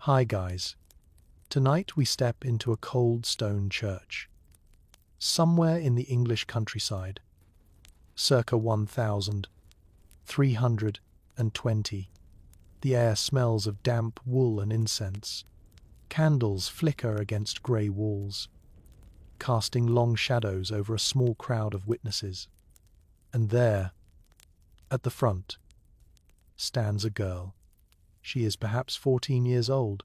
Hi guys. Tonight we step into a cold stone church, somewhere in the English countryside, circa 1320. The air smells of damp wool and incense. Candles flicker against grey walls, casting long shadows over a small crowd of witnesses. And there, at the front, stands a girl. She is perhaps 14 years old.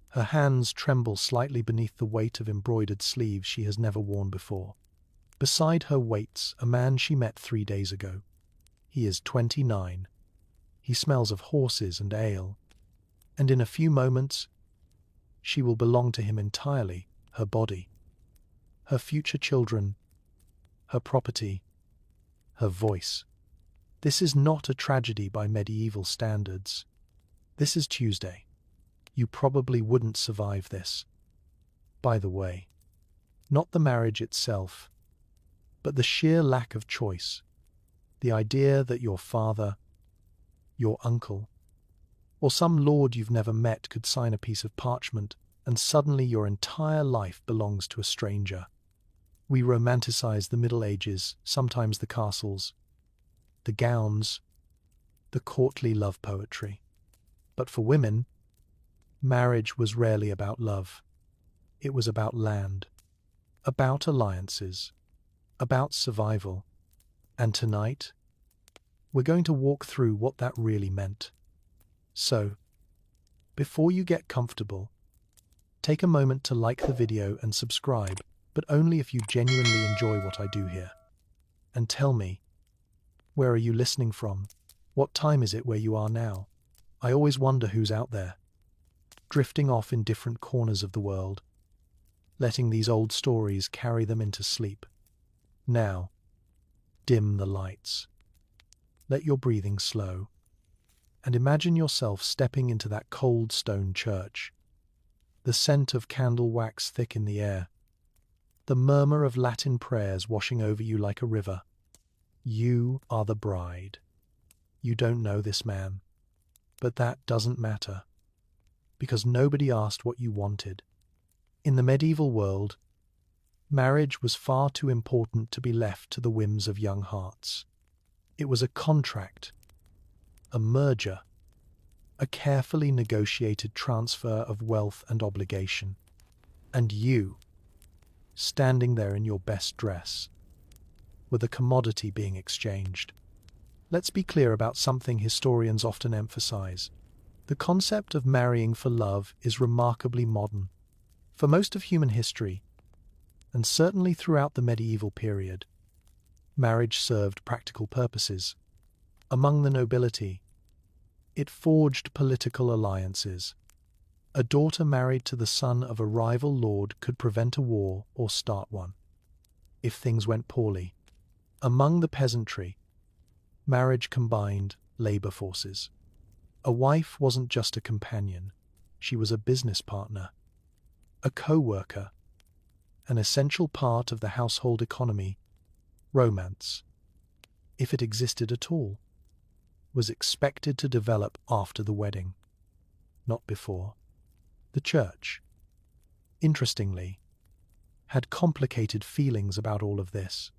Her hands tremble slightly beneath the weight of embroidered sleeves she has never worn before. Beside her waits a man she met 3 days ago. He is 29. He smells of horses and ale. And in a few moments, she will belong to him entirely, her body, her future children, her property, her voice. This is not a tragedy by medieval standards. This is Tuesday. You probably wouldn't survive this. By the way, not the marriage itself, but the sheer lack of choice. The idea that your father, your uncle, or some lord you've never met could sign a piece of parchment and suddenly your entire life belongs to a stranger. We romanticize the Middle Ages, sometimes the castles, the gowns, the courtly love poetry. But for women, marriage was rarely about love. It was about land, about alliances, about survival. And tonight, we're going to walk through what that really meant. So, before you get comfortable, take a moment to like the video and subscribe, but only if you genuinely enjoy what I do here. And tell me, where are you listening from? What time is it where you are now? I always wonder who's out there, drifting off in different corners of the world, letting these old stories carry them into sleep. Now, dim the lights. Let your breathing slow, and imagine yourself stepping into that cold stone church. The scent of candle wax thick in the air, the murmur of Latin prayers washing over you like a river. You are the bride. You don't know this man, but that doesn't matter, because nobody asked what you wanted. In the medieval world, marriage was far too important to be left to the whims of young hearts. It was a contract, a merger, a carefully negotiated transfer of wealth and obligation. And you, standing there in your best dress, were the commodity being exchanged. Let's be clear about something historians often emphasize. The concept of marrying for love is remarkably modern. For most of human history, and certainly throughout the medieval period, marriage served practical purposes. Among the nobility, it forged political alliances. A daughter married to the son of a rival lord could prevent a war or start one, if things went poorly. Among the peasantry, marriage combined labor forces. A wife wasn't just a companion, she was a business partner, a co-worker, an essential part of the household economy. Romance, if it existed at all, was expected to develop after the wedding, not before. The church, interestingly, had complicated feelings about all of this.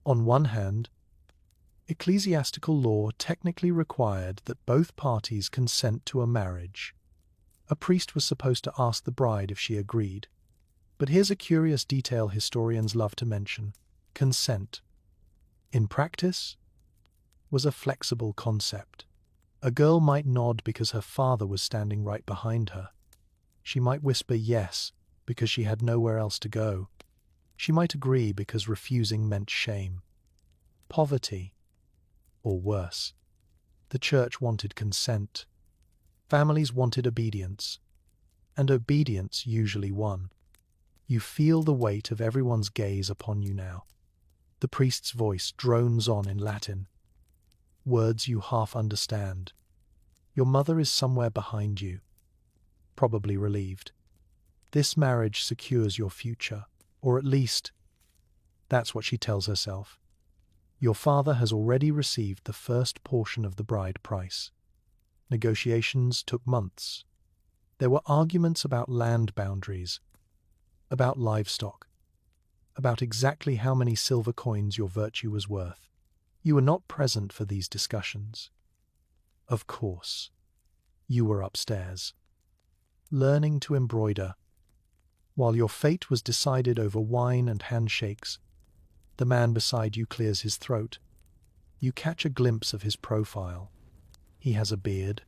On one hand, ecclesiastical law technically required that both parties consent to a marriage. A priest was supposed to ask the bride if she agreed. But here's a curious detail historians love to mention. Consent, in practice, was a flexible concept. A girl might nod because her father was standing right behind her. She might whisper yes because she had nowhere else to go. She might agree because refusing meant shame, poverty, or worse. The church wanted consent. Families wanted obedience, and obedience usually won. You feel the weight of everyone's gaze upon you now. The priest's voice drones on in Latin, words you half understand. Your mother is somewhere behind you, probably relieved. This marriage secures your future, or at least, that's what she tells herself. Your father has already received the first portion of the bride price. Negotiations took months. There were arguments about land boundaries, about livestock, about exactly how many silver coins your virtue was worth. You were not present for these discussions. Of course, you were upstairs, learning to embroider. While your fate was decided over wine and handshakes, the man beside you clears his throat. You catch a glimpse of his profile. He has a beard,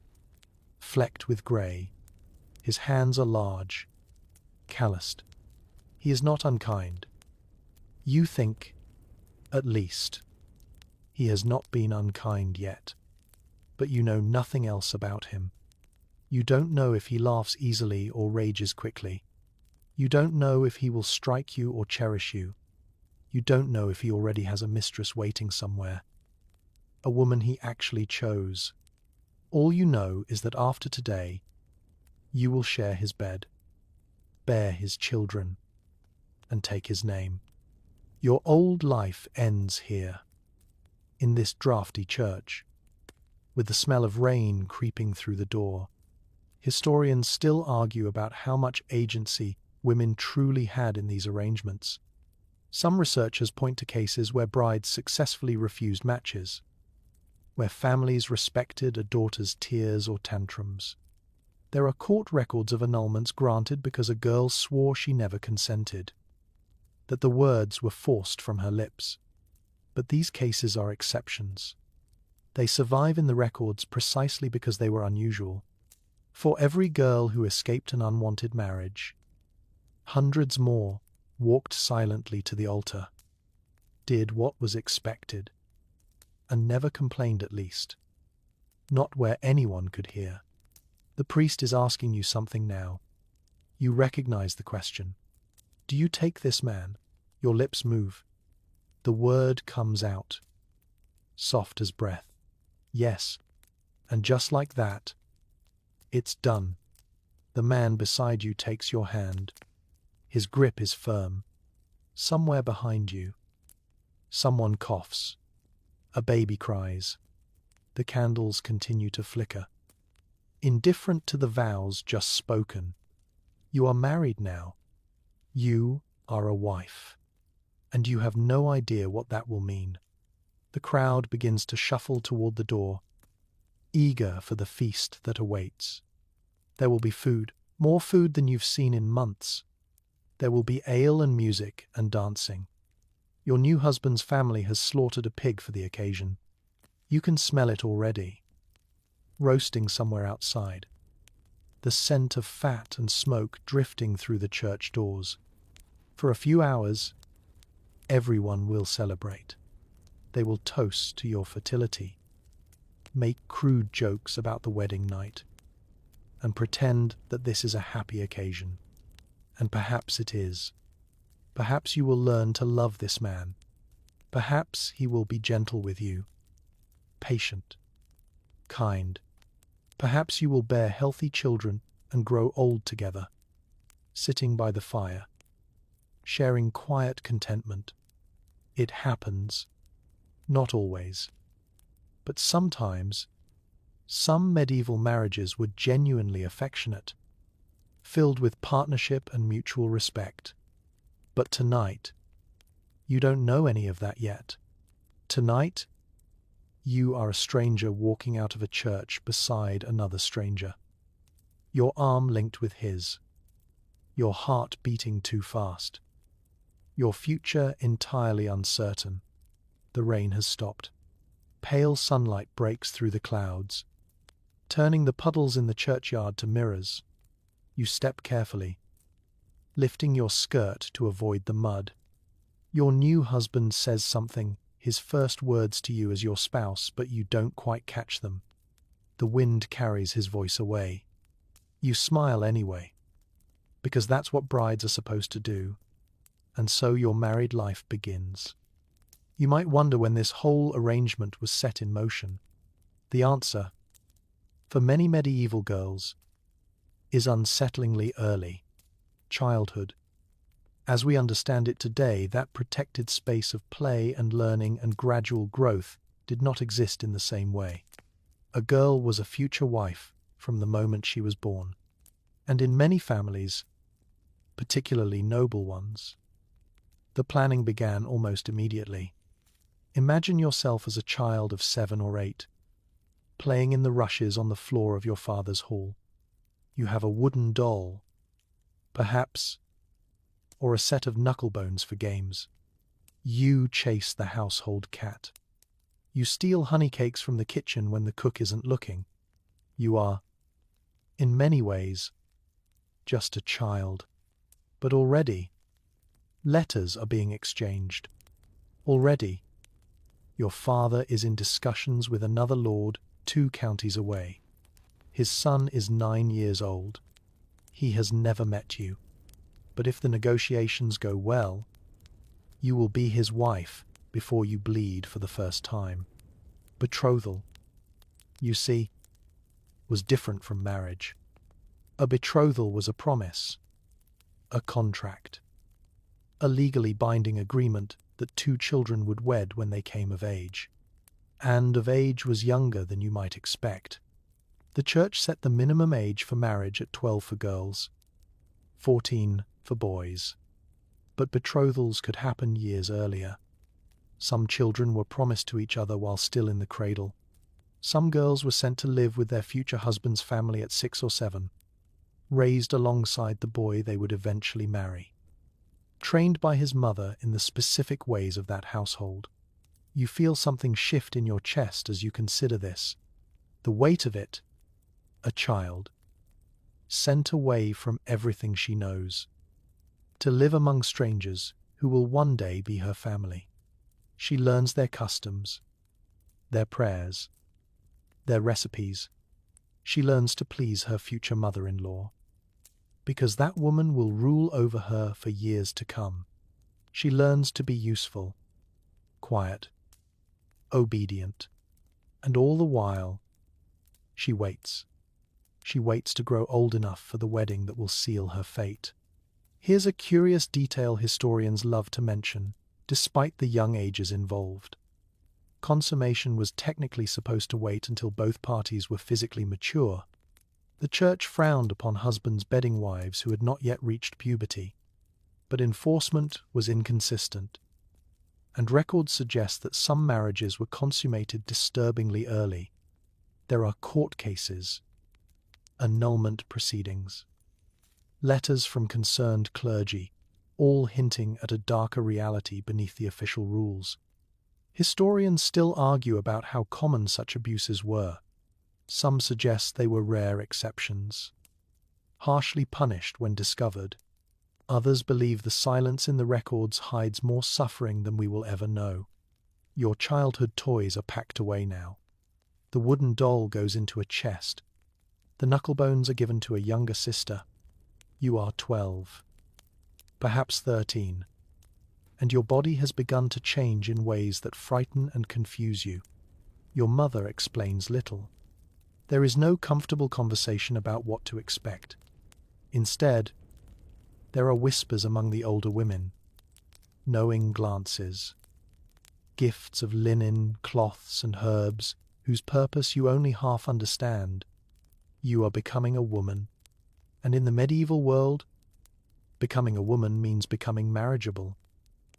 flecked with grey. His hands are large, calloused. He is not unkind. You think, at least, he has not been unkind yet. But you know nothing else about him. You don't know if he laughs easily or rages quickly. You don't know if he will strike you or cherish you. You don't know if he already has a mistress waiting somewhere, a woman he actually chose. All you know is that after today, you will share his bed, bear his children, and take his name. Your old life ends here, in this drafty church, with the smell of rain creeping through the door. Historians still argue about how much agency women truly had in these arrangements. Some researchers point to cases where brides successfully refused matches, where families respected a daughter's tears or tantrums. There are court records of annulments granted because a girl swore she never consented, that the words were forced from her lips. But these cases are exceptions. They survive in the records precisely because they were unusual. For every girl who escaped an unwanted marriage, hundreds more walked silently to the altar, did what was expected, and never complained at least, not where anyone could hear. The priest is asking you something now. You recognize the question. Do you take this man? Your lips move. The word comes out, soft as breath. Yes. And just like that, it's done. The man beside you takes your hand. His grip is firm. Somewhere behind you, someone coughs. A baby cries. The candles continue to flicker. Indifferent to the vows just spoken, you are married now. You are a wife. And you have no idea what that will mean. The crowd begins to shuffle toward the door, eager for the feast that awaits. There will be food, more food than you've seen in months. There will be ale and music and dancing. Your new husband's family has slaughtered a pig for the occasion. You can smell it already, roasting somewhere outside. The scent of fat and smoke drifting through the church doors. For a few hours, everyone will celebrate. They will toast to your fertility, make crude jokes about the wedding night, and pretend that this is a happy occasion. And perhaps it is. Perhaps you will learn to love this man. Perhaps he will be gentle with you, patient, kind. Perhaps you will bear healthy children and grow old together, sitting by the fire, sharing quiet contentment. It happens, not always, but sometimes. Some medieval marriages were genuinely affectionate, filled with partnership and mutual respect. But tonight, you don't know any of that yet. Tonight, you are a stranger walking out of a church beside another stranger, your arm linked with his, your heart beating too fast, your future entirely uncertain. The rain has stopped. Pale sunlight breaks through the clouds, turning the puddles in the churchyard to mirrors. You step carefully, lifting your skirt to avoid the mud. Your new husband says something, his first words to you as your spouse, but you don't quite catch them. The wind carries his voice away. You smile anyway, because that's what brides are supposed to do. And so your married life begins. You might wonder when this whole arrangement was set in motion. The answer, for many medieval girls, is unsettlingly early. Childhood. As we understand it today, that protected space of play and learning and gradual growth did not exist in the same way. A girl was a future wife from the moment she was born. And in many families, particularly noble ones, the planning began almost immediately. Imagine yourself as a child of 7 or 8, playing in the rushes on the floor of your father's hall. You have a wooden doll, perhaps, or a set of knucklebones for games. You chase the household cat. You steal honey cakes from the kitchen when the cook isn't looking. You are, in many ways, just a child. But already, letters are being exchanged. Already, your father is in discussions with another lord 2 counties away. His son is 9 years old. He has never met you. But if the negotiations go well, you will be his wife before you bleed for the first time. Betrothal, you see, was different from marriage. A betrothal was a promise, a contract, a legally binding agreement that 2 children would wed when they came of age. And of age was younger than you might expect. The church set the minimum age for marriage at 12 for girls, 14 for boys. But betrothals could happen years earlier. Some children were promised to each other while still in the cradle. Some girls were sent to live with their future husband's family at 6 or 7, raised alongside the boy they would eventually marry. Trained by his mother in the specific ways of that household. You feel something shift in your chest as you consider this. The weight of it, a child, sent away from everything she knows, to live among strangers who will one day be her family. She learns their customs, their prayers, their recipes. She learns to please her future mother-in-law, because that woman will rule over her for years to come. She learns to be useful, quiet, obedient, and all the while, she waits. She waits to grow old enough for the wedding that will seal her fate. Here's a curious detail historians love to mention, despite the young ages involved. Consummation was technically supposed to wait until both parties were physically mature. The church frowned upon husbands bedding wives who had not yet reached puberty, but enforcement was inconsistent, and records suggest that some marriages were consummated disturbingly early. There are court cases, annulment proceedings, letters from concerned clergy, all hinting at a darker reality beneath the official rules. Historians still argue about how common such abuses were. Some suggest they were rare exceptions, harshly punished when discovered. Others believe the silence in the records hides more suffering than we will ever know. Your childhood toys are packed away now. The wooden doll goes into a chest. The knucklebones are given to a younger sister. You are 12, perhaps 13, and your body has begun to change in ways that frighten and confuse you. Your mother explains little. There is no comfortable conversation about what to expect. Instead, there are whispers among the older women, knowing glances, gifts of linen, cloths, and herbs whose purpose you only half understand. You are becoming a woman, and in the medieval world, becoming a woman means becoming marriageable.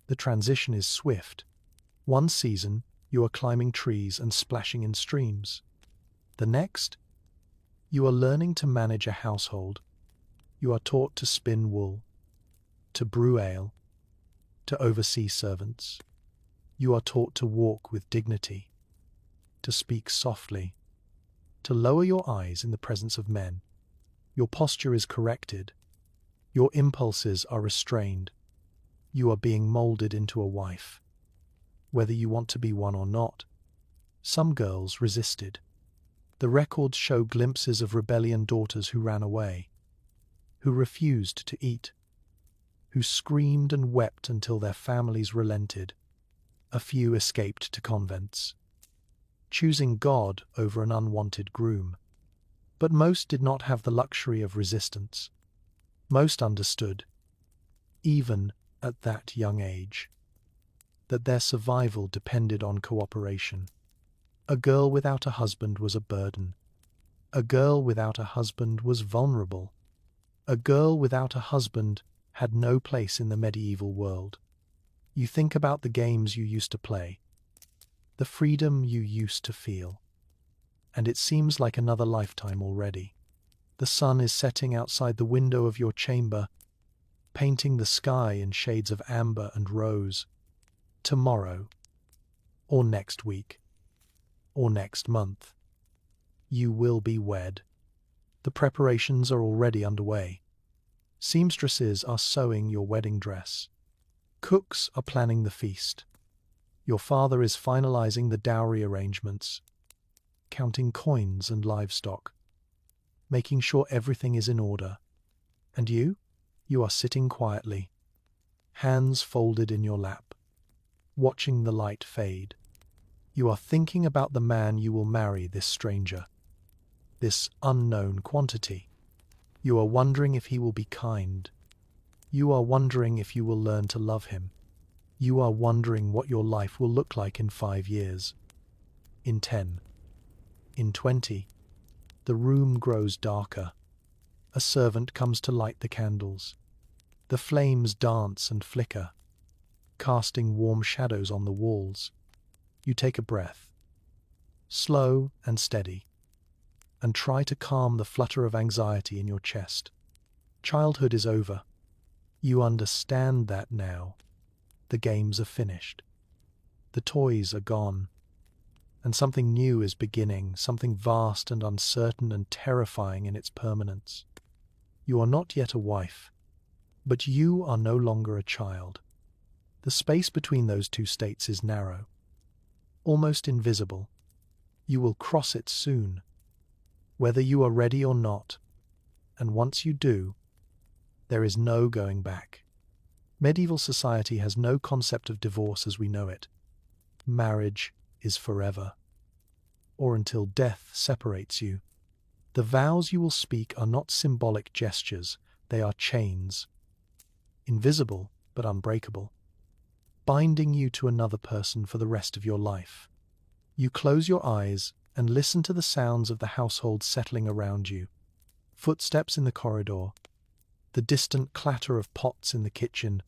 The transition is swift. One season, you are climbing trees and splashing in streams. The next, you are learning to manage a household. You are taught to spin wool, to brew ale, to oversee servants. You are taught to walk with dignity, to speak softly, to lower your eyes in the presence of men. Your posture is corrected. Your impulses are restrained. You are being molded into a wife, whether you want to be one or not. Some girls resisted. The records show glimpses of rebellion daughters who ran away, who refused to eat, who screamed and wept until their families relented. A few escaped to convents, choosing God over an unwanted groom. But most did not have the luxury of resistance. Most understood, even at that young age, that their survival depended on cooperation. A girl without a husband was a burden. A girl without a husband was vulnerable. A girl without a husband had no place in the medieval world. You think about the games you used to play, the freedom you used to feel, and it seems like another lifetime already. The sun is setting outside the window of your chamber, painting the sky in shades of amber and rose. Tomorrow, or next week, or next month, you will be wed. The preparations are already underway. Seamstresses are sewing your wedding dress. Cooks are planning the feast. Your father is finalizing the dowry arrangements, counting coins and livestock, making sure everything is in order. And you are sitting quietly, hands folded in your lap, watching the light fade. You are thinking about the man you will marry, this stranger, this unknown quantity. You are wondering if he will be kind. You are wondering if you will learn to love him. You are wondering what your life will look like in 5 years, in 10, in 20. The room grows darker. A servant comes to light the candles. The flames dance and flicker, casting warm shadows on the walls. You take a breath, slow and steady, and try to calm the flutter of anxiety in your chest. Childhood is over. You understand that now. The games are finished. The toys are gone. And something new is beginning, something vast and uncertain and terrifying in its permanence. You are not yet a wife, but you are no longer a child. The space between those two states is narrow, almost invisible. You will cross it soon, whether you are ready or not, and once you do, there is no going back. Medieval society has no concept of divorce as we know it. Marriage is forever, or until death separates you. The vows you will speak are not symbolic gestures, they are chains, invisible but unbreakable, binding you to another person for the rest of your life. You close your eyes and listen to the sounds of the household settling around you. Footsteps in the corridor, the distant clatter of pots in the kitchen,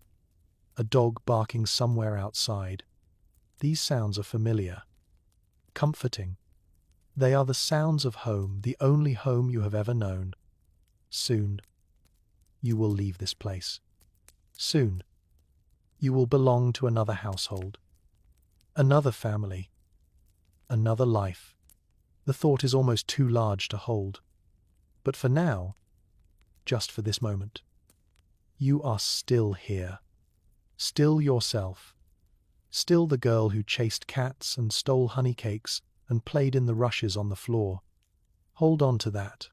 a dog barking somewhere outside. These sounds are familiar, comforting. They are the sounds of home, the only home you have ever known. Soon, you will leave this place. Soon, you will belong to another household, another family, another life. The thought is almost too large to hold. But for now, just for this moment, you are still here, still yourself, still the girl who chased cats and stole honey cakes and played in the rushes on the floor. Hold on to that.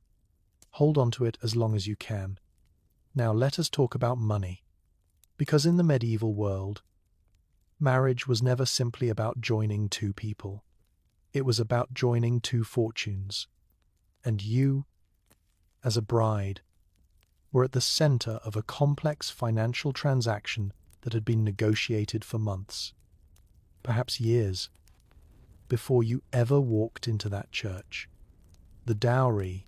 Hold on to it as long as you can. Now let us talk about money. Because in the medieval world, marriage was never simply about joining two people. It was about joining two fortunes. And you, as a bride, were at the center of a complex financial transaction that had been negotiated for months, perhaps years, before you ever walked into that church. The dowry.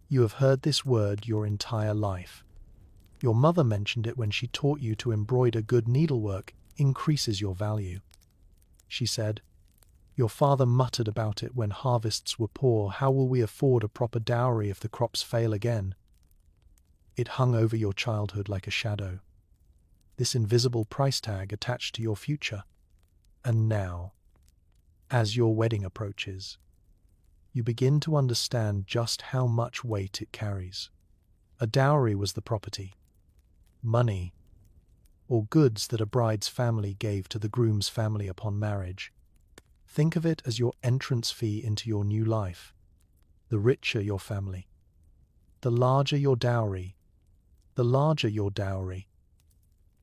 You have heard this word your entire life. Your mother mentioned it when she taught you to embroider. Good needlework increases your value. She said, your father muttered about it when harvests were poor. How will we afford a proper dowry if the crops fail again? It hung over your childhood like a shadow, this invisible price tag attached to your future. And now, as your wedding approaches, you begin to understand just how much weight it carries. A dowry was the property, money, or goods that a bride's family gave to the groom's family upon marriage. Think of it as your entrance fee into your new life. The richer your family, the larger your dowry,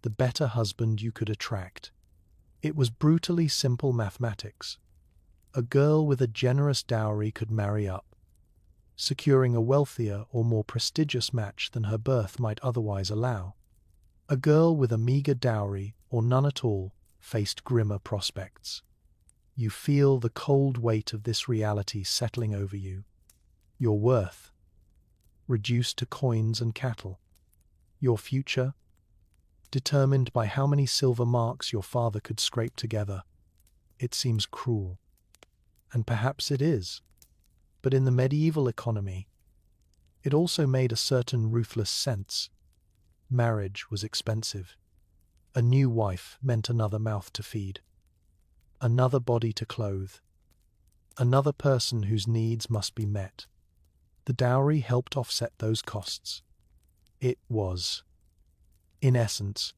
the better husband you could attract. It was brutally simple mathematics. A girl with a generous dowry could marry up, securing a wealthier or more prestigious match than her birth might otherwise allow. A girl with a meager dowry, or none at all, faced grimmer prospects. You feel the cold weight of this reality settling over you. Your worth, reduced to coins and cattle. Your future, determined by how many silver marks your father could scrape together. It seems cruel. And perhaps it is. But in the medieval economy, it also made a certain ruthless sense. Marriage was expensive. A new wife meant another mouth to feed, another body to clothe, another person whose needs must be met. The dowry helped offset those costs. It was, in essence,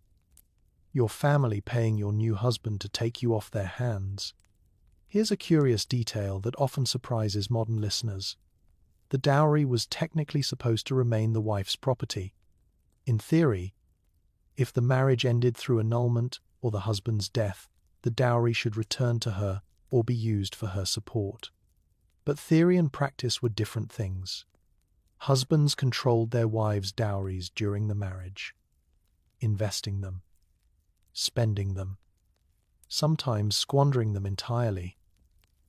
your family paying your new husband to take you off their hands. Here's a curious detail that often surprises modern listeners. The dowry was technically supposed to remain the wife's property. In theory, if the marriage ended through annulment or the husband's death, the dowry should return to her or be used for her support. But theory and practice were different things. Husbands controlled their wives' dowries during the marriage, investing them, spending them, sometimes squandering them entirely.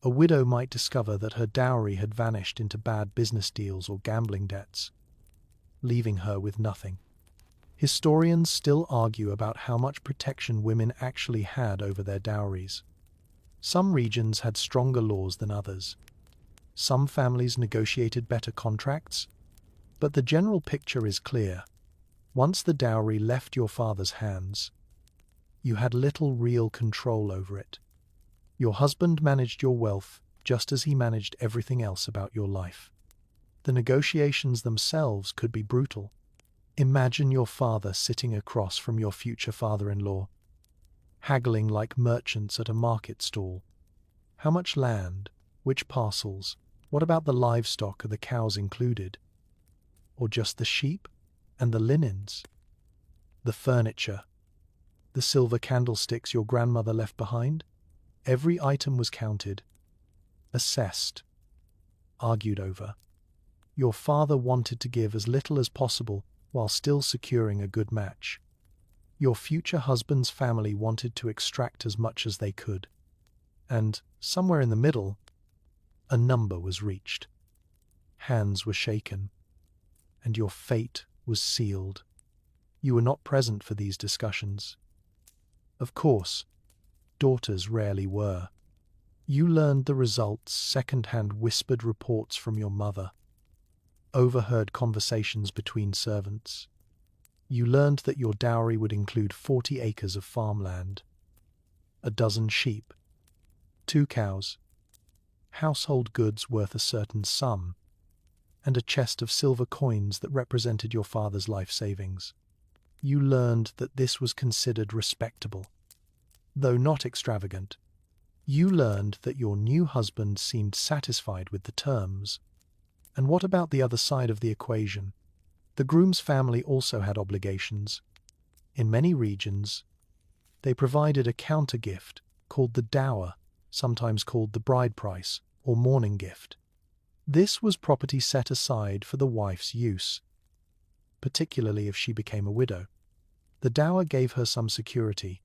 A widow might discover that her dowry had vanished into bad business deals or gambling debts, leaving her with nothing. Historians still argue about how much protection women actually had over their dowries. Some regions had stronger laws than others. Some families negotiated better contracts, but the general picture is clear. Once the dowry left your father's hands, you had little real control over it. Your husband managed your wealth just as he managed everything else about your life. The negotiations themselves could be brutal. Imagine your father sitting across from your future father-in-law, haggling like merchants at a market stall. How much land? Which parcels? What about the livestock? Are the cows included? Or just the sheep and the linens? The furniture? The silver candlesticks your grandmother left behind? Every item was counted, assessed, argued over. Your father wanted to give as little as possible while still securing a good match. Your future husband's family wanted to extract as much as they could. And, somewhere in the middle, a number was reached. Hands were shaken, and your fate was sealed. You were not present for these discussions. Of course, daughters rarely were. You learned the results, second-hand whispered reports from your mother, overheard conversations between servants. You learned that your dowry would include 40 acres of farmland, a dozen sheep, 2 cows, household goods worth a certain sum, and a chest of silver coins that represented your father's life savings. You learned that this was considered respectable, though not extravagant. You learned that your new husband seemed satisfied with the terms. And what about the other side of the equation? The groom's family also had obligations. In many regions, they provided a counter-gift called the dower, sometimes called the bride price or mourning gift. This was property set aside for the wife's use, particularly if she became a widow. The dower gave her some security,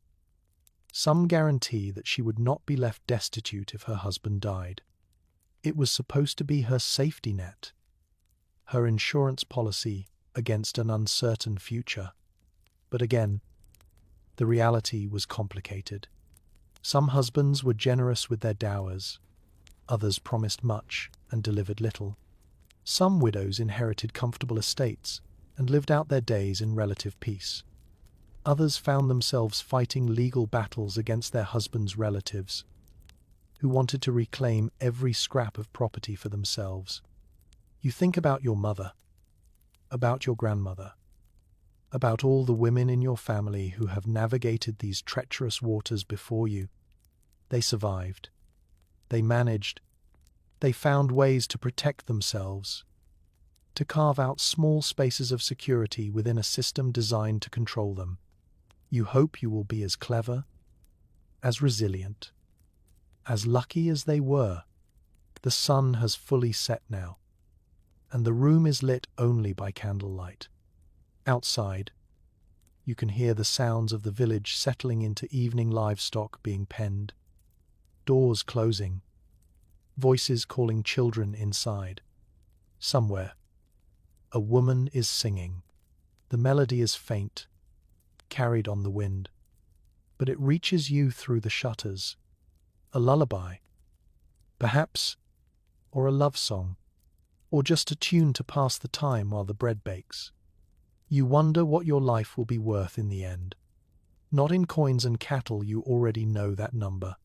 some guarantee that she would not be left destitute if her husband died. It was supposed to be her safety net, her insurance policy against an uncertain future. But again, the reality was complicated. Some husbands were generous with their dowers, others promised much and delivered little. Some widows inherited comfortable estates and lived out their days in relative peace. Others found themselves fighting legal battles against their husbands' relatives, who wanted to reclaim every scrap of property for themselves. You think about your mother, about your grandmother, about all the women in your family who have navigated these treacherous waters before you. They survived. They managed. They found ways to protect themselves, to carve out small spaces of security within a system designed to control them. You hope you will be as clever, as resilient, as lucky as they were. The sun has fully set now, and the room is lit only by candlelight. Outside, you can hear the sounds of the village settling into evening livestock being penned, doors closing, voices calling children inside. Somewhere, A woman is singing. The melody is faint, carried on the wind, but it reaches you through the shutters. A lullaby, perhaps, or a love song, or just a tune to pass the time while the bread bakes. You wonder what your life will be worth in the end. Not in coins and cattle, you already know that number,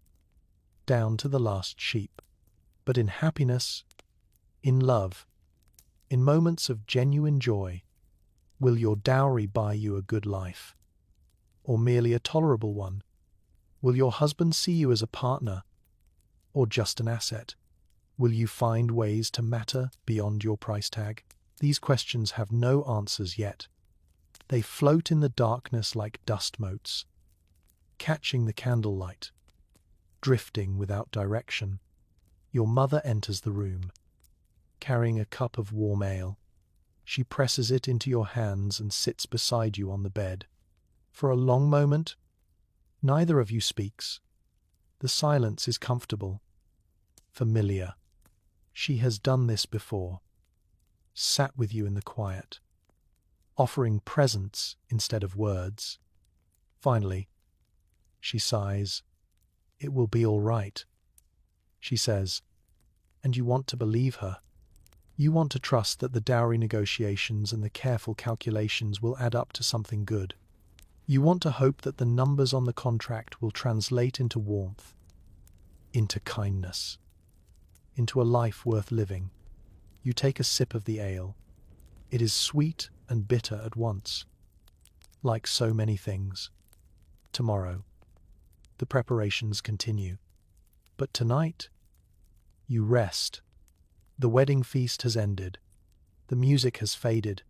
down to the last sheep, but in happiness, in love, in moments of genuine joy. Will your dowry buy you a good life, or merely a tolerable one? Will your husband see you as a partner, or just an asset? Will you find ways to matter beyond your price tag? These questions have no answers yet. They float in the darkness like dust motes, catching the candlelight, drifting without direction. Your mother enters the room, carrying a cup of warm ale. She presses it into your hands and sits beside you on the bed. For a long moment, neither of you speaks. The silence is comfortable, familiar. She has done this before, sat with you in the quiet, offering presents instead of words. Finally, she sighs. It will be all right, she says, and you want to believe her. You want to trust that the dowry negotiations and the careful calculations will add up to something good. You want to hope that the numbers on the contract will translate into warmth, into kindness, into a life worth living. You take a sip of the ale. It is sweet and bitter at once, like so many things. Tomorrow, the preparations continue. But tonight, you rest. The wedding feast has ended. The music has faded.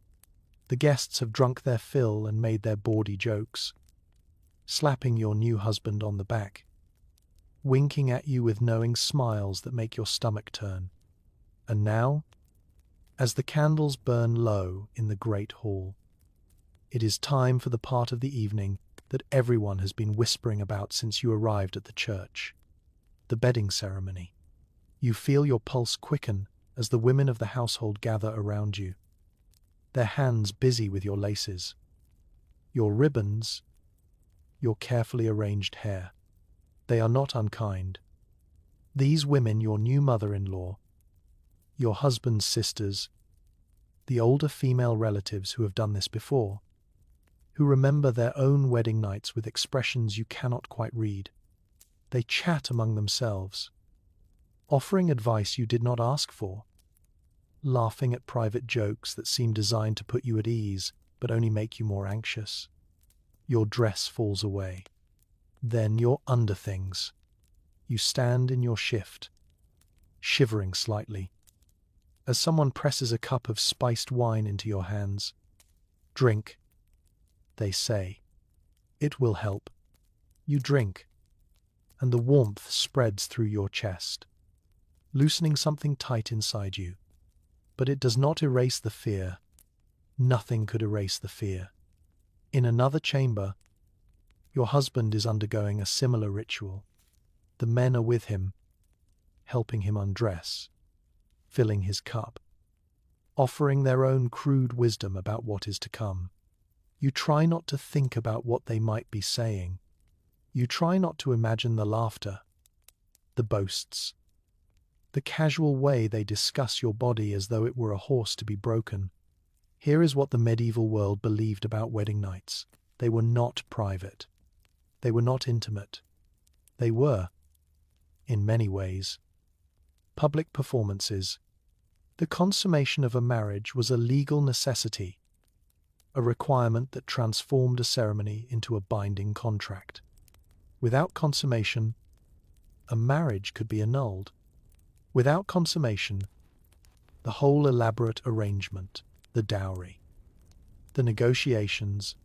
The guests have drunk their fill and made their bawdy jokes, slapping your new husband on the back, winking at you with knowing smiles that make your stomach turn. And now, as the candles burn low in the great hall, it is time for the part of the evening that everyone has been whispering about since you arrived at the church, the bedding ceremony. You feel your pulse quicken as the women of the household gather around you, their hands busy with your laces, your ribbons, your carefully arranged hair. They are not unkind. These women, your new mother-in-law, your husband's sisters, the older female relatives who have done this before, who remember their own wedding nights with expressions you cannot quite read. They chat among themselves, offering advice you did not ask for, laughing at private jokes that seem designed to put you at ease but only make you more anxious. Your dress falls away. Then your underthings. You stand in your shift, shivering slightly, as someone presses a cup of spiced wine into your hands. Drink, they say. It will help. You drink, and the warmth spreads through your chest, loosening something tight inside you. But it does not erase the fear. Nothing could erase the fear. In another chamber, your husband is undergoing a similar ritual. The men are with him, helping him undress, filling his cup, offering their own crude wisdom about what is to come. You try not to think about what they might be saying. You try not to imagine the laughter, the boasts, the casual way they discuss your body as though it were a horse to be broken. Here is what the medieval world believed about wedding nights. They were not private. They were not intimate. They were, in many ways, public performances. The consummation of a marriage was a legal necessity, a requirement that transformed a ceremony into a binding contract. Without consummation, a marriage could be annulled. Without consummation, the whole elaborate arrangement, the dowry, the negotiations,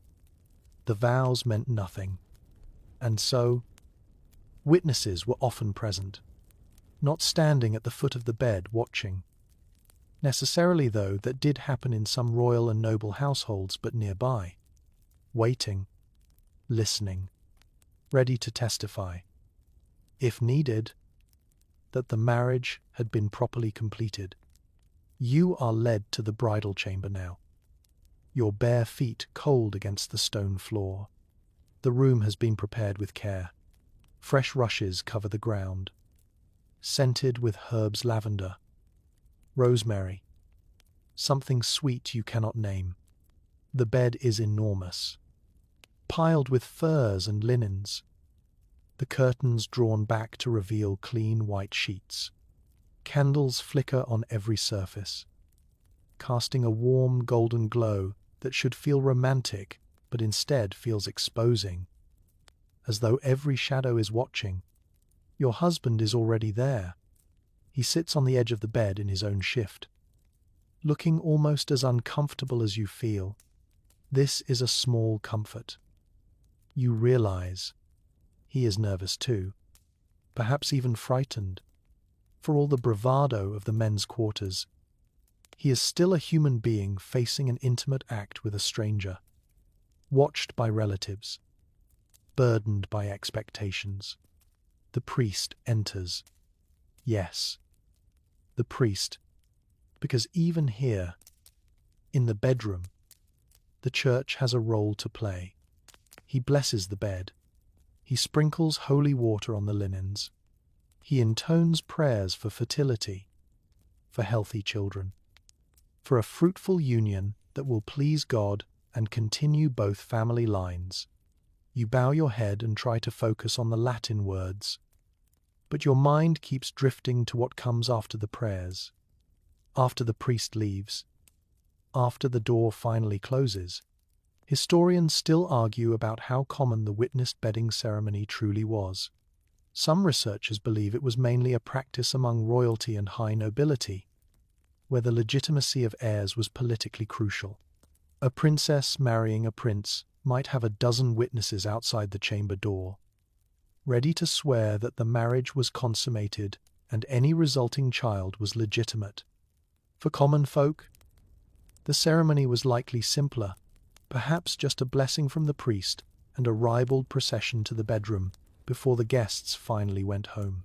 the vows meant nothing. And so, witnesses were often present, not standing at the foot of the bed watching. Necessarily, though, that did happen in some royal and noble households, but nearby, waiting, listening, ready to testify, if needed, that the marriage had been properly completed. You are led to the bridal chamber now, your bare feet cold against the stone floor. The room has been prepared with care. Fresh rushes cover the ground, scented with herbs lavender, rosemary, something sweet you cannot name. The bed is enormous, piled with furs and linens, the curtains drawn back to reveal clean white sheets. Candles flicker on every surface, casting a warm golden glow that should feel romantic but instead feels exposing, as though every shadow is watching. Your husband is already there. He sits on the edge of the bed in his own shift, looking almost as uncomfortable as you feel. This is a small comfort. You realize he is nervous too, perhaps even frightened. For all the bravado of the men's quarters, he is still a human being facing an intimate act with a stranger, watched by relatives, burdened by expectations. The priest enters. Yes, the priest, because even here, in the bedroom, the church has a role to play. He blesses the bed. He sprinkles holy water on the linens. He intones prayers for fertility, for healthy children, for a fruitful union that will please God and continue both family lines. You bow your head and try to focus on the Latin words, but your mind keeps drifting to what comes after the prayers, after the priest leaves, after the door finally closes. Historians still argue about how common the witnessed bedding ceremony truly was. Some researchers believe it was mainly a practice among royalty and high nobility, where the legitimacy of heirs was politically crucial. A princess marrying a prince might have a dozen witnesses outside the chamber door, ready to swear that the marriage was consummated and any resulting child was legitimate. For common folk, the ceremony was likely simpler, perhaps just a blessing from the priest and a ribald procession to the bedroom before the guests finally went home.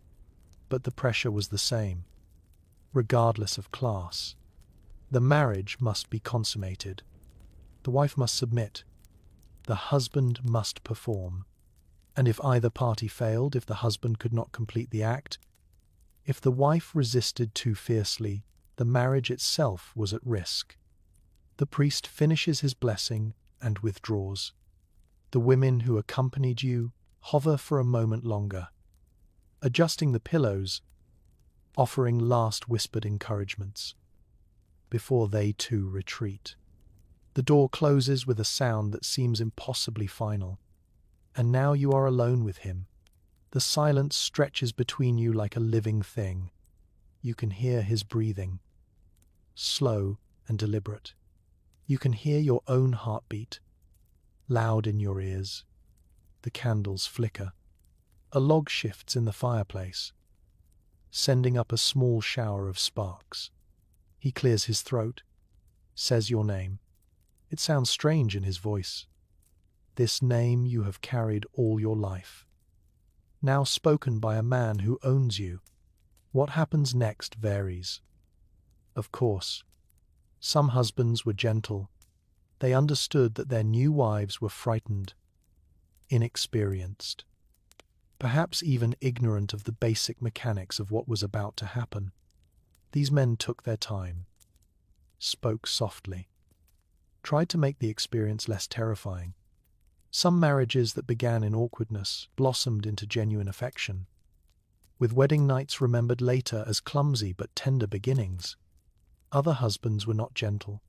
But the pressure was the same, regardless of class. The marriage must be consummated. The wife must submit. The husband must perform. And if either party failed, if the husband could not complete the act, if the wife resisted too fiercely, the marriage itself was at risk. The priest finishes his blessing and withdraws. The women who accompanied you hover for a moment longer, adjusting the pillows, offering last whispered encouragements, before they too retreat. The door closes with a sound that seems impossibly final, and now you are alone with him. The silence stretches between you like a living thing. You can hear his breathing, slow and deliberate. You can hear your own heartbeat, loud in your ears. The candles flicker. A log shifts in the fireplace, sending up a small shower of sparks. He clears his throat, says your name. It sounds strange in his voice. This name you have carried all your life, now spoken by a man who owns you. What happens next varies. Of course, some husbands were gentle. They understood that their new wives were frightened, inexperienced, perhaps even ignorant of the basic mechanics of what was about to happen. These men took their time, spoke softly, tried to make the experience less terrifying. Some marriages that began in awkwardness blossomed into genuine affection, with wedding nights remembered later as clumsy but tender beginnings. Other husbands were not gentle.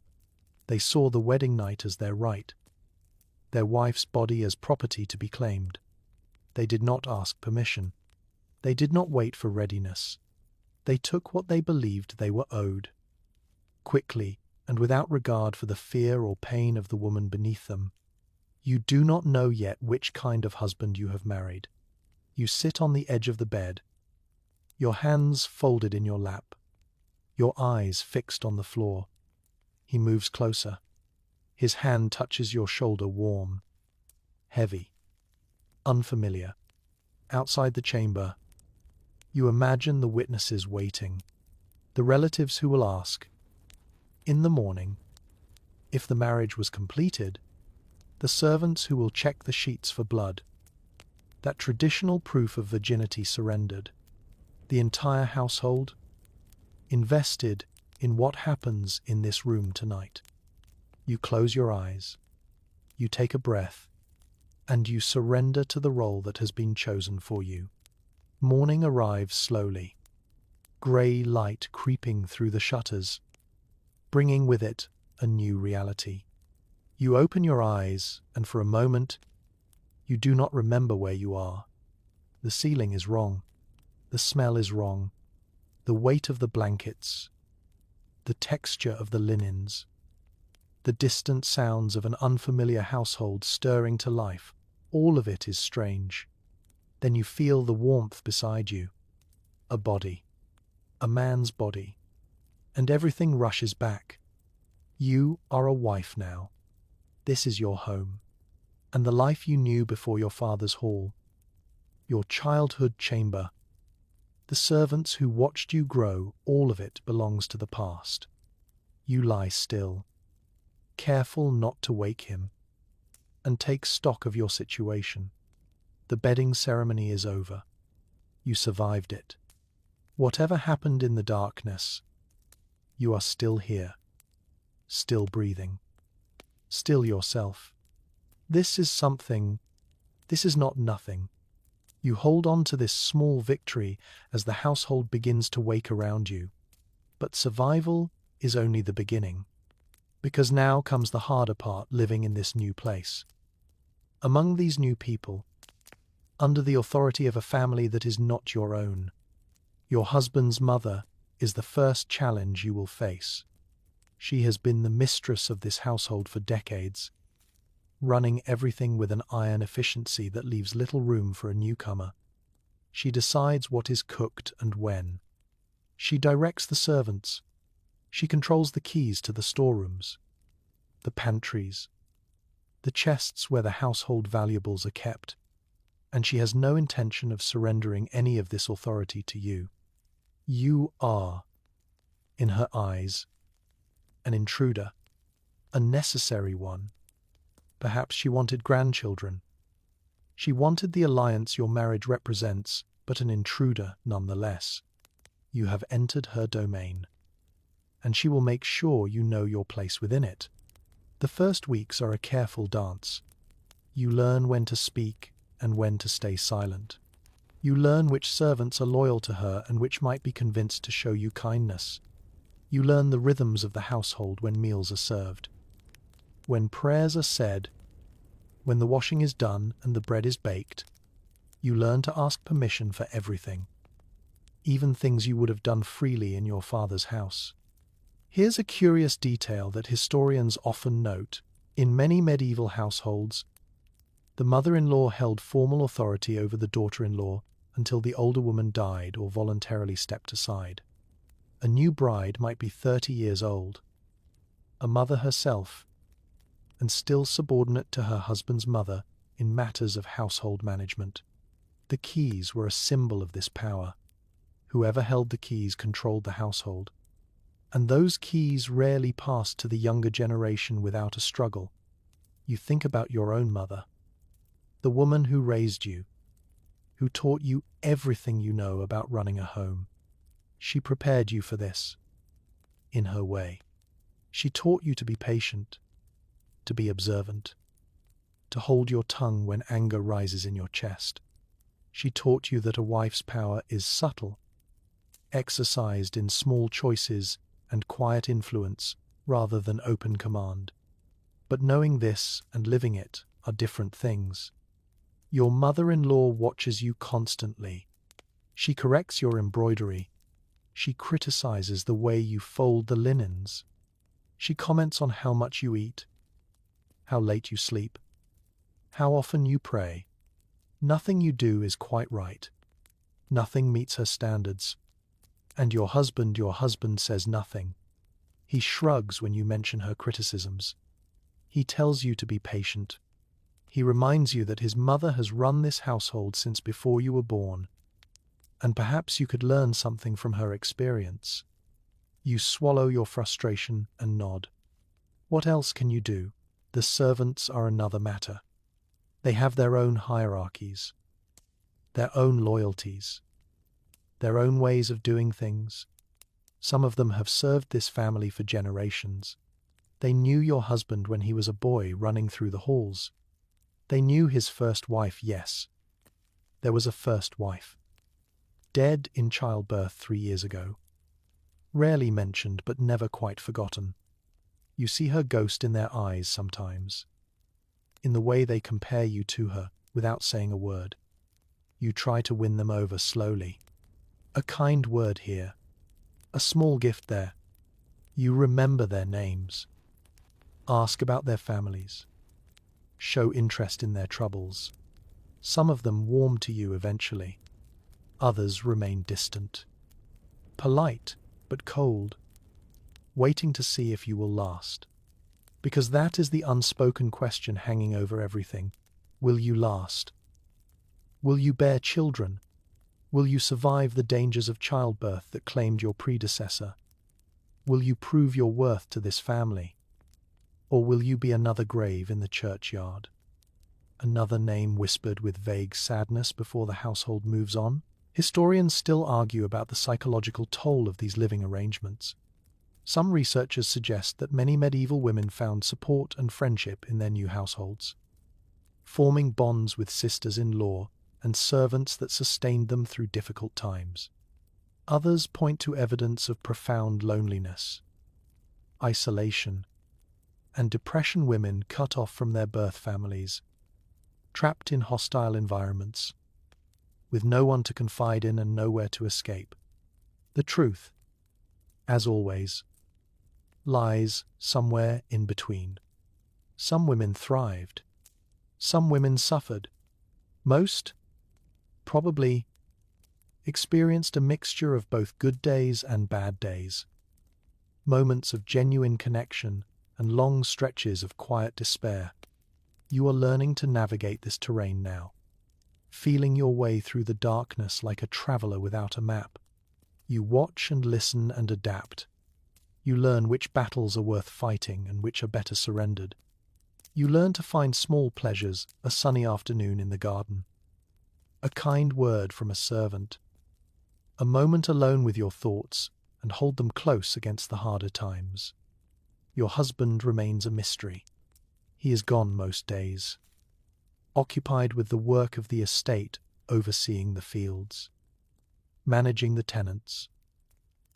They saw the wedding night as their right, their wife's body as property to be claimed. They did not ask permission. They did not wait for readiness. They took what they believed they were owed, quickly and without regard for the fear or pain of the woman beneath them. You do not know yet which kind of husband you have married. You sit on the edge of the bed, your hands folded in your lap, your eyes fixed on the floor. He moves closer. His hand touches your shoulder, warm, heavy, unfamiliar. Outside the chamber, you imagine the witnesses waiting, the relatives who will ask, In the morning, if the marriage was completed, the servants who will check the sheets for blood, that traditional proof of virginity surrendered, the entire household invested in what happens in this room tonight. You close your eyes, you take a breath, and you surrender to the role that has been chosen for you. Morning arrives slowly, grey light creeping through the shutters, bringing with it a new reality. You open your eyes, and for a moment, you do not remember where you are. The ceiling is wrong. The smell is wrong. The weight of the blankets, the texture of the linens, the distant sounds of an unfamiliar household stirring to life, all of it is strange. Then you feel the warmth beside you, a body, a man's body, and everything rushes back. You are a wife now. This is your home, and the life you knew before your father's hall, your childhood chamber, the servants who watched you grow, all of it belongs to the past. You lie still, careful not to wake him, and take stock of your situation. The bedding ceremony is over. You survived it. Whatever happened in the darkness, you are still here, still breathing, still yourself. This is something. This is not nothing. You hold on to this small victory as the household begins to wake around you. But survival is only the beginning, because now comes the harder part, living in this new place. Among these new people, under the authority of a family that is not your own, your husband's mother is the first challenge you will face. She has been the mistress of this household for decades, running everything with an iron efficiency that leaves little room for a newcomer. She decides what is cooked and when. She directs the servants. She controls the keys to the storerooms, the pantries, the chests where the household valuables are kept, and she has no intention of surrendering any of this authority to you. You are, in her eyes, an intruder, a necessary one. Perhaps she wanted grandchildren. She wanted the alliance your marriage represents, but an intruder nonetheless. You have entered her domain, and she will make sure you know your place within it. The first weeks are a careful dance. You learn when to speak and when to stay silent. You learn which servants are loyal to her and which might be convinced to show you kindness. You learn the rhythms of the household when meals are served, when prayers are said, when the washing is done and the bread is baked. You learn to ask permission for everything, even things you would have done freely in your father's house. Here's a curious detail that historians often note. In many medieval households, the mother-in-law held formal authority over the daughter-in-law until the older woman died or voluntarily stepped aside. A new bride might be 30 years old, a mother herself, and still subordinate to her husband's mother in matters of household management. The keys were a symbol of this power. Whoever held the keys controlled the household, and those keys rarely passed to the younger generation without a struggle. You think about your own mother, the woman who raised you, who taught you everything you know about running a home. She prepared you for this, in her way. She taught you to be patient, to be observant, to hold your tongue when anger rises in your chest. She taught you that a wife's power is subtle, exercised in small choices and quiet influence rather than open command. But knowing this and living it are different things. Your mother-in-law watches you constantly. She corrects your embroidery. She criticizes the way you fold the linens. She comments on how much you eat, how late you sleep, how often you pray. Nothing you do is quite right. Nothing meets her standards. And your husband says nothing. He shrugs when you mention her criticisms. He tells you to be patient. He reminds you that his mother has run this household since before you were born, and perhaps you could learn something from her experience. You swallow your frustration and nod. What else can you do? The servants are another matter. They have their own hierarchies, their own loyalties, their own ways of doing things. Some of them have served this family for generations. They knew your husband when he was a boy running through the halls. They knew his first wife, yes. There was a first wife. Dead in childbirth 3 years ago. Rarely mentioned but never quite forgotten. You see her ghost in their eyes sometimes. In the way they compare you to her without saying a word. You try to win them over slowly. A kind word here. A small gift there. You remember their names. Ask about their families. Show interest in their troubles. Some of them warm to you eventually. Others remain distant. Polite, but cold. Waiting to see if you will last. Because that is the unspoken question hanging over everything. Will you last? Will you bear children? Will you survive the dangers of childbirth that claimed your predecessor? Will you prove your worth to this family? Or will you be another grave in the churchyard? Another name whispered with vague sadness before the household moves on? Historians still argue about the psychological toll of these living arrangements. Some researchers suggest that many medieval women found support and friendship in their new households, forming bonds with sisters-in-law and servants that sustained them through difficult times. Others point to evidence of profound loneliness, isolation, and depression. Women cut off from their birth families, trapped in hostile environments, with no one to confide in and nowhere to escape. The truth, as always, lies somewhere in between. Some women thrived. Some women suffered. Most, probably, experienced a mixture of both good days and bad days, moments of genuine connection and long stretches of quiet despair. You are learning to navigate this terrain now, feeling your way through the darkness like a traveler without a map. You watch and listen and adapt. You learn which battles are worth fighting and which are better surrendered. You learn to find small pleasures, a sunny afternoon in the garden, a kind word from a servant, a moment alone with your thoughts, and hold them close against the harder times. Your husband remains a mystery. He is gone most days, occupied with the work of the estate, overseeing the fields, managing the tenants,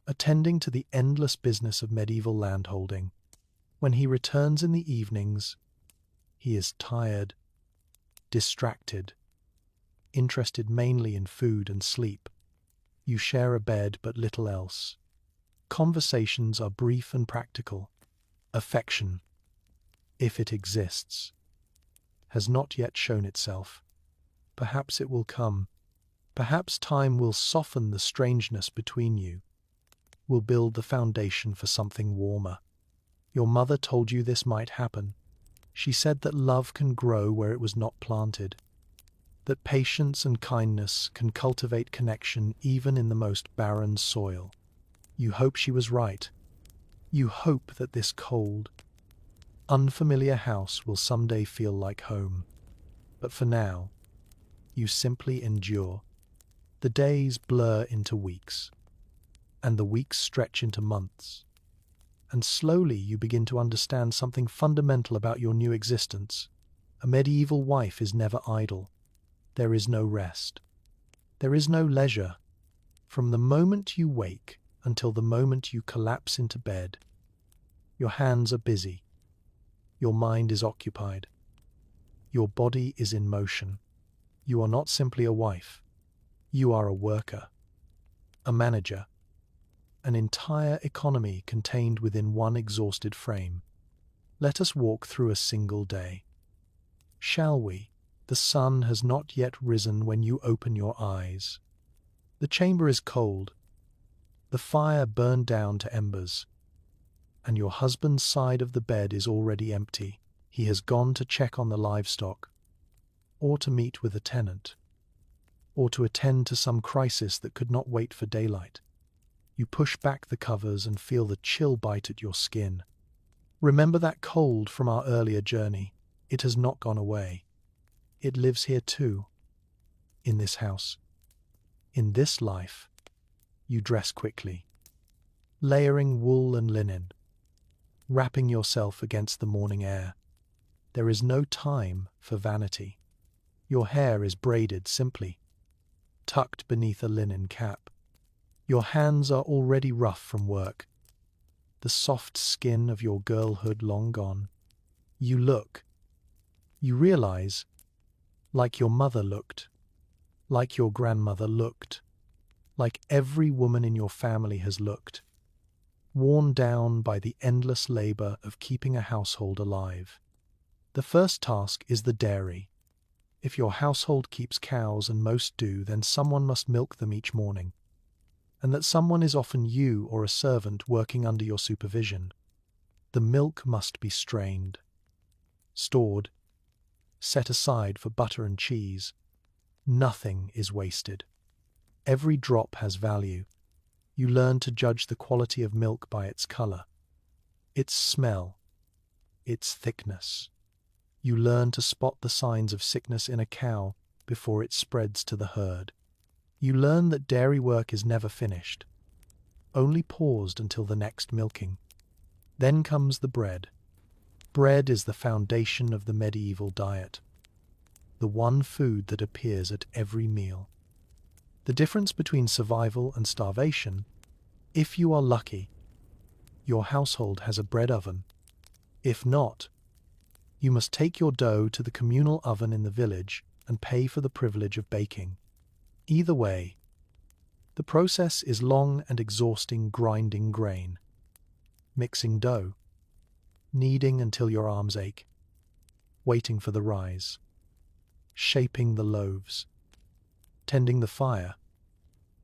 attending to the endless business of medieval landholding. When he returns in the evenings, he is tired, distracted, interested mainly in food and sleep. You share a bed but little else. Conversations are brief and practical. Affection, if it exists, has not yet shown itself. Perhaps it will come. Perhaps time will soften the strangeness between you, will build the foundation for something warmer. Your mother told you this might happen. She said that love can grow where it was not planted, that patience and kindness can cultivate connection even in the most barren soil. You hope she was right. You hope that this cold, unfamiliar house will someday feel like home. But for now, you simply endure. The days blur into weeks, and the weeks stretch into months. And slowly you begin to understand something fundamental about your new existence. A medieval wife is never idle. There is no rest. There is no leisure. From the moment you wake until the moment you collapse into bed, your hands are busy. Your mind is occupied. Your body is in motion. You are not simply a wife. You are a worker, a manager, an entire economy contained within one exhausted frame. Let us walk through a single day. Shall we? The sun has not yet risen when you open your eyes. The chamber is cold. The fire burned down to embers, and your husband's side of the bed is already empty. He has gone to check on the livestock, or to meet with a tenant, or to attend to some crisis that could not wait for daylight. You push back the covers and feel the chill bite at your skin. Remember that cold from our earlier journey. It has not gone away. It lives here too. In this house. In this life. You dress quickly. Layering wool and linen. Wrapping yourself against the morning air. There is no time for vanity. Your hair is braided simply, tucked beneath a linen cap. Your hands are already rough from work, the soft skin of your girlhood long gone. You look. You realize, like your mother looked, like your grandmother looked, like every woman in your family has looked, worn down by the endless labor of keeping a household alive. The first task is the dairy. If your household keeps cows, and most do, then someone must milk them each morning. And that someone is often you or a servant working under your supervision. The milk must be strained, stored, set aside for butter and cheese. Nothing is wasted. Every drop has value. You learn to judge the quality of milk by its color, its smell, its thickness. You learn to spot the signs of sickness in a cow before it spreads to the herd. You learn that dairy work is never finished, only paused until the next milking. Then comes the bread. Bread is the foundation of the medieval diet, the one food that appears at every meal. The difference between survival and starvation: if you are lucky, your household has a bread oven. If not, you must take your dough to the communal oven in the village and pay for the privilege of baking. Either way, the process is long and exhausting: grinding grain, mixing dough, kneading until your arms ache, waiting for the rise, shaping the loaves, tending the fire,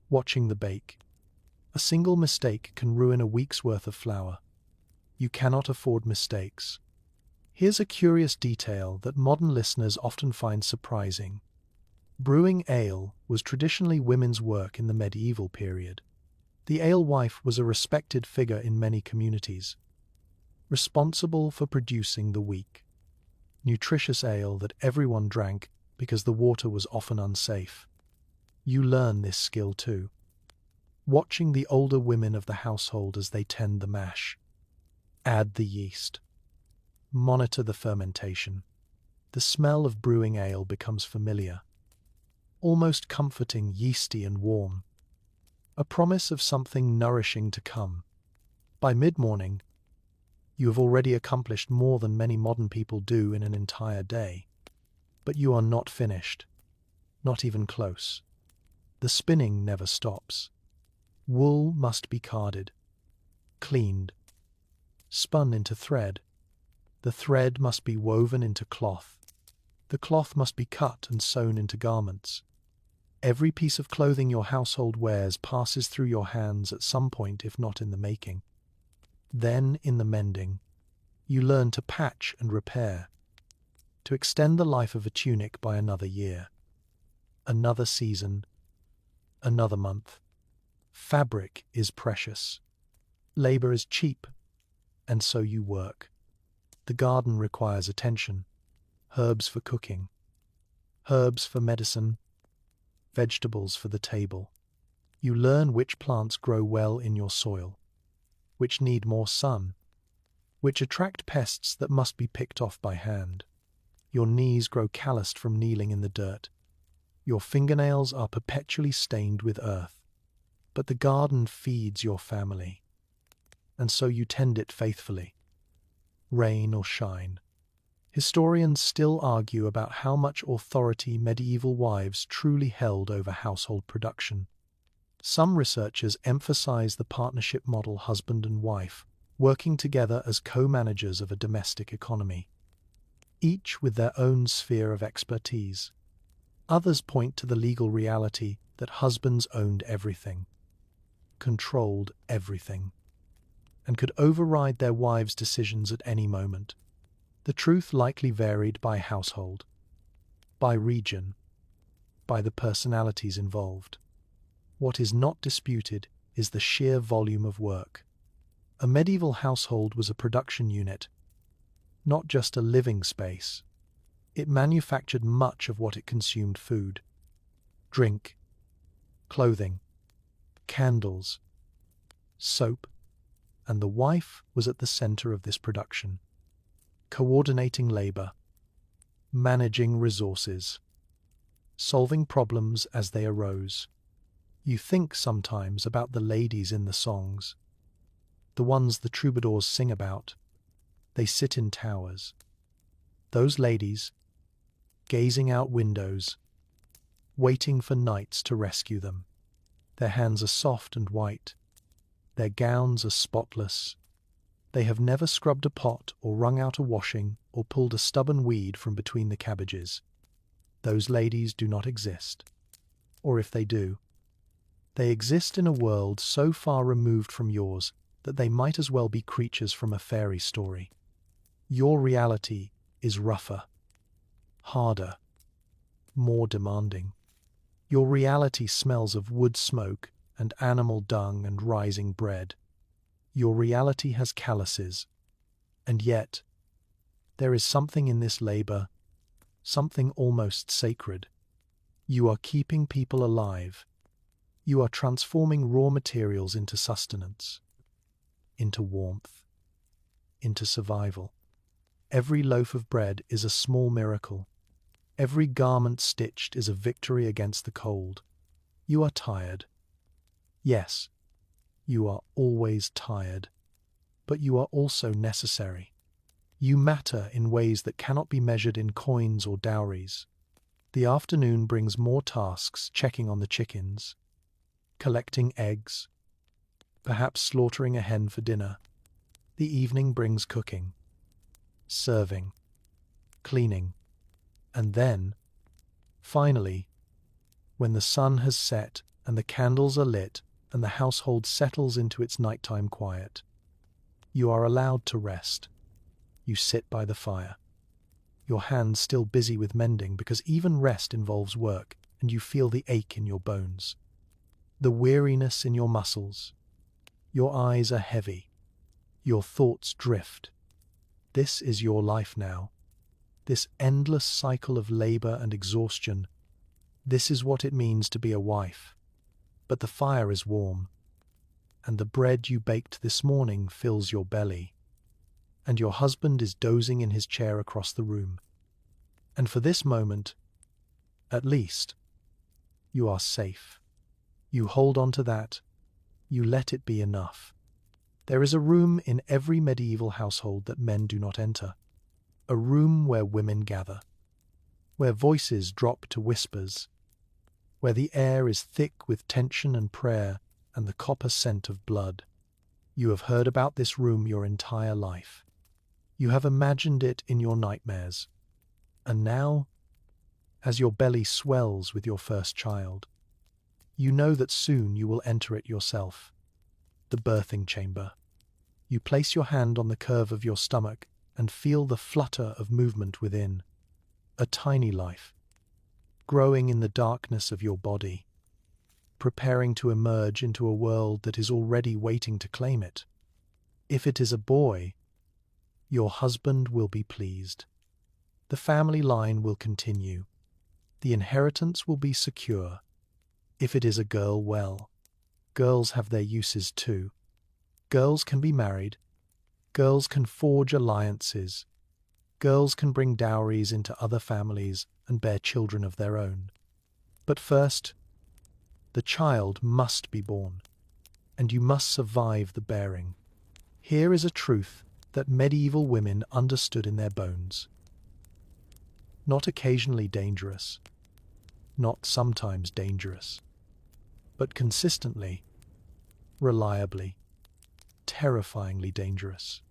watching the bake. A single mistake can ruin a week's worth of flour. You cannot afford mistakes. Here's a curious detail that modern listeners often find surprising. Brewing ale was traditionally women's work in the medieval period. The alewife was a respected figure in many communities, responsible for producing the weak, nutritious ale that everyone drank because the water was often unsafe. You learn this skill too, watching the older women of the household as they tend the mash, add the yeast, monitor the fermentation. The smell of brewing ale becomes familiar, almost comforting, yeasty and warm, a promise of something nourishing to come. By mid-morning, you have already accomplished more than many modern people do in an entire day. But you are not finished, not even close. The spinning never stops. Wool must be carded, cleaned, spun into thread. The thread must be woven into cloth. The cloth must be cut and sewn into garments. Every piece of clothing your household wears passes through your hands at some point, if not in the making. Then, in the mending, you learn to patch and repair, to extend the life of a tunic by another year, another season, another month. Fabric is precious. Labor is cheap, and so you work. The garden requires attention. Herbs for cooking, herbs for medicine, vegetables for the table. You learn which plants grow well in your soil, which need more sun, which attract pests that must be picked off by hand. Your knees grow calloused from kneeling in the dirt. Your fingernails are perpetually stained with earth. But the garden feeds your family, and so you tend it faithfully, rain or shine. Historians still argue about how much authority medieval wives truly held over household production. Some researchers emphasize the partnership model: husband and wife, working together as co-managers of a domestic economy, each with their own sphere of expertise. Others point to the legal reality that husbands owned everything, controlled everything, and could override their wives' decisions at any moment. The truth likely varied by household, by region, by the personalities involved. What is not disputed is the sheer volume of work. A medieval household was a production unit, not just a living space. It manufactured much of what it consumed: food, drink, clothing, candles, soap, and the wife was at the center of this production, coordinating labor, managing resources, solving problems as they arose. You think sometimes about the ladies in the songs, the ones the troubadours sing about. They sit in towers. Those ladies, gazing out windows, waiting for knights to rescue them. Their hands are soft and white. Their gowns are spotless. They have never scrubbed a pot or wrung out a washing or pulled a stubborn weed from between the cabbages. Those ladies do not exist. Or if they do, they exist in a world so far removed from yours that they might as well be creatures from a fairy story. Your reality is rougher, harder, more demanding. Your reality smells of wood smoke and animal dung and rising bread. Your reality has calluses. And yet, there is something in this labor, something almost sacred. You are keeping people alive. You are transforming raw materials into sustenance, into warmth, into survival. Every loaf of bread is a small miracle. Every garment stitched is a victory against the cold. You are tired. Yes, you are always tired. But you are also necessary. You matter in ways that cannot be measured in coins or dowries. The afternoon brings more tasks: checking on the chickens, collecting eggs, perhaps slaughtering a hen for dinner. The evening brings cooking, serving, cleaning, and then, finally, when the sun has set and the candles are lit and the household settles into its nighttime quiet, you are allowed to rest. You sit by the fire, your hands still busy with mending, because even rest involves work, and you feel the ache in your bones, the weariness in your muscles. Your eyes are heavy. Your thoughts drift. This is your life now. This endless cycle of labor and exhaustion. This is what it means to be a wife. But the fire is warm, and the bread you baked this morning fills your belly, and your husband is dozing in his chair across the room. And for this moment, at least, you are safe. You hold on to that. You let it be enough. There is a room in every medieval household that men do not enter. A room where women gather, where voices drop to whispers, where the air is thick with tension and prayer and the copper scent of blood. You have heard about this room your entire life. You have imagined it in your nightmares. And now, as your belly swells with your first child, you know that soon you will enter it yourself. The birthing chamber. You place your hand on the curve of your stomach and feel the flutter of movement within. A tiny life, growing in the darkness of your body, preparing to emerge into a world that is already waiting to claim it. If it is a boy, your husband will be pleased. The family line will continue. The inheritance will be secure. If it is a girl, well, girls have their uses too. Girls can be married. Girls can forge alliances. Girls can bring dowries into other families and bear children of their own. But first, the child must be born, and you must survive the bearing. Here is a truth that medieval women understood in their bones. Not occasionally dangerous, not sometimes dangerous, but consistently, reliably, terrifyingly dangerous.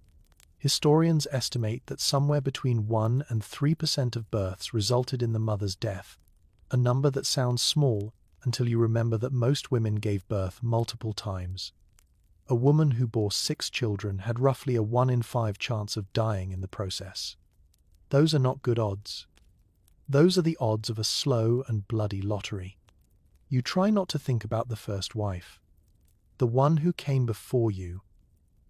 Historians estimate that somewhere between 1 and 3% of births resulted in the mother's death, a number that sounds small until you remember that most women gave birth multiple times. A woman who bore 6 children had roughly a 1 in 5 chance of dying in the process. Those are not good odds. Those are the odds of a slow and bloody lottery. You try not to think about the first wife. the one who came before you,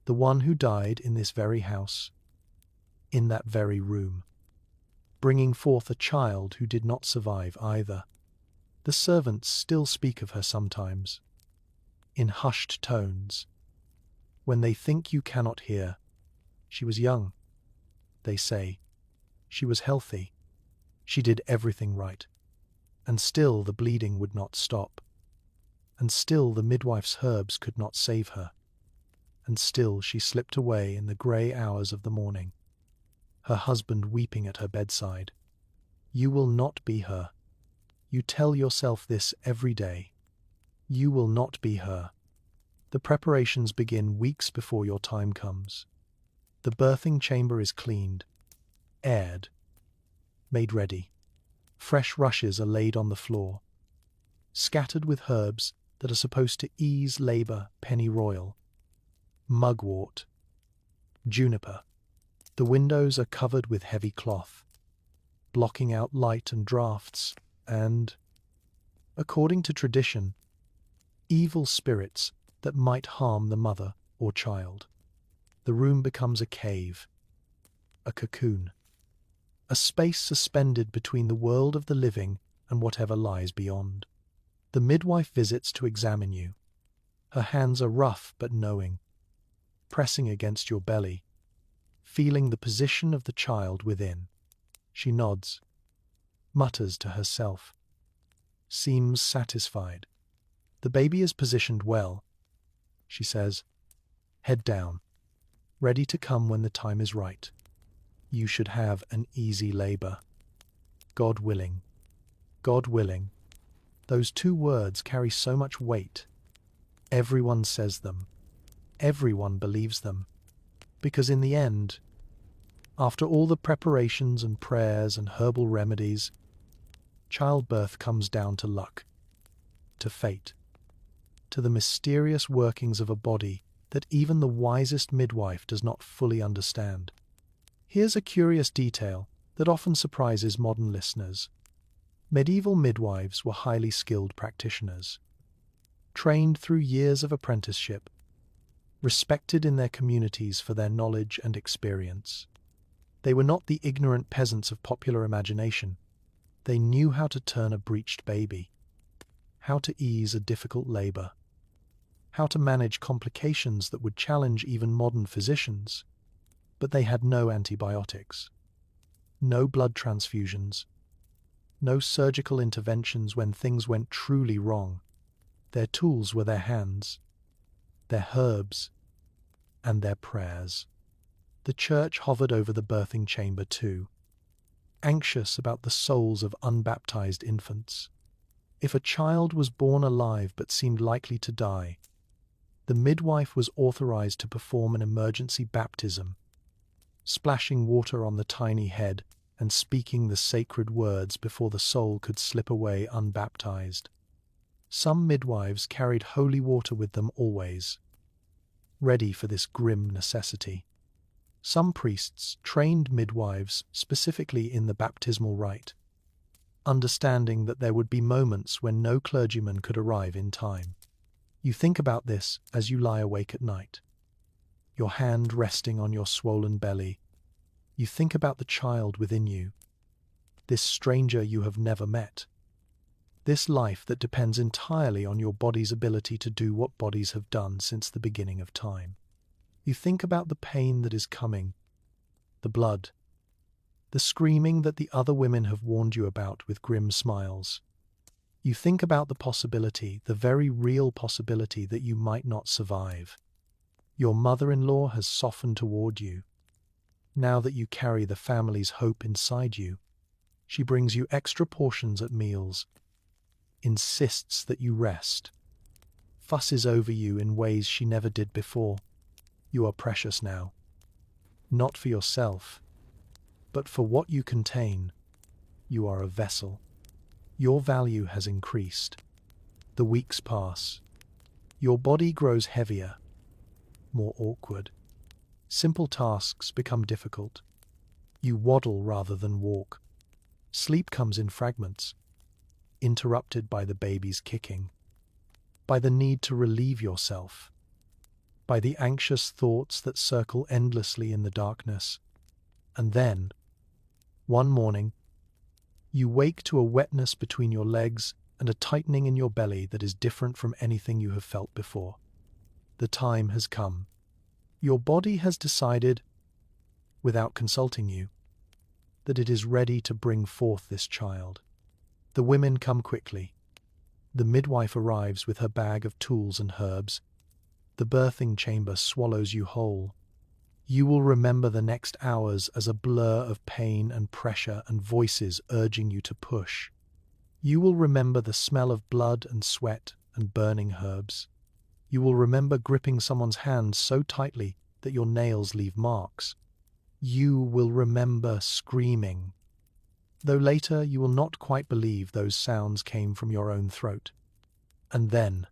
the one who died in this very house, in that very room, bringing forth a child who did not survive either. The servants still speak of her sometimes, in hushed tones. When they think you cannot hear, she was young, they say. She was healthy. She did everything right. And still the bleeding would not stop. And still the midwife's herbs could not save her. And still she slipped away in the grey hours of the morning, her husband weeping at her bedside. You will not be her. You tell yourself this every day. You will not be her. The preparations begin weeks before your time comes. The birthing chamber is cleaned, aired, made ready. Fresh rushes are laid on the floor, scattered with herbs that are supposed to ease labour, pennyroyal, mugwort, juniper. The windows are covered with heavy cloth, blocking out light and draughts, and, according to tradition, evil spirits that might harm the mother or child. The room becomes a cave, a cocoon, a space suspended between the world of the living and whatever lies beyond. The midwife visits to examine you. Her hands are rough but knowing, pressing against your belly, feeling the position of the child within. She nods, mutters to herself, seems satisfied. The baby is positioned well, she says, head down, ready to come when the time is right. You should have an easy labour. God willing. God willing. Those two words carry so much weight. Everyone says them. Everyone believes them. Because in the end, after all the preparations and prayers and herbal remedies, childbirth comes down to luck, to fate, to the mysterious workings of a body that even the wisest midwife does not fully understand. Here's a curious detail that often surprises modern listeners. Medieval midwives were highly skilled practitioners, trained through years of apprenticeship, respected in their communities for their knowledge and experience. They were not the ignorant peasants of popular imagination. They knew how to turn a breached baby, how to ease a difficult labor, how to manage complications that would challenge even modern physicians. But they had no antibiotics, no blood transfusions, no surgical interventions when things went truly wrong. Their tools were their hands, their herbs, and their prayers. The church hovered over the birthing chamber too, anxious about the souls of unbaptized infants. If a child was born alive but seemed likely to die, the midwife was authorized to perform an emergency baptism, splashing water on the tiny head and speaking the sacred words before the soul could slip away unbaptized. Some midwives carried holy water with them always, ready for this grim necessity. Some priests trained midwives specifically in the baptismal rite, understanding that there would be moments when no clergyman could arrive in time. You think about this as you lie awake at night, your hand resting on your swollen belly. You think about the child within you, this stranger you have never met, this life that depends entirely on your body's ability to do what bodies have done since the beginning of time. You think about the pain that is coming, the blood, the screaming that the other women have warned you about with grim smiles. You think about the possibility, the very real possibility, that you might not survive. Your mother-in-law has softened toward you. Now that you carry the family's hope inside you, she brings you extra portions at meals, insists that you rest, fusses over you in ways she never did before. You are precious now, not for yourself, but for what you contain. You are a vessel. Your value has increased. The weeks pass. Your body grows heavier, more awkward. Simple tasks become difficult. You waddle rather than walk. Sleep comes in fragments, interrupted by the baby's kicking. by the need to relieve yourself, by the anxious thoughts that circle endlessly in the darkness. And then, one morning, you wake to a wetness between your legs and a tightening in your belly that is different from anything you have felt before. The time has come. Your body has decided, without consulting you, that it is ready to bring forth this child. The women come quickly. The midwife arrives with her bag of tools and herbs. The birthing chamber swallows you whole. You will remember the next hours as a blur of pain and pressure and voices urging you to push. You will remember the smell of blood and sweat and burning herbs. You will remember gripping someone's hand so tightly that your nails leave marks. You will remember screaming, though later you will not quite believe those sounds came from your own throat. And then,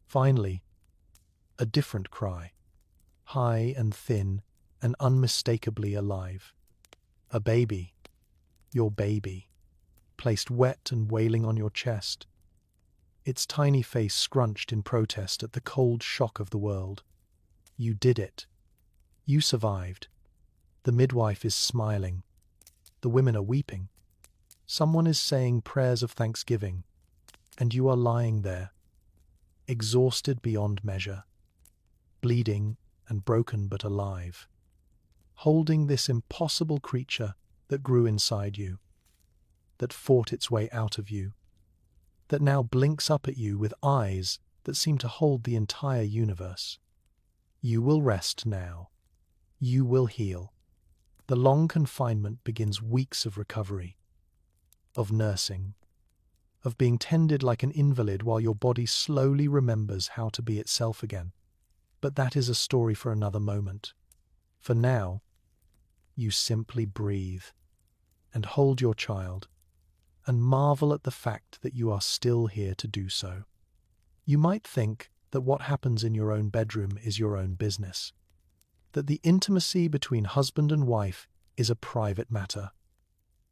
finally, a different cry, high and thin and unmistakably alive. A baby, your baby, placed wet and wailing on your chest, its tiny face scrunched in protest at the cold shock of the world. You did it. You survived. The midwife is smiling. The women are weeping. Someone is saying prayers of thanksgiving, and you are lying there, exhausted beyond measure, bleeding and broken but alive, holding this impossible creature that grew inside you, that fought its way out of you, that now blinks up at you with eyes that seem to hold the entire universe. You will rest now. You will heal. The long confinement begins weeks of recovery, of nursing, of being tended like an invalid while your body slowly remembers how to be itself again. But that is a story for another moment. For now, you simply breathe and hold your child and marvel at the fact that you are still here to do so. You might think that what happens in your own bedroom is your own business, that the intimacy between husband and wife is a private matter,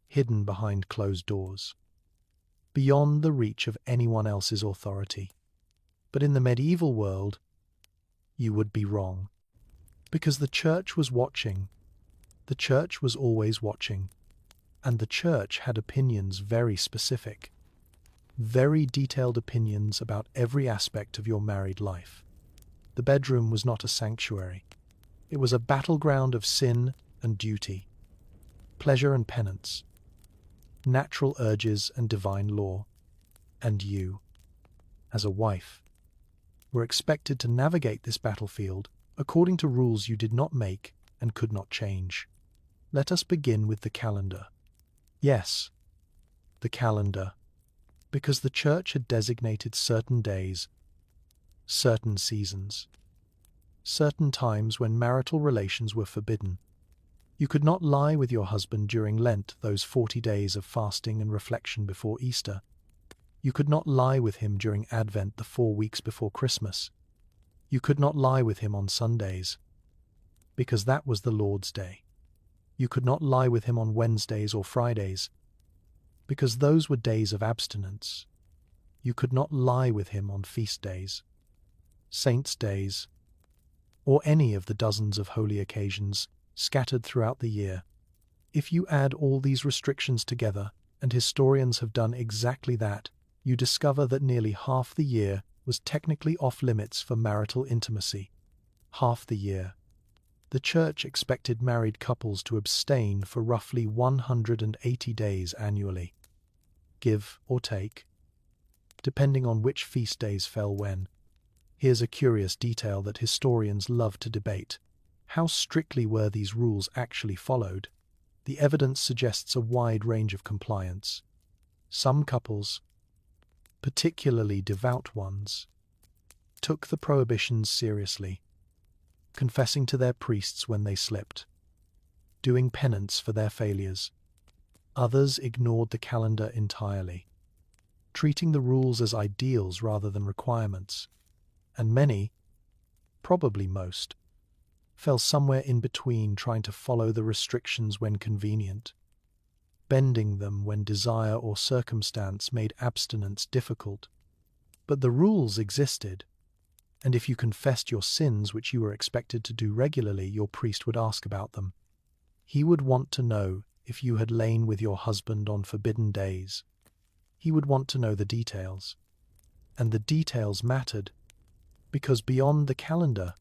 hidden behind closed doors, beyond the reach of anyone else's authority. But in the medieval world, you would be wrong, because the church was watching. The church was always watching, and the church had opinions very specific, very detailed opinions about every aspect of your married life. The bedroom was not a sanctuary. It was a battleground of sin and duty, pleasure and penance, natural urges and divine law. And you, as a wife, were expected to navigate this battlefield according to rules you did not make and could not change. Let us begin with the calendar. Yes, the calendar, because the church had designated certain days, certain seasons, certain times when marital relations were forbidden. You could not lie with your husband during Lent, those 40 days of fasting and reflection before Easter. You could not lie with him during Advent, the 4 weeks before Christmas. You could not lie with him on Sundays, because that was the Lord's Day. You could not lie with him on Wednesdays or Fridays, because those were days of abstinence. You could not lie with him on feast days, saints' days, or any of the dozens of holy occasions scattered throughout the year. If you add all these restrictions together, and historians have done exactly that, you discover that nearly half the year was technically off limits for marital intimacy. Half the year. The church expected married couples to abstain for roughly 180 days annually, give or take, depending on which feast days fell when. Here's a curious detail that historians love to debate. How strictly were these rules actually followed? The evidence suggests a wide range of compliance. Some couples, particularly devout ones, took the prohibitions seriously, confessing to their priests when they slipped, doing penance for their failures. Others ignored the calendar entirely, treating the rules as ideals rather than requirements. And many, probably most, fell somewhere in between, trying to follow the restrictions when convenient, bending them when desire or circumstance made abstinence difficult. But the rules existed, and if you confessed your sins, which you were expected to do regularly, your priest would ask about them. He would want to know if you had lain with your husband on forbidden days. He would want to know the details. And the details mattered, because beyond the calendar,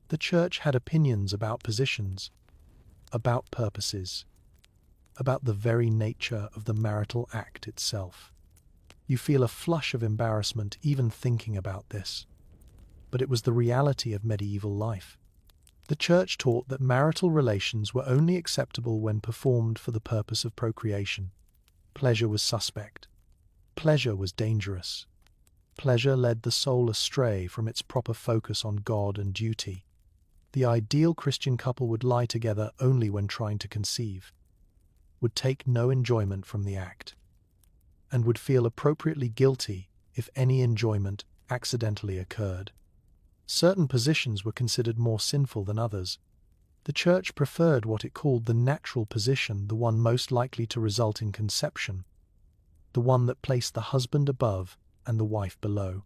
the church had opinions about positions, about purposes, about the very nature of the marital act itself. You feel a flush of embarrassment even thinking about this, but it was the reality of medieval life. The church taught that marital relations were only acceptable when performed for the purpose of procreation. Pleasure was suspect. Pleasure was dangerous. Pleasure led the soul astray from its proper focus on God and duty. The ideal Christian couple would lie together only when trying to conceive, would take no enjoyment from the act, and would feel appropriately guilty if any enjoyment accidentally occurred. Certain positions were considered more sinful than others. The church preferred what it called the natural position, the one most likely to result in conception, the one that placed the husband above and the wife below,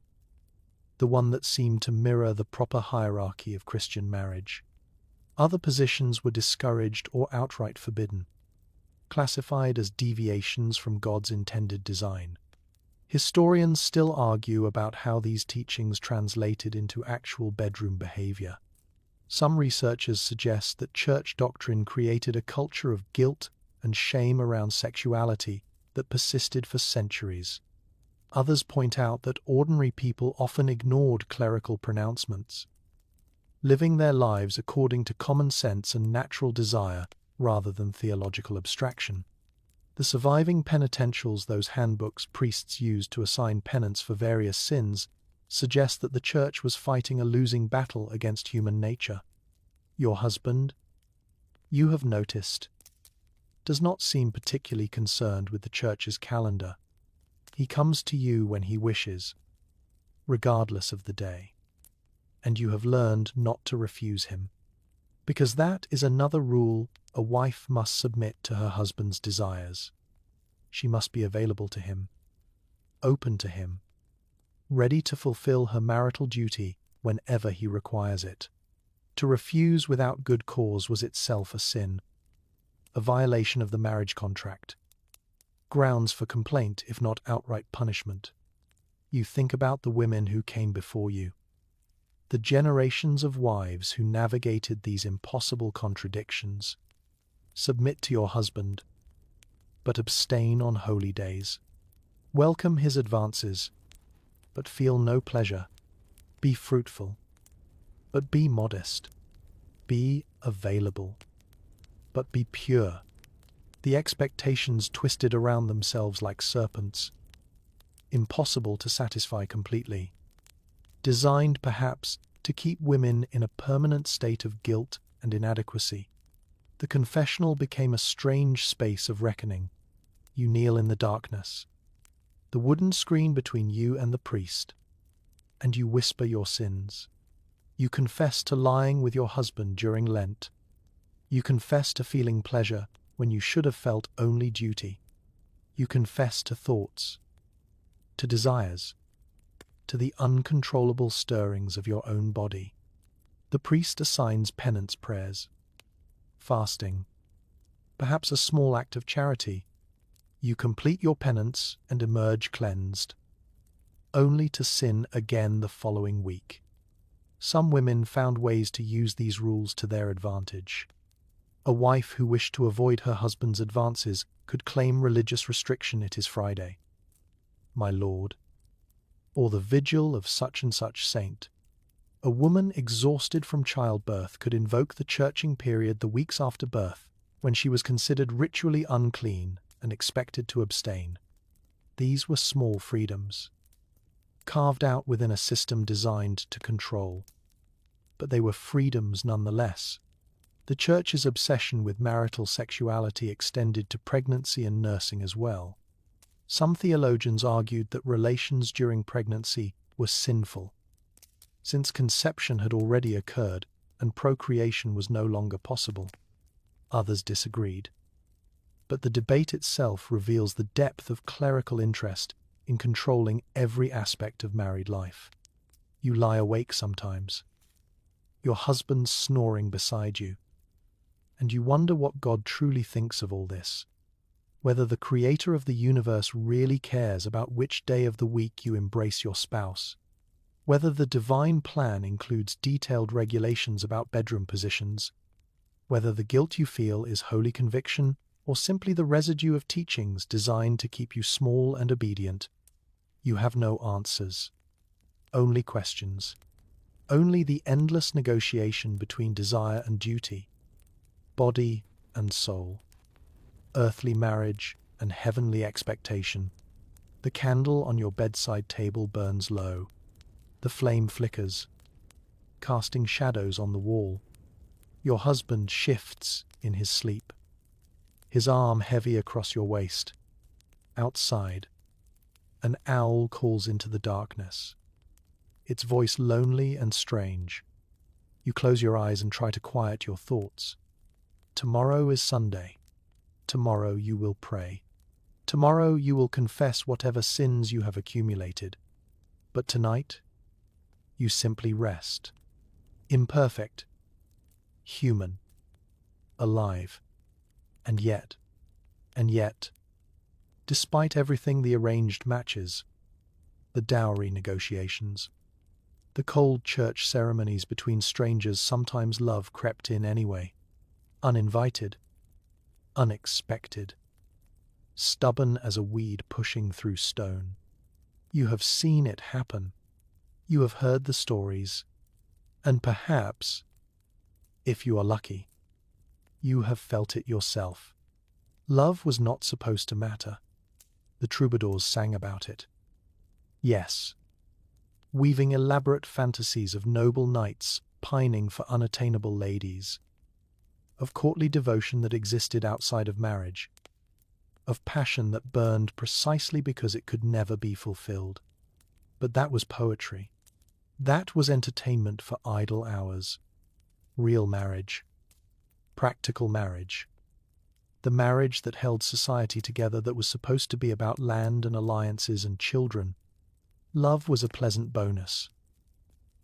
the one that seemed to mirror the proper hierarchy of Christian marriage. Other positions were discouraged or outright forbidden, classified as deviations from God's intended design. Historians still argue about how these teachings translated into actual bedroom behavior. Some researchers suggest that church doctrine created a culture of guilt and shame around sexuality that persisted for centuries. Others point out that ordinary people often ignored clerical pronouncements, living their lives according to common sense and natural desire rather than theological abstraction. The surviving penitentials, those handbooks priests used to assign penance for various sins, suggest that the church was fighting a losing battle against human nature. Your husband, you have noticed, does not seem particularly concerned with the church's calendar. He comes to you when he wishes, regardless of the day, and you have learned not to refuse him, because that is another rule: a wife must submit to her husband's desires. She must be available to him, open to him, ready to fulfill her marital duty whenever he requires it. To refuse without good cause was itself a sin, a violation of the marriage contract, grounds for complaint if not outright punishment. You think about the women who came before you, the generations of wives who navigated these impossible contradictions. Submit to your husband, but abstain on holy days. Welcome his advances, but feel no pleasure. Be fruitful, but be modest. Be available, but be pure. The expectations twisted around themselves like serpents, impossible to satisfy completely, designed perhaps to keep women in a permanent state of guilt and inadequacy. The confessional became a strange space of reckoning. You kneel in the darkness, the wooden screen between you and the priest, and you whisper your sins. You confess to lying with your husband during Lent. You confess to feeling pleasure when you should have felt only duty. You confess to thoughts, to desires, to the uncontrollable stirrings of your own body. The priest assigns penance prayers, fasting, perhaps a small act of charity. You complete your penance and emerge cleansed, only to sin again the following week. Some women found ways to use these rules to their advantage. A wife who wished to avoid her husband's advances could claim religious restriction. It is Friday, my Lord, or the vigil of such and such saint. A woman exhausted from childbirth could invoke the churching period the weeks after birth, when she was considered ritually unclean and expected to abstain. These were small freedoms, carved out within a system designed to control. But they were freedoms nonetheless. The church's obsession with marital sexuality extended to pregnancy and nursing as well. Some theologians argued that relations during pregnancy were sinful, since conception had already occurred and procreation was no longer possible. Others disagreed. But the debate itself reveals the depth of clerical interest in controlling every aspect of married life. You lie awake sometimes, your husband snoring beside you, and you wonder what God truly thinks of all this, whether the creator of the universe really cares about which day of the week you embrace your spouse, whether the divine plan includes detailed regulations about bedroom positions, whether the guilt you feel is holy conviction or simply the residue of teachings designed to keep you small and obedient. You have no answers, only questions, only the endless negotiation between desire and duty, body and soul, earthly marriage and heavenly expectation. The candle on your bedside table burns low. The flame flickers, casting shadows on the wall. Your husband shifts in his sleep, his arm heavy across your waist. Outside, an owl calls into the darkness, its voice lonely and strange. You close your eyes and try to quiet your thoughts. Tomorrow is Sunday. Tomorrow you will pray. Tomorrow you will confess whatever sins you have accumulated. But tonight, you simply rest. Imperfect, human, alive. And yet, despite everything, the arranged matches, the dowry negotiations, the cold church ceremonies between strangers, sometimes love crept in anyway. Uninvited, unexpected, stubborn as a weed pushing through stone. You have seen it happen. You have heard the stories, and perhaps, if you are lucky, you have felt it yourself. Love was not supposed to matter. The troubadours sang about it. Yes, weaving elaborate fantasies of noble knights pining for unattainable ladies, of courtly devotion that existed outside of marriage, of passion that burned precisely because it could never be fulfilled. But that was poetry. That was entertainment for idle hours. Real marriage. Practical marriage. The marriage that held society together, that was supposed to be about land and alliances and children. Love was a pleasant bonus,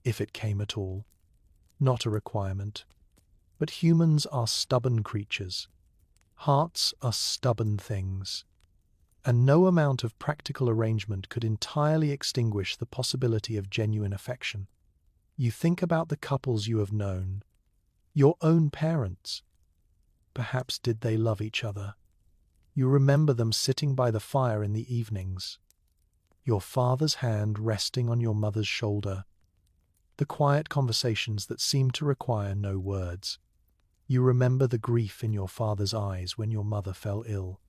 if it came at all. Not a requirement. But humans are stubborn creatures. Hearts are stubborn things. And no amount of practical arrangement could entirely extinguish the possibility of genuine affection. You think about the couples you have known, your own parents. Perhaps did they love each other? You remember them sitting by the fire in the evenings, your father's hand resting on your mother's shoulder, the quiet conversations that seemed to require no words. You remember the grief in your father's eyes when your mother fell ill,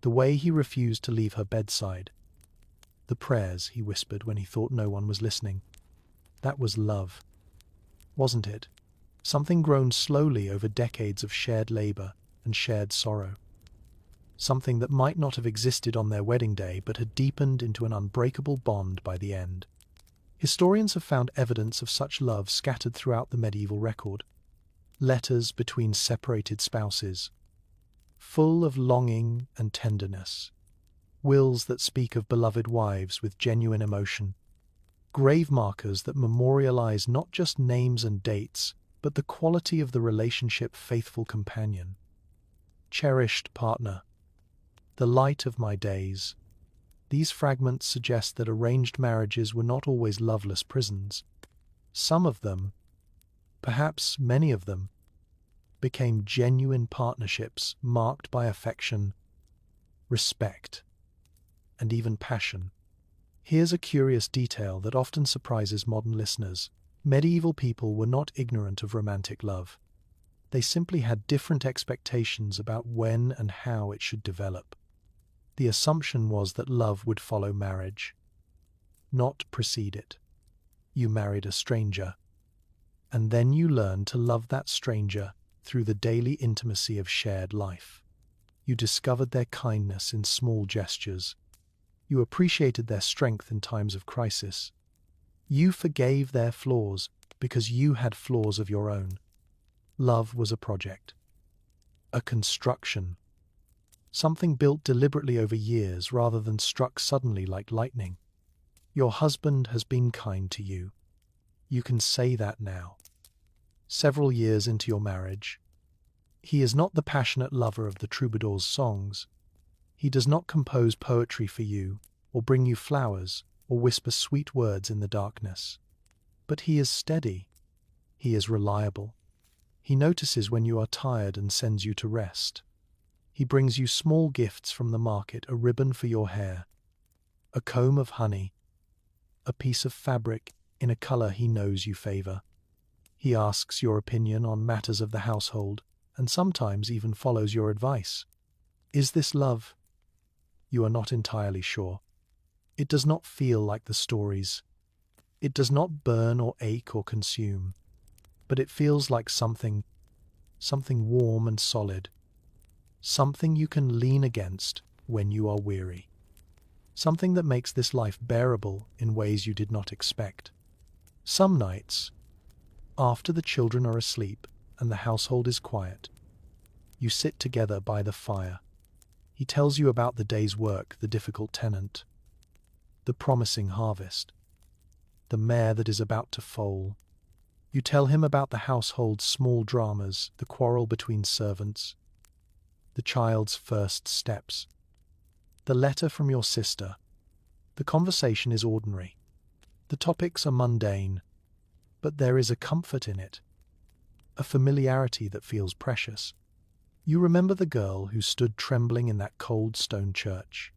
the way he refused to leave her bedside, the prayers he whispered when he thought no one was listening. That was love, wasn't it? Something grown slowly over decades of shared labor and shared sorrow. Something that might not have existed on their wedding day, but had deepened into an unbreakable bond by the end. Historians have found evidence of such love scattered throughout the medieval record. Letters between separated spouses, full of longing and tenderness. Wills that speak of beloved wives with genuine emotion. Grave markers that memorialize not just names and dates, but the quality of the relationship. Faithful companion, cherished partner, the light of my days. These fragments suggest that arranged marriages were not always loveless prisons. Some of them, perhaps many of them, became genuine partnerships marked by affection, respect, and even passion. Here's a curious detail that often surprises modern listeners. Medieval people were not ignorant of romantic love. They simply had different expectations about when and how it should develop. The assumption was that love would follow marriage, not precede it. You married a stranger, and then you learned to love that stranger through the daily intimacy of shared life. You discovered their kindness in small gestures. You appreciated their strength in times of crisis. You forgave their flaws because you had flaws of your own. Love was a project, a construction, something built deliberately over years rather than struck suddenly like lightning. Your husband has been kind to you. You can say that now. Several years into your marriage, he is not the passionate lover of the troubadour's songs. He does not compose poetry for you, or bring you flowers, or whisper sweet words in the darkness. But he is steady. He is reliable. He notices when you are tired and sends you to rest. He brings you small gifts from the market, a ribbon for your hair, a comb of honey, a piece of fabric in a color he knows you favor. He asks your opinion on matters of the household, and sometimes even follows your advice. Is this love? You are not entirely sure. It does not feel like the stories. It does not burn or ache or consume, but it feels like something warm and solid, something you can lean against when you are weary, something that makes this life bearable in ways you did not expect. Some nights, after the children are asleep and the household is quiet, you sit together by the fire. He tells you about the day's work, the difficult tenant, the promising harvest, the mare that is about to foal. You tell him about the household's small dramas, the quarrel between servants, the child's first steps, the letter from your sister. The conversation is ordinary. The topics are mundane, but there is a comfort in it, a familiarity that feels precious. You remember the girl who stood trembling in that cold stone church,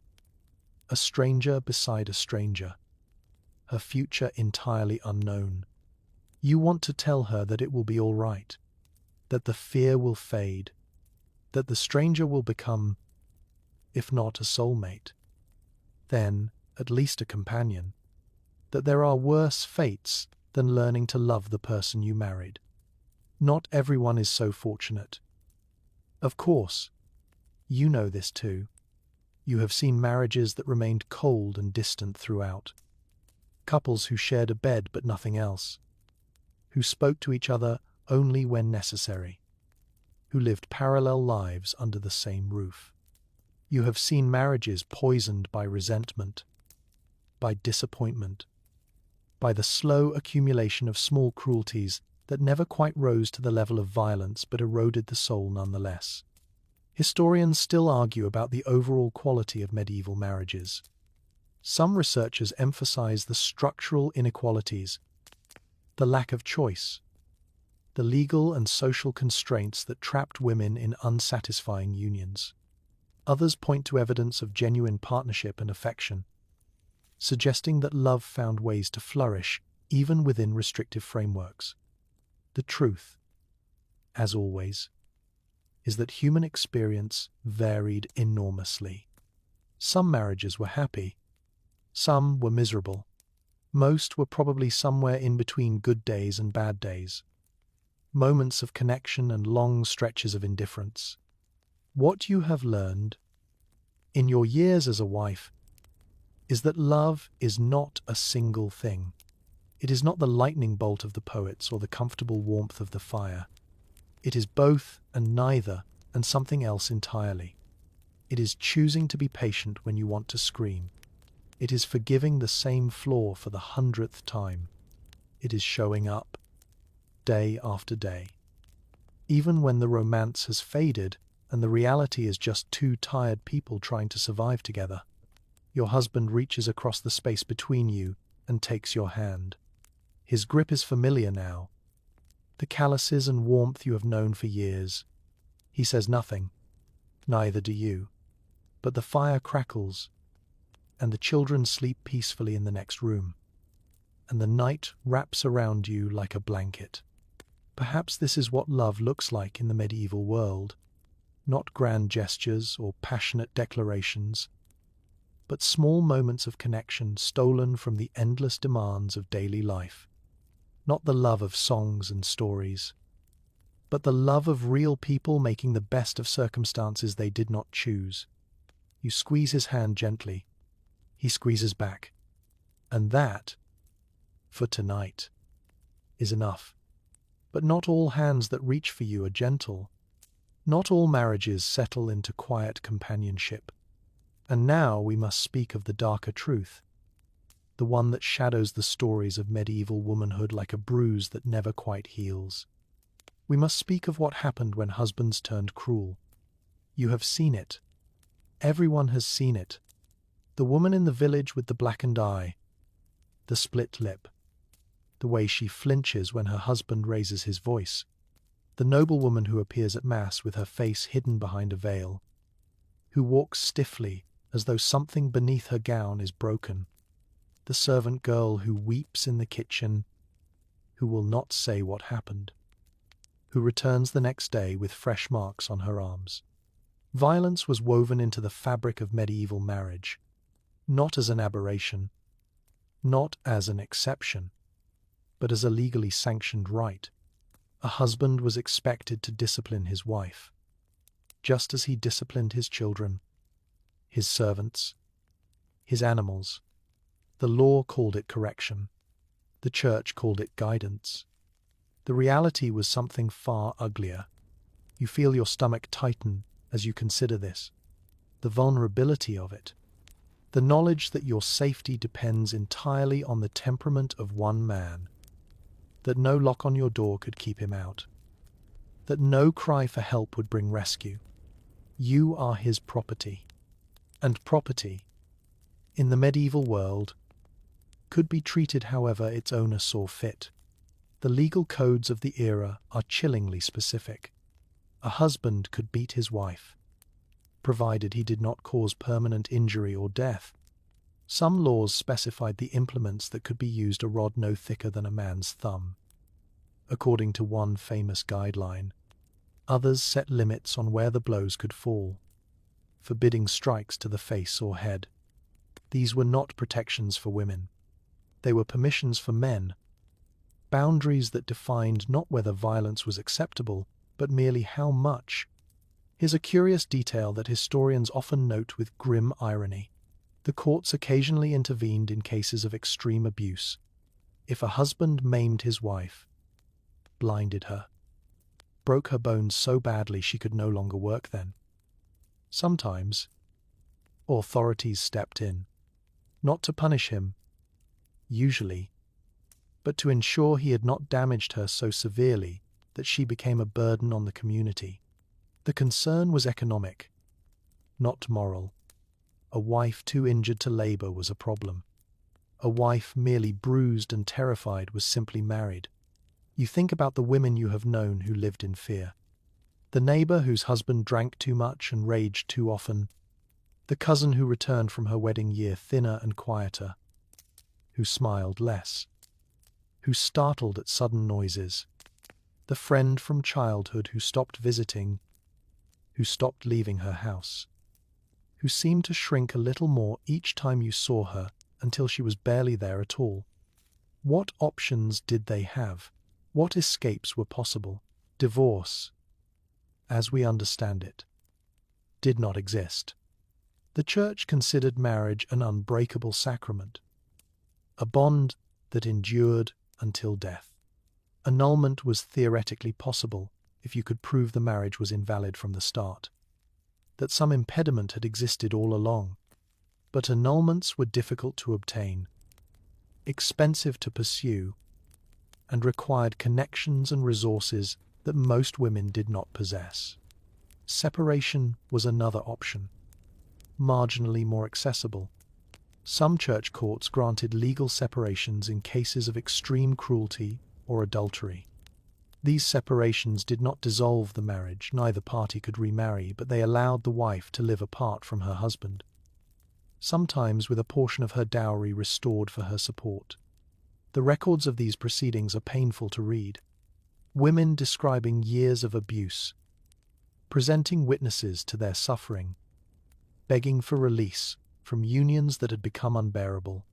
a stranger beside a stranger, her future entirely unknown. You want to tell her that it will be all right, that the fear will fade, that the stranger will become, if not a soulmate, then at least a companion, that there are worse fates than learning to love the person you married. Not everyone is so fortunate. Of course, you know this too. You have seen marriages that remained cold and distant throughout, couples who shared a bed but nothing else, who spoke to each other only when necessary, who lived parallel lives under the same roof. You have seen marriages poisoned by resentment, by disappointment, by the slow accumulation of small cruelties that never quite rose to the level of violence but eroded the soul nonetheless. Historians still argue about the overall quality of medieval marriages. Some researchers emphasize the structural inequalities, the lack of choice, the legal and social constraints that trapped women in unsatisfying unions. Others point to evidence of genuine partnership and affection, suggesting that love found ways to flourish even within restrictive frameworks. The truth, as always, is that human experience varied enormously. Some marriages were happy, some were miserable. Most were probably somewhere in between good days and bad days, moments of connection and long stretches of indifference. What you have learned in your years as a wife is that love is not a single thing. It is not the lightning bolt of the poets or the comfortable warmth of the fire. It is both and neither, and something else entirely. It is choosing to be patient when you want to scream. It is forgiving the same flaw for the 100th time. It is showing up, day after day. Even when the romance has faded and the reality is just two tired people trying to survive together, your husband reaches across the space between you and takes your hand. His grip is familiar now, the calluses and warmth you have known for years. He says nothing, neither do you, but the fire crackles, and the children sleep peacefully in the next room, and the night wraps around you like a blanket. Perhaps this is what love looks like in the medieval world, not grand gestures or passionate declarations, but small moments of connection stolen from the endless demands of daily life. Not the love of songs and stories, but the love of real people making the best of circumstances they did not choose. You squeeze his hand gently. He squeezes back. And that, for tonight, is enough. But not all hands that reach for you are gentle. Not all marriages settle into quiet companionship. And now we must speak of the darker truth, the one that shadows the stories of medieval womanhood like a bruise that never quite heals. We must speak of what happened when husbands turned cruel. You have seen it. Everyone has seen it. The woman in the village with the blackened eye, the split lip, the way she flinches when her husband raises his voice, the noblewoman who appears at Mass with her face hidden behind a veil, who walks stiffly as though something beneath her gown is broken, the servant girl who weeps in the kitchen, who will not say what happened, who returns the next day with fresh marks on her arms. Violence was woven into the fabric of medieval marriage, not as an aberration, not as an exception, but as a legally sanctioned right. A husband was expected to discipline his wife, just as he disciplined his children, his servants, his animals. The law called it correction. The church called it guidance. The reality was something far uglier. You feel your stomach tighten as you consider this. The vulnerability of it. The knowledge that your safety depends entirely on the temperament of one man. That no lock on your door could keep him out. That no cry for help would bring rescue. You are his property. And property, in the medieval world, could be treated however its owner saw fit. The legal codes of the era are chillingly specific. A husband could beat his wife, provided he did not cause permanent injury or death. Some laws specified the implements that could be used a rod no thicker than a man's thumb, according to one famous guideline. Others set limits on where the blows could fall, forbidding strikes to the face or head. These were not protections for women. They were permissions for men, boundaries that defined not whether violence was acceptable, but merely how much. Here's a curious detail that historians often note with grim irony. The courts occasionally intervened in cases of extreme abuse. If a husband maimed his wife, blinded her, broke her bones so badly she could no longer work then, sometimes authorities stepped in, not to punish him, usually, but to ensure he had not damaged her so severely that she became a burden on the community. The concern was economic, not moral. A wife too injured to labor was a problem. A wife merely bruised and terrified was simply married. You think about the women you have known who lived in fear. The neighbor whose husband drank too much and raged too often. The cousin who returned from her wedding year thinner and quieter. Who smiled less. Who startled at sudden noises. The friend from childhood who stopped visiting. Who stopped leaving her house. Who seemed to shrink a little more each time you saw her until she was barely there at all. What options did they have? What escapes were possible? Divorce, as we understand it, did not exist. The church considered marriage an unbreakable sacrament, a bond that endured until death. Annulment was theoretically possible if you could prove the marriage was invalid from the start, that some impediment had existed all along. But annulments were difficult to obtain, expensive to pursue, and required connections and resources that most women did not possess. Separation was another option, marginally more accessible. Some church courts granted legal separations in cases of extreme cruelty or adultery. These separations did not dissolve the marriage, neither party could remarry, but they allowed the wife to live apart from her husband, sometimes with a portion of her dowry restored for her support. The records of these proceedings are painful to read. Women describing years of abuse, presenting witnesses to their suffering, begging for release from unions that had become unbearable.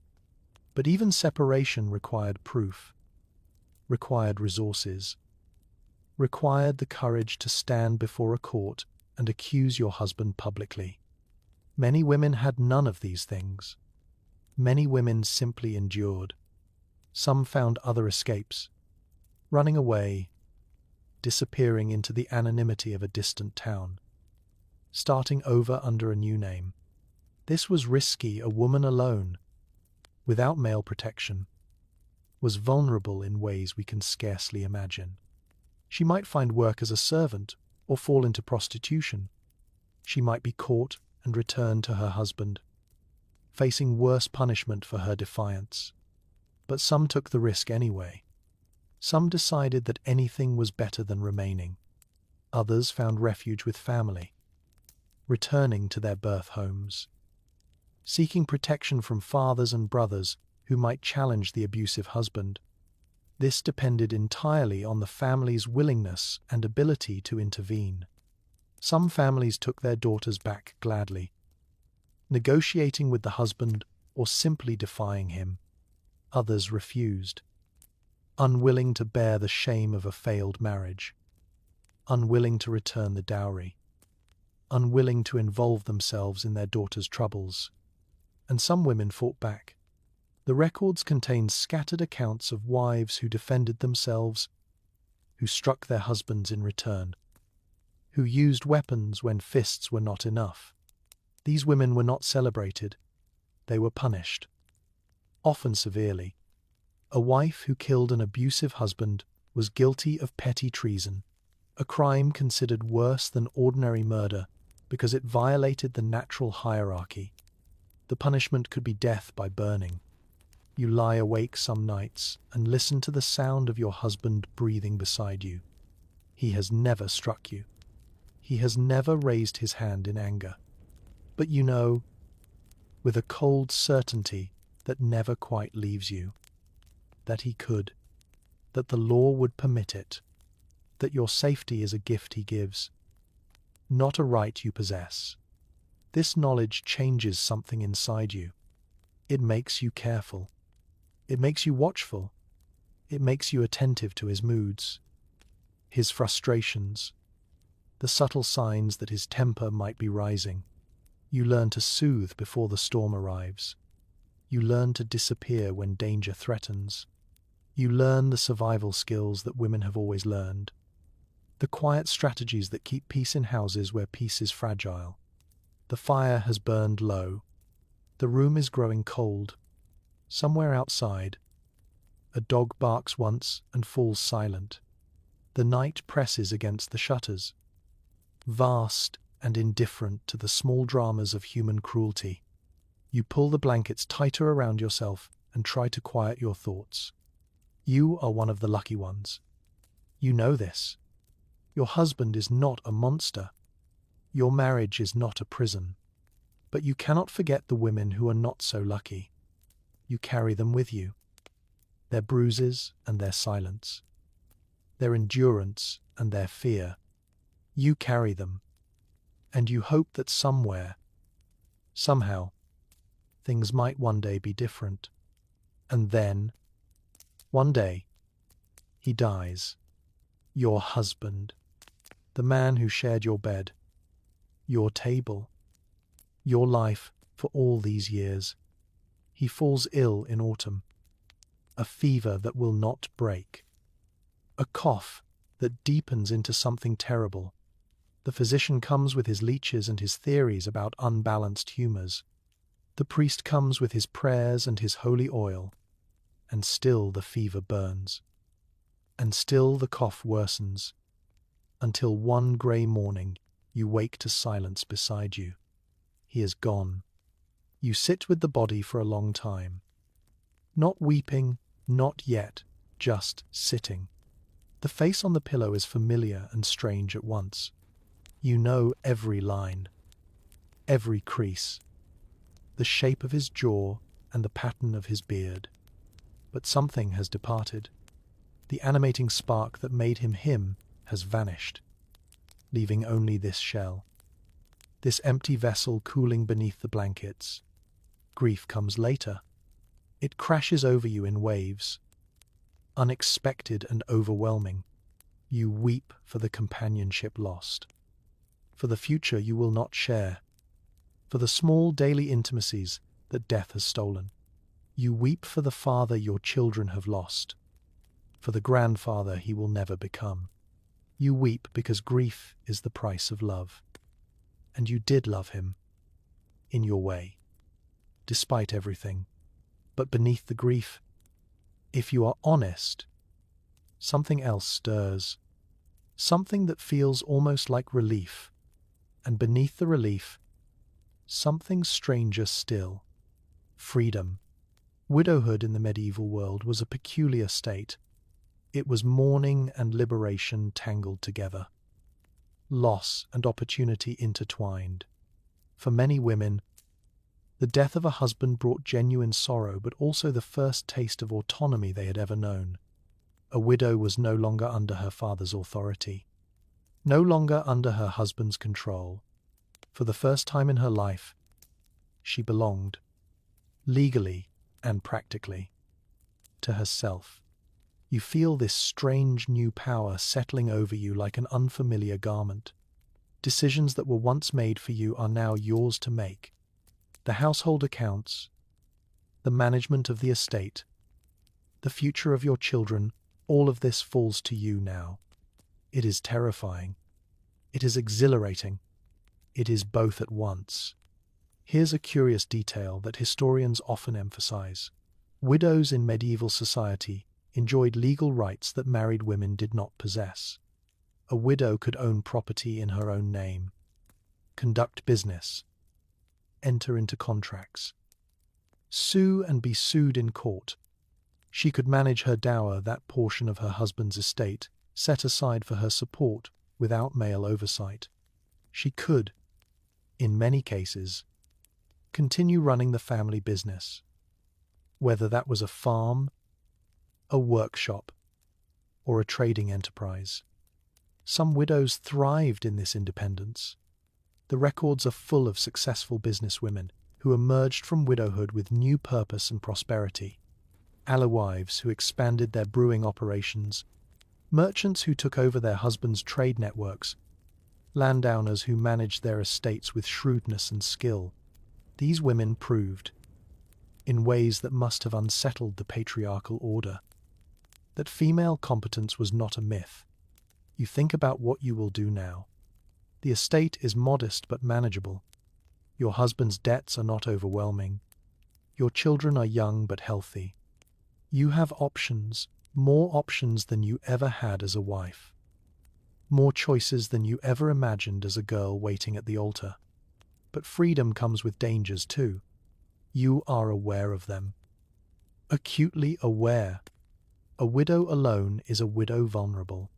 But even separation required proof, required resources, required the courage to stand before a court and accuse your husband publicly. Many women had none of these things. Many women simply endured. Some found other escapes, running away, disappearing into the anonymity of a distant town, starting over under a new name. This was risky. A woman alone, without male protection, was vulnerable in ways we can scarcely imagine. She might find work as a servant or fall into prostitution. She might be caught and returned to her husband, facing worse punishment for her defiance. But some took the risk anyway. Some decided that anything was better than remaining. Others found refuge with family, returning to their birth homes, seeking protection from fathers and brothers who might challenge the abusive husband. This depended entirely on the family's willingness and ability to intervene. Some families took their daughters back gladly, negotiating with the husband or simply defying him. Others refused, unwilling to bear the shame of a failed marriage, unwilling to return the dowry, unwilling to involve themselves in their daughters' troubles. And some women fought back. The records contain scattered accounts of wives who defended themselves, who struck their husbands in return, who used weapons when fists were not enough. These women were not celebrated. They were punished, often severely. A wife who killed an abusive husband was guilty of petty treason, a crime considered worse than ordinary murder because it violated the natural hierarchy. The punishment could be death by burning. You lie awake some nights and listen to the sound of your husband breathing beside you. He has never struck you. He has never raised his hand in anger. But you know, with a cold certainty that never quite leaves you, that he could, that the law would permit it, that your safety is a gift he gives, not a right you possess. This knowledge changes something inside you. It makes you careful. It makes you watchful. It makes you attentive to his moods, his frustrations, the subtle signs that his temper might be rising. You learn to soothe before the storm arrives. You learn to disappear when danger threatens. You learn the survival skills that women have always learned, the quiet strategies that keep peace in houses where peace is fragile. The fire has burned low. The room is growing cold. Somewhere outside, a dog barks once and falls silent. The night presses against the shutters, vast and indifferent to the small dramas of human cruelty. You pull the blankets tighter around yourself and try to quiet your thoughts. You are one of the lucky ones. You know this. Your husband is not a monster. Your marriage is not a prison. But you cannot forget the women who are not so lucky. You carry them with you. Their bruises and their silence. Their endurance and their fear. You carry them. And you hope that somewhere, somehow, things might one day be different. And then, one day, he dies. Your husband. The man who shared your bed, your table, your life for all these years. He falls ill in autumn. A fever that will not break. A cough that deepens into something terrible. The physician comes with his leeches and his theories about unbalanced humors. The priest comes with his prayers and his holy oil. And still the fever burns. And still the cough worsens. Until one grey morning you wake to silence beside you. He is gone. You sit with the body for a long time. Not weeping, not yet, just sitting. The face on the pillow is familiar and strange at once. You know every line, every crease, the shape of his jaw and the pattern of his beard. But something has departed. The animating spark that made him him has vanished, leaving only this shell, this empty vessel cooling beneath the blankets. Grief comes later. It crashes over you in waves, unexpected and overwhelming. You weep for the companionship lost, for the future you will not share, for the small daily intimacies that death has stolen. You weep for the father your children have lost, for the grandfather he will never become. You weep because grief is the price of love. And you did love him, in your way, despite everything. But beneath the grief, if you are honest, something else stirs. Something that feels almost like relief. And beneath the relief, something stranger still. Freedom. Widowhood in the medieval world was a peculiar state. It was mourning and liberation tangled together. Loss and opportunity intertwined. For many women, the death of a husband brought genuine sorrow, but also the first taste of autonomy they had ever known. A widow was no longer under her father's authority, no longer under her husband's control. For the first time in her life, she belonged, legally and practically, to herself. You feel this strange new power settling over you like an unfamiliar garment. Decisions that were once made for you are now yours to make. The household accounts, the management of the estate, the future of your children, all of this falls to you now. It is terrifying. It is exhilarating. It is both at once. Here's a curious detail that historians often emphasize. Widows in medieval society enjoyed legal rights that married women did not possess. A widow could own property in her own name, conduct business, enter into contracts, sue and be sued in court. She could manage her dower, that portion of her husband's estate, set aside for her support without male oversight. She could, in many cases, continue running the family business, whether that was a farm, a workshop, or a trading enterprise. Some widows thrived in this independence. The records are full of successful businesswomen who emerged from widowhood with new purpose and prosperity. Alewives who expanded their brewing operations, merchants who took over their husbands' trade networks, landowners who managed their estates with shrewdness and skill. These women proved, in ways that must have unsettled the patriarchal order, that female competence was not a myth. You think about what you will do now. The estate is modest but manageable. Your husband's debts are not overwhelming. Your children are young but healthy. You have options, more options than you ever had as a wife. More choices than you ever imagined as a girl waiting at the altar. But freedom comes with dangers too. You are aware of them. Acutely aware. A widow alone is a widow vulnerable.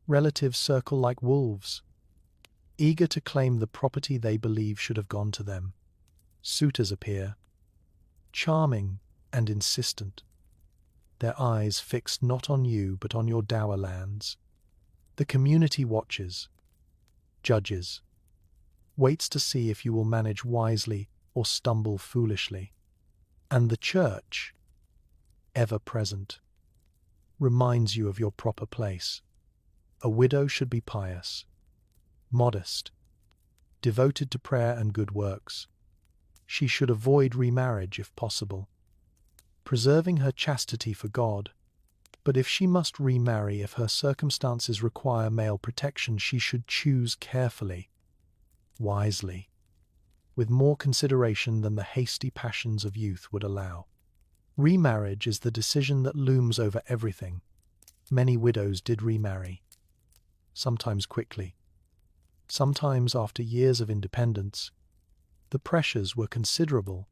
Relatives circle like wolves, eager to claim the property they believe should have gone to them. Suitors appear, charming and insistent, their eyes fixed not on you but on your dower lands. The community watches, judges, waits to see if you will manage wisely or stumble foolishly. And the church, ever present, reminds you of your proper place. A widow should be pious, modest, devoted to prayer and good works. She should avoid remarriage if possible, preserving her chastity for God. But if she must remarry, if her circumstances require male protection, she should choose carefully, wisely, with more consideration than the hasty passions of youth would allow. Remarriage is the decision that looms over everything. Many widows did remarry, sometimes quickly, sometimes after years of independence. The pressures were considerable.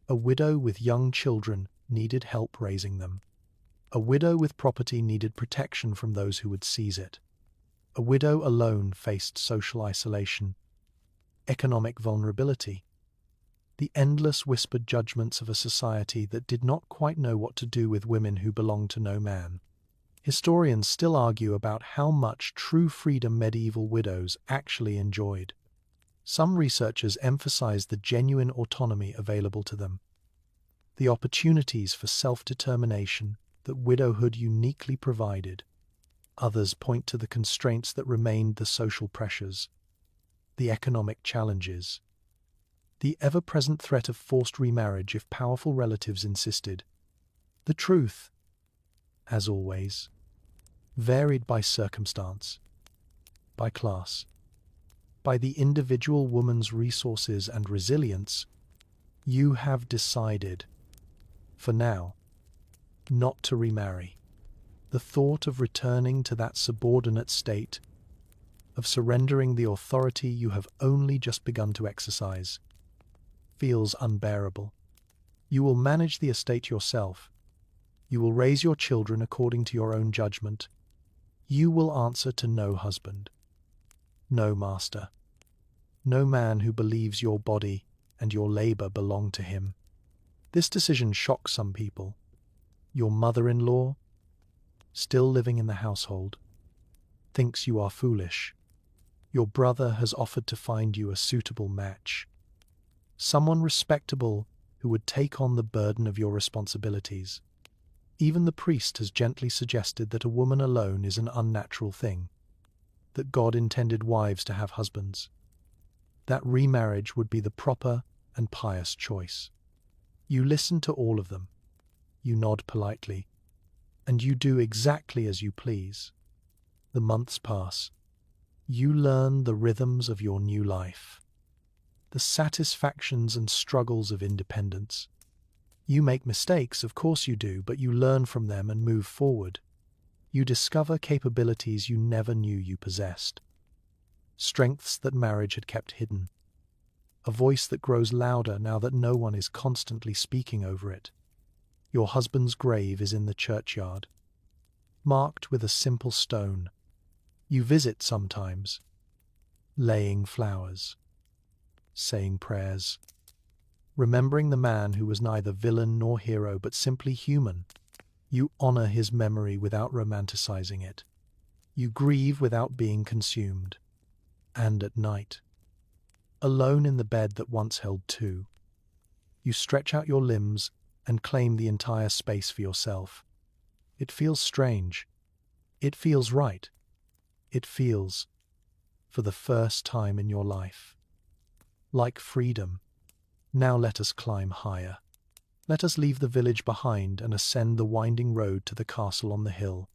A widow with young children needed help raising them. A widow with property needed protection from those who would seize it. A widow alone faced social isolation, economic vulnerability, the endless whispered judgments of a society that did not quite know what to do with women who belonged to no man. Historians still argue about how much true freedom medieval widows actually enjoyed. Some researchers emphasize the genuine autonomy available to them, the opportunities for self-determination that widowhood uniquely provided. Others point to the constraints that remained, the social pressures, the economic challenges, the ever-present threat of forced remarriage if powerful relatives insisted. The truth, as always, varied by circumstance. by class. By the individual woman's resources and resilience, you have decided, for now, not to remarry. The thought of returning to that subordinate state, of surrendering the authority you have only just begun to exercise, feels unbearable. You will manage the estate yourself. You will raise your children according to your own judgment. You will answer to no husband, no master, no man who believes your body and your labor belong to him. This decision shocks some people. Your mother-in-law, still living in the household, thinks you are foolish. Your brother has offered to find you a suitable match, someone respectable who would take on the burden of your responsibilities. Even the priest has gently suggested that a woman alone is an unnatural thing, that God intended wives to have husbands, that remarriage would be the proper and pious choice. You listen to all of them, you nod politely, and you do exactly as you please. The months pass. You learn the rhythms of your new life, the satisfactions and struggles of independence. You make mistakes, of course you do, but you learn from them and move forward. You discover capabilities you never knew you possessed, strengths that marriage had kept hidden, a voice that grows louder now that no one is constantly speaking over it. Your husband's grave is in the churchyard, marked with a simple stone. You visit sometimes, laying flowers, saying prayers, remembering the man who was neither villain nor hero but simply human. You honor his memory without romanticizing it. You grieve without being consumed. And at night, alone in the bed that once held two, you stretch out your limbs and claim the entire space for yourself. It feels strange. It feels right. It feels, for the first time in your life, like freedom. Now let us climb higher. Let us leave the village behind and ascend the winding road to the castle on the hill,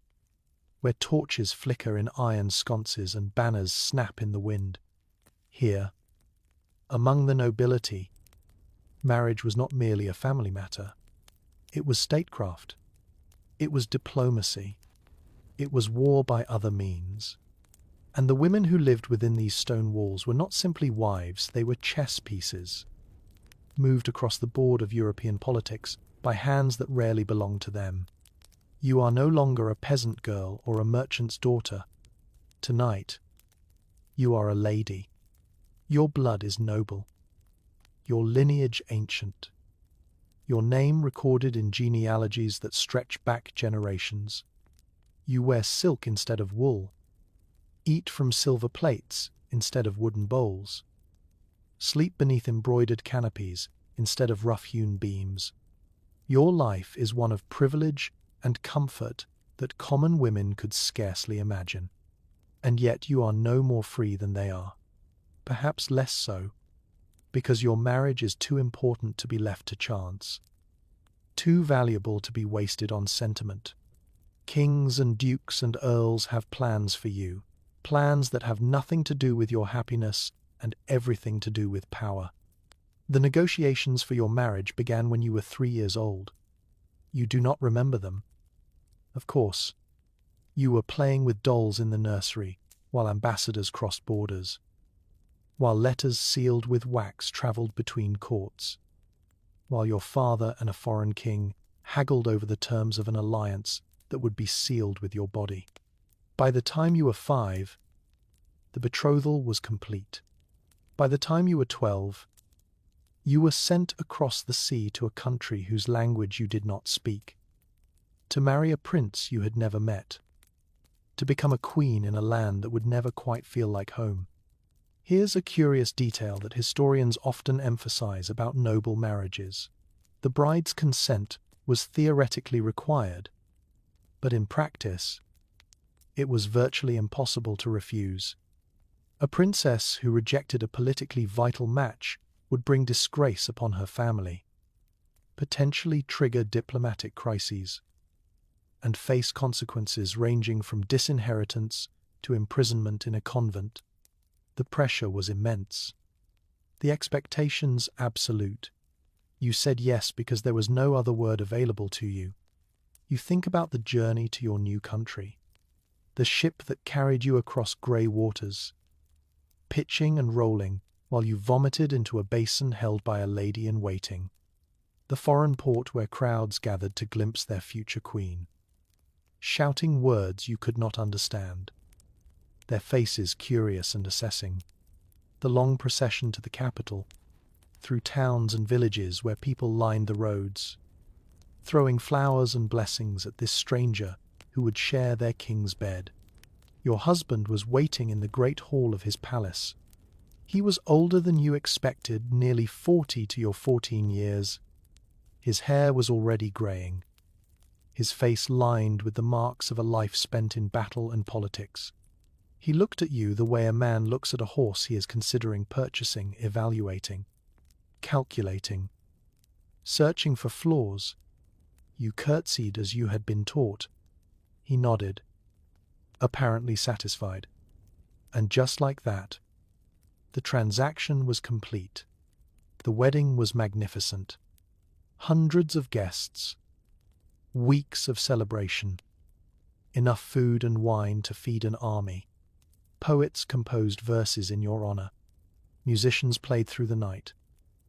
where torches flicker in iron sconces and banners snap in the wind. Here, among the nobility, marriage was not merely a family matter. It was statecraft. It was diplomacy. It was war by other means. And the women who lived within these stone walls were not simply wives, they were chess pieces, moved across the board of European politics by hands that rarely belonged to them. You are no longer a peasant girl or a merchant's daughter. Tonight, you are a lady. Your blood is noble, your lineage ancient, your name recorded in genealogies that stretch back generations. You wear silk instead of wool, eat from silver plates instead of wooden bowls, sleep beneath embroidered canopies instead of rough-hewn beams. Your life is one of privilege and comfort that common women could scarcely imagine. And yet you are no more free than they are. Perhaps less so, because your marriage is too important to be left to chance, too valuable to be wasted on sentiment. Kings and dukes and earls have plans for you, plans that have nothing to do with your happiness and everything to do with power. The negotiations for your marriage began when you were 3 years old. You do not remember them. Of course, you were playing with dolls in the nursery while ambassadors crossed borders, while letters sealed with wax travelled between courts, while your father and a foreign king haggled over the terms of an alliance that would be sealed with your body. By the time you were 5, the betrothal was complete. By the time you were 12, you were sent across the sea to a country whose language you did not speak, to marry a prince you had never met, to become a queen in a land that would never quite feel like home. Here's a curious detail that historians often emphasize about noble marriages. The bride's consent was theoretically required, but in practice, it was virtually impossible to refuse. A princess who rejected a politically vital match would bring disgrace upon her family, potentially trigger diplomatic crises, and face consequences ranging from disinheritance to imprisonment in a convent. The pressure was immense. The expectations absolute. You said yes because there was no other word available to you. You think about the journey to your new country, the ship that carried you across grey waters, pitching and rolling while you vomited into a basin held by a lady in waiting, the foreign port where crowds gathered to glimpse their future queen, shouting words you could not understand, their faces curious and assessing, the long procession to the capital, through towns and villages where people lined the roads, throwing flowers and blessings at this stranger who would share their king's bed. Your husband was waiting in the great hall of his palace. He was older than you expected, nearly 40 to your 14 years. His hair was already greying, his face lined with the marks of a life spent in battle and politics. He looked at you the way a man looks at a horse he is considering purchasing, evaluating, calculating, searching for flaws. You curtsied as you had been taught. He nodded, apparently satisfied. And just like that, the transaction was complete. The wedding was magnificent. Hundreds of guests, weeks of celebration, enough food and wine to feed an army. Poets composed verses in your honor. Musicians played through the night.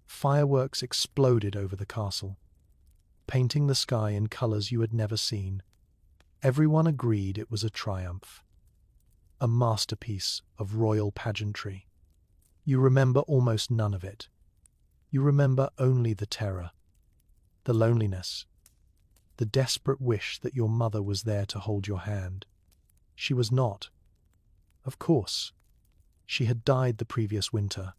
Fireworks exploded over the castle, painting the sky in colors you had never seen. Everyone agreed it was a triumph, a masterpiece of royal pageantry. You remember almost none of it. You remember only the terror, the loneliness, the desperate wish that your mother was there to hold your hand. She was not. Of course, she had died the previous winter,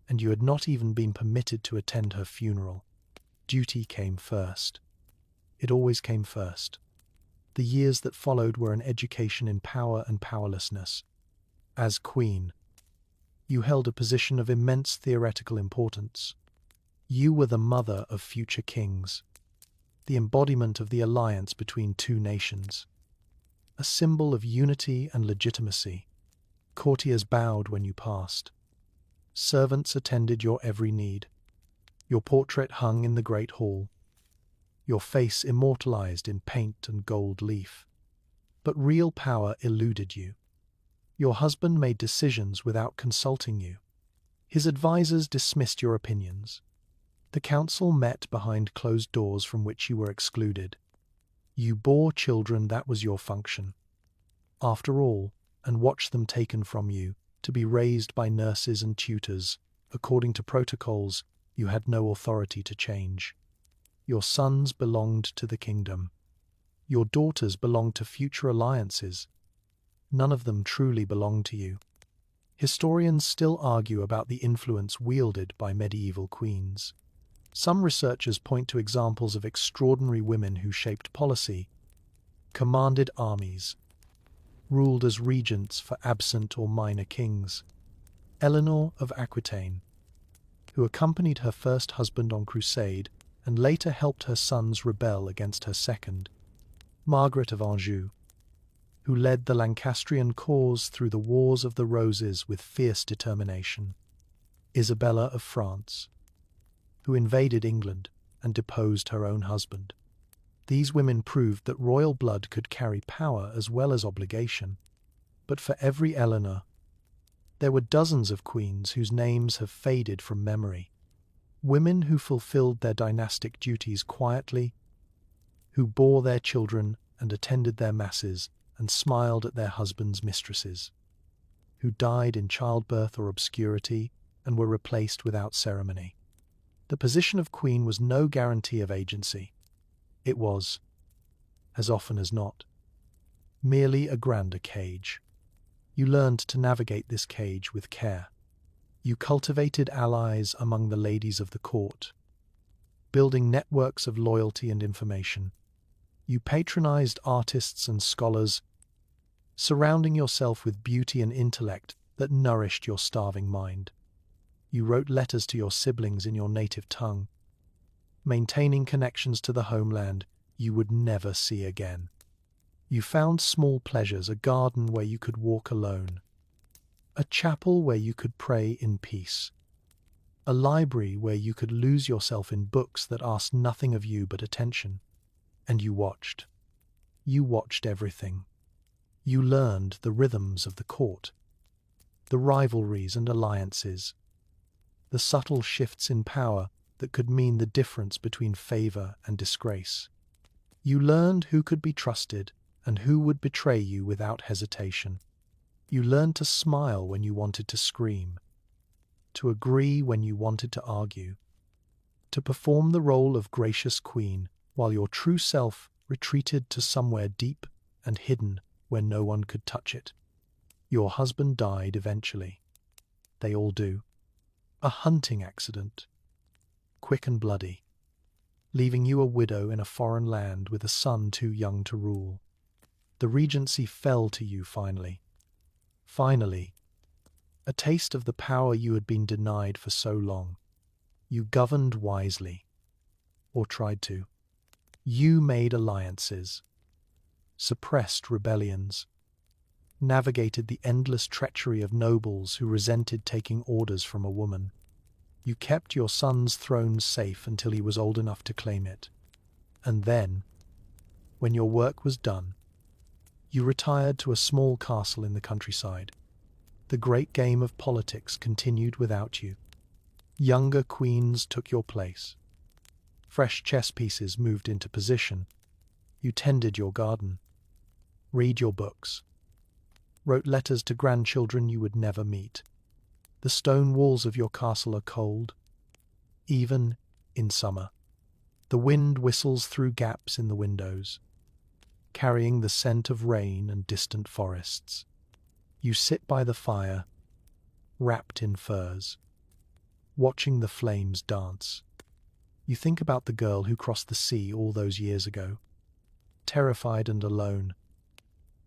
and you had not even been permitted to attend her funeral. Duty came first. It always came first. The years that followed were an education in power and powerlessness. As queen, you held a position of immense theoretical importance. You were the mother of future kings, the embodiment of the alliance between two nations, a symbol of unity and legitimacy. Courtiers bowed when you passed. Servants attended your every need. Your portrait hung in the great hall, your face immortalized in paint and gold leaf. But real power eluded you. Your husband made decisions without consulting you. His advisors dismissed your opinions. The council met behind closed doors from which you were excluded. You bore children, that was your function. After all, and watched them taken from you, to be raised by nurses and tutors, according to protocols you had no authority to change. Your sons belonged to the kingdom. Your daughters belonged to future alliances. None of them truly belonged to you. Historians still argue about the influence wielded by medieval queens. Some researchers point to examples of extraordinary women who shaped policy, commanded armies, ruled as regents for absent or minor kings. Eleanor of Aquitaine, who accompanied her first husband on crusade and later helped her sons rebel against her second. Margaret of Anjou, who led the Lancastrian cause through the Wars of the Roses with fierce determination. Isabella of France, who invaded England and deposed her own husband. These women proved that royal blood could carry power as well as obligation. But for every Eleanor, there were dozens of queens whose names have faded from memory. Women who fulfilled their dynastic duties quietly, who bore their children and attended their masses and smiled at their husbands' mistresses, who died in childbirth or obscurity and were replaced without ceremony. The position of queen was no guarantee of agency. It was, as often as not, merely a grander cage. You learned to navigate this cage with care. You cultivated allies among the ladies of the court, building networks of loyalty and information. You patronized artists and scholars, surrounding yourself with beauty and intellect that nourished your starving mind. You wrote letters to your siblings in your native tongue, maintaining connections to the homeland you would never see again. You found small pleasures, a garden where you could walk alone, a chapel where you could pray in peace, a library where you could lose yourself in books that asked nothing of you but attention. And you watched. You watched everything. You learned the rhythms of the court, the rivalries and alliances, the subtle shifts in power that could mean the difference between favor and disgrace. You learned who could be trusted and who would betray you without hesitation. You learned to smile when you wanted to scream, to agree when you wanted to argue, to perform the role of gracious queen while your true self retreated to somewhere deep and hidden where no one could touch it. Your husband died eventually. They all do. A hunting accident, quick and bloody, leaving you a widow in a foreign land with a son too young to rule. The regency fell to you finally. Finally, a taste of the power you had been denied for so long. You governed wisely, or tried to. You made alliances, suppressed rebellions, navigated the endless treachery of nobles who resented taking orders from a woman. You kept your son's throne safe until he was old enough to claim it. And then, when your work was done, you retired to a small castle in the countryside. The great game of politics continued without you. Younger queens took your place. Fresh chess pieces moved into position. You tended your garden, read your books, wrote letters to grandchildren you would never meet. The stone walls of your castle are cold, even in summer. The wind whistles through gaps in the windows, carrying the scent of rain and distant forests. You sit by the fire, wrapped in furs, watching the flames dance. You think about the girl who crossed the sea all those years ago, terrified and alone,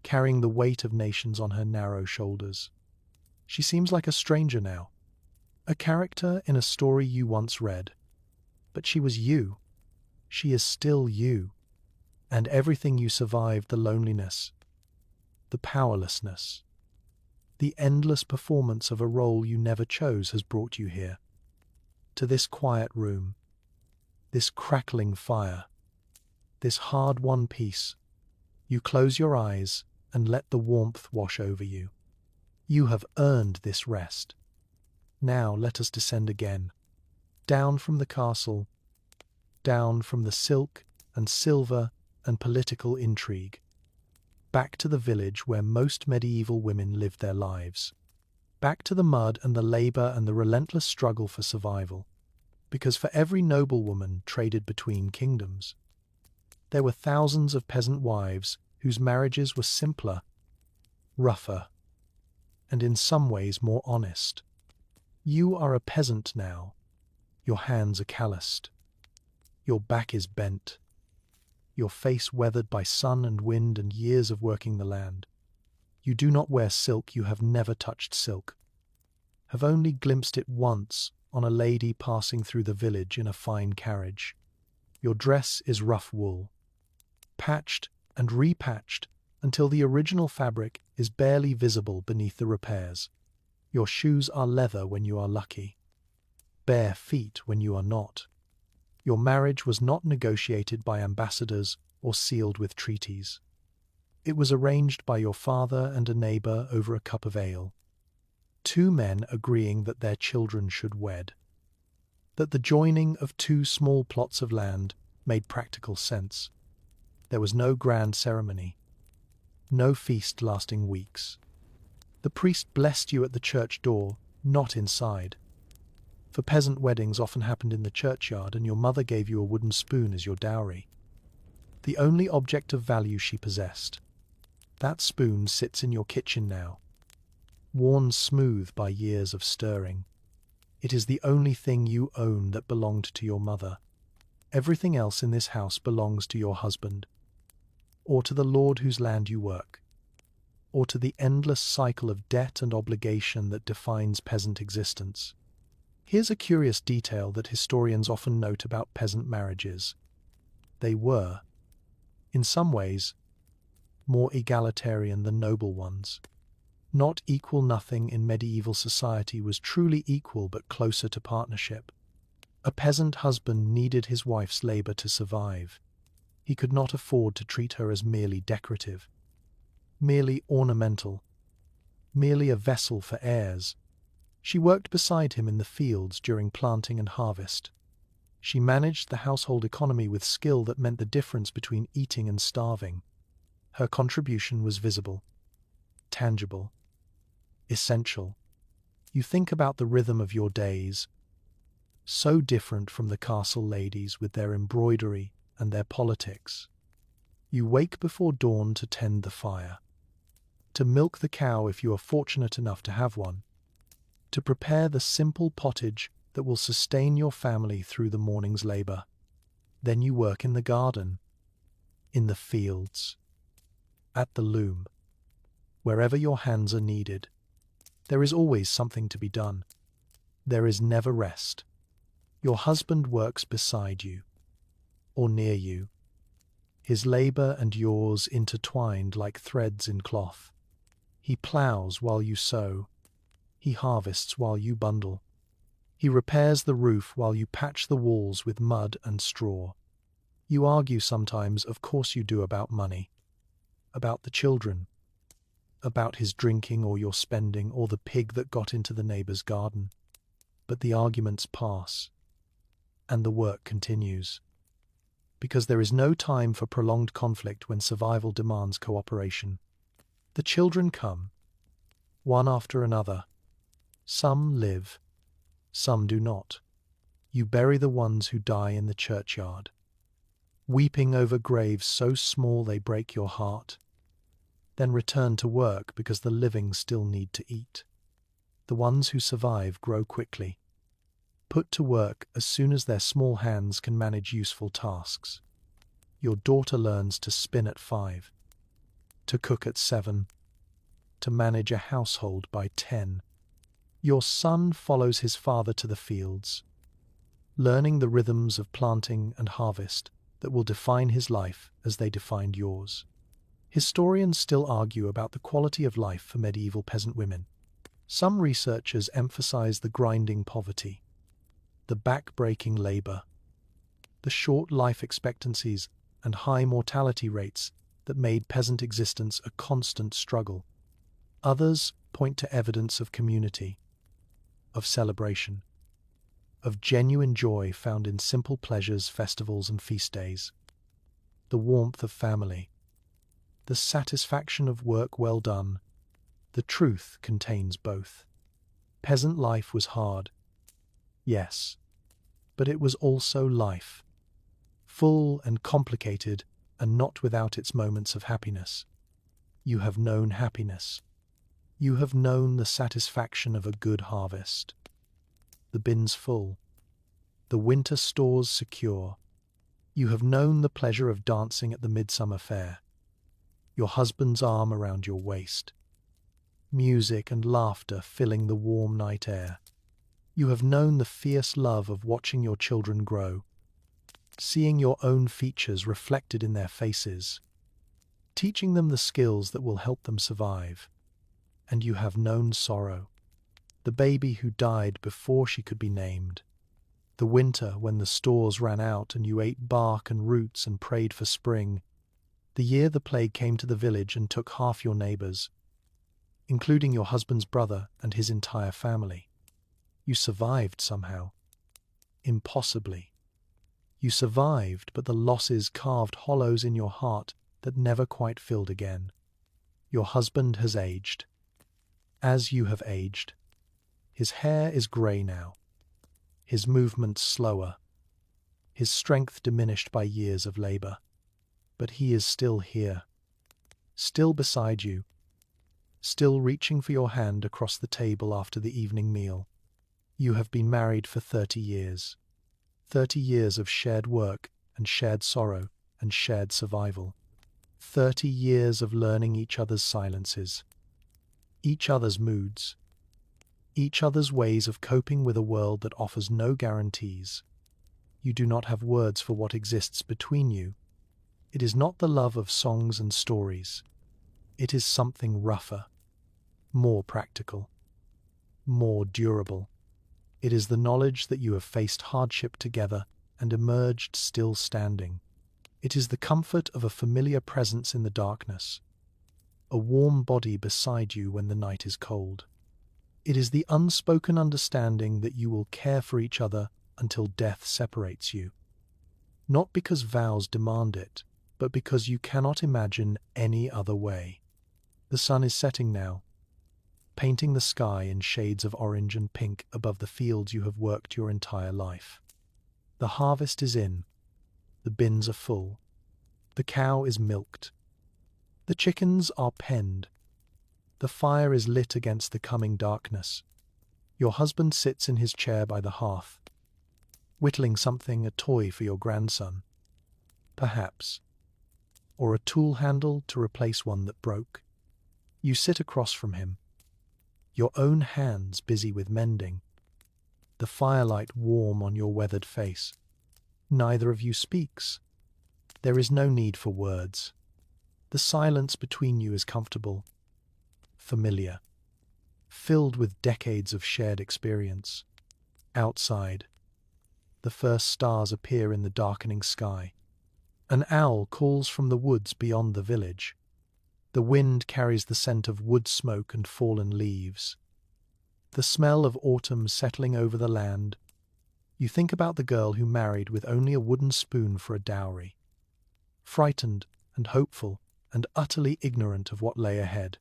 carrying the weight of nations on her narrow shoulders. She seems like a stranger now, a character in a story you once read. But she was you. She is still you. And everything you survived, the loneliness, the powerlessness, the endless performance of a role you never chose, has brought you here, to this quiet room, this crackling fire, this hard-won peace. You close your eyes and let the warmth wash over you. You have earned this rest. Now let us descend again, down from the castle, down from the silk and silver and political intrigue, back to the village where most medieval women lived their lives, back to the mud and the labor and the relentless struggle for survival. Because for every noblewoman traded between kingdoms, there were thousands of peasant wives whose marriages were simpler, rougher, and in some ways more honest. You are a peasant now. Your hands are calloused. Your back is bent. Your face weathered by sun and wind and years of working the land. You do not wear silk. You have never touched silk, have only glimpsed it once on a lady passing through the village in a fine carriage. Your dress is rough wool, patched and repatched until the original fabric is barely visible beneath the repairs. Your shoes are leather when you are lucky, bare feet when you are not. Your marriage was not negotiated by ambassadors or sealed with treaties. It was arranged by your father and a neighbor over a cup of ale. Two men agreeing that their children should wed, that the joining of two small plots of land made practical sense. There was no grand ceremony, no feast lasting weeks. The priest blessed you at the church door, not inside. For peasant weddings often happened in the churchyard, and your mother gave you a wooden spoon as your dowry, the only object of value she possessed. That spoon sits in your kitchen now, worn smooth by years of stirring. It is the only thing you own that belonged to your mother. Everything else in this house belongs to your husband, or to the lord whose land you work, or to the endless cycle of debt and obligation that defines peasant existence. Here's a curious detail that historians often note about peasant marriages. They were, in some ways, more egalitarian than noble ones. Not equal, nothing in medieval society was truly equal but closer to partnership. A peasant husband needed his wife's labor to survive. He could not afford to treat her as merely decorative, merely ornamental, merely a vessel for heirs. She worked beside him in the fields during planting and harvest. She managed the household economy with skill that meant the difference between eating and starving. Her contribution was visible, tangible, essential. You think about the rhythm of your days, so different from the castle ladies with their embroidery and their politics. You wake before dawn to tend the fire, to milk the cow if you are fortunate enough to have one, to prepare the simple pottage that will sustain your family through the morning's labor. Then you work in the garden, in the fields, at the loom, wherever your hands are needed. There is always something to be done. There is never rest. Your husband works beside you, or near you, his labor and yours intertwined like threads in cloth. He plows while you sow. He harvests while you bundle. He repairs the roof while you patch the walls with mud and straw. You argue sometimes, of course you do, about money, about the children, about his drinking or your spending or the pig that got into the neighbor's garden. But the arguments pass, and the work continues. Because there is no time for prolonged conflict when survival demands cooperation. The children come, one after another. Some live, some do not. You bury the ones who die in the churchyard, weeping over graves so small they break your heart. Then return to work because the living still need to eat. The ones who survive grow quickly, put to work as soon as their small hands can manage useful tasks. Your daughter learns to spin at 5, to cook at 7, to manage a household by 10. Your son follows his father to the fields, learning the rhythms of planting and harvest that will define his life as they defined yours. Historians still argue about the quality of life for medieval peasant women. Some researchers emphasize the grinding poverty, the back-breaking labor, the short life expectancies and high mortality rates that made peasant existence a constant struggle. Others point to evidence of community, of celebration, of genuine joy found in simple pleasures, festivals, and feast days. The warmth of family, the satisfaction of work well done. The truth contains both. Peasant life was hard, yes, but it was also life, full and complicated, and not without its moments of happiness. You have known happiness. You have known the satisfaction of a good harvest. The bins full, the winter stores secure. You have known the pleasure of dancing at the midsummer fair, your husband's arm around your waist, music and laughter filling the warm night air. You have known the fierce love of watching your children grow, seeing your own features reflected in their faces, teaching them the skills that will help them survive. And you have known sorrow, the baby who died before she could be named, the winter when the stores ran out and you ate bark and roots and prayed for spring, the year the plague came to the village and took half your neighbors, including your husband's brother and his entire family. You survived somehow. Impossibly. You survived, but the losses carved hollows in your heart that never quite filled again. Your husband has aged. As you have aged. His hair is grey now, his movements slower, his strength diminished by years of labor. But he is still here, still beside you, still reaching for your hand across the table after the evening meal. You have been married for 30 years. 30 years of shared work and shared sorrow and shared survival. 30 years of learning each other's silences, each other's moods, each other's ways of coping with a world that offers no guarantees. You do not have words for what exists between you. It is not the love of songs and stories. It is something rougher, more practical, more durable. It is the knowledge that you have faced hardship together and emerged still standing. It is the comfort of a familiar presence in the darkness, a warm body beside you when the night is cold. It is the unspoken understanding that you will care for each other until death separates you. Not because vows demand it, but because you cannot imagine any other way. The sun is setting now, painting the sky in shades of orange and pink above the fields you have worked your entire life. The harvest is in, the bins are full, the cow is milked, the chickens are penned, the fire is lit against the coming darkness. Your husband sits in his chair by the hearth, whittling something, a toy for your grandson, perhaps, or a tool handle to replace one that broke. You sit across from him, your own hands busy with mending, the firelight warm on your weathered face. Neither of you speaks. There is no need for words. The silence between you is comfortable, familiar, filled with decades of shared experience. Outside, the first stars appear in the darkening sky. An owl calls from the woods beyond the village. The wind carries the scent of wood smoke and fallen leaves. The smell of autumn settling over the land. You think about the girl who married with only a wooden spoon for a dowry. Frightened and hopeful and utterly ignorant of what lay ahead.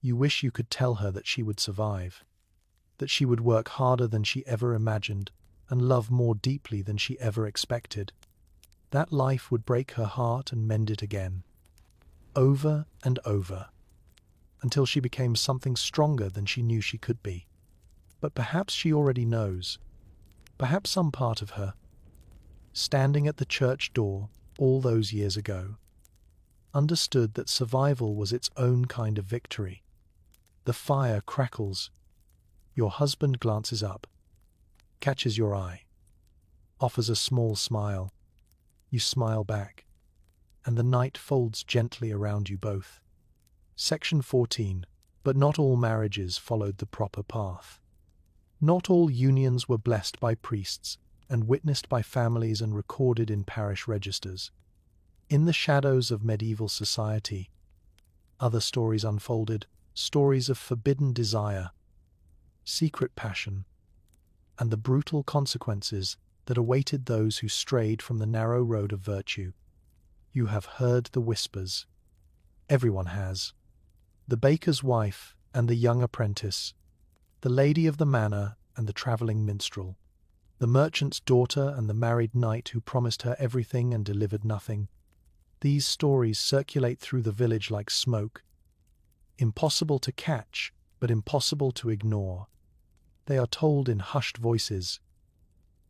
You wish you could tell her that she would survive, that she would work harder than she ever imagined and love more deeply than she ever expected. That life would break her heart and mend it again, over and over, until she became something stronger than she knew she could be. But perhaps she already knows, perhaps some part of her, standing at the church door all those years ago, understood that survival was its own kind of victory. The fire crackles. Your husband glances up, catches your eye, offers a small smile. You smile back, and the night folds gently around you both. Section 14. But not all marriages followed the proper path. Not all unions were blessed by priests and witnessed by families and recorded in parish registers. In the shadows of medieval society, other stories unfolded, stories of forbidden desire, secret passion, and the brutal consequences that awaited those who strayed from the narrow road of virtue. You have heard the whispers. Everyone has. The baker's wife and the young apprentice, the lady of the manor and the travelling minstrel, the merchant's daughter and the married knight who promised her everything and delivered nothing. These stories circulate through the village like smoke, impossible to catch, but impossible to ignore. They are told in hushed voices,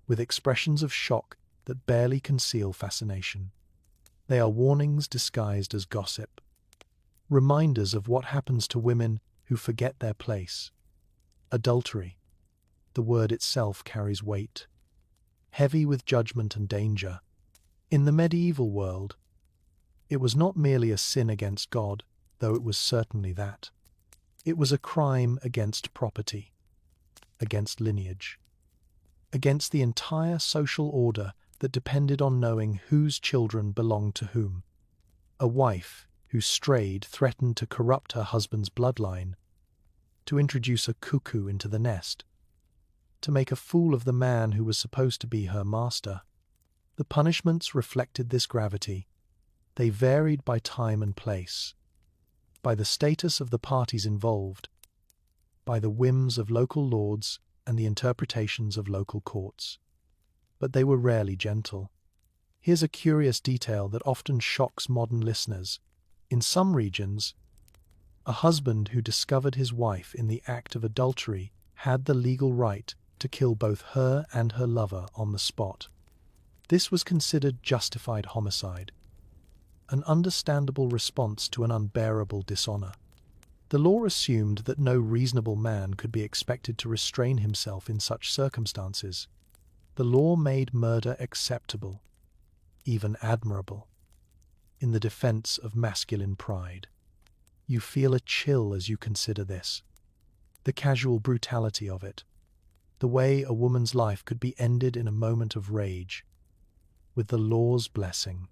with expressions of shock that barely conceal fascination. They are warnings disguised as gossip, reminders of what happens to women who forget their place. Adultery. The word itself carries weight, heavy with judgment and danger. In the medieval world, it was not merely a sin against God, though it was certainly that. It was a crime against property, against lineage, against the entire social order that depended on knowing whose children belonged to whom. A wife who strayed threatened to corrupt her husband's bloodline, to introduce a cuckoo into the nest, to make a fool of the man who was supposed to be her master. The punishments reflected this gravity. They varied by time and place, by the status of the parties involved, by the whims of local lords and the interpretations of local courts. But they were rarely gentle. Here's a curious detail that often shocks modern listeners. In some regions, a husband who discovered his wife in the act of adultery had the legal right to kill both her and her lover on the spot. This was considered justified homicide, an understandable response to an unbearable dishonor. The law assumed that no reasonable man could be expected to restrain himself in such circumstances. The law made murder acceptable, even admirable, in the defense of masculine pride. You feel a chill as you consider this. The casual brutality of it. The way a woman's life could be ended in a moment of rage, with the law's blessing,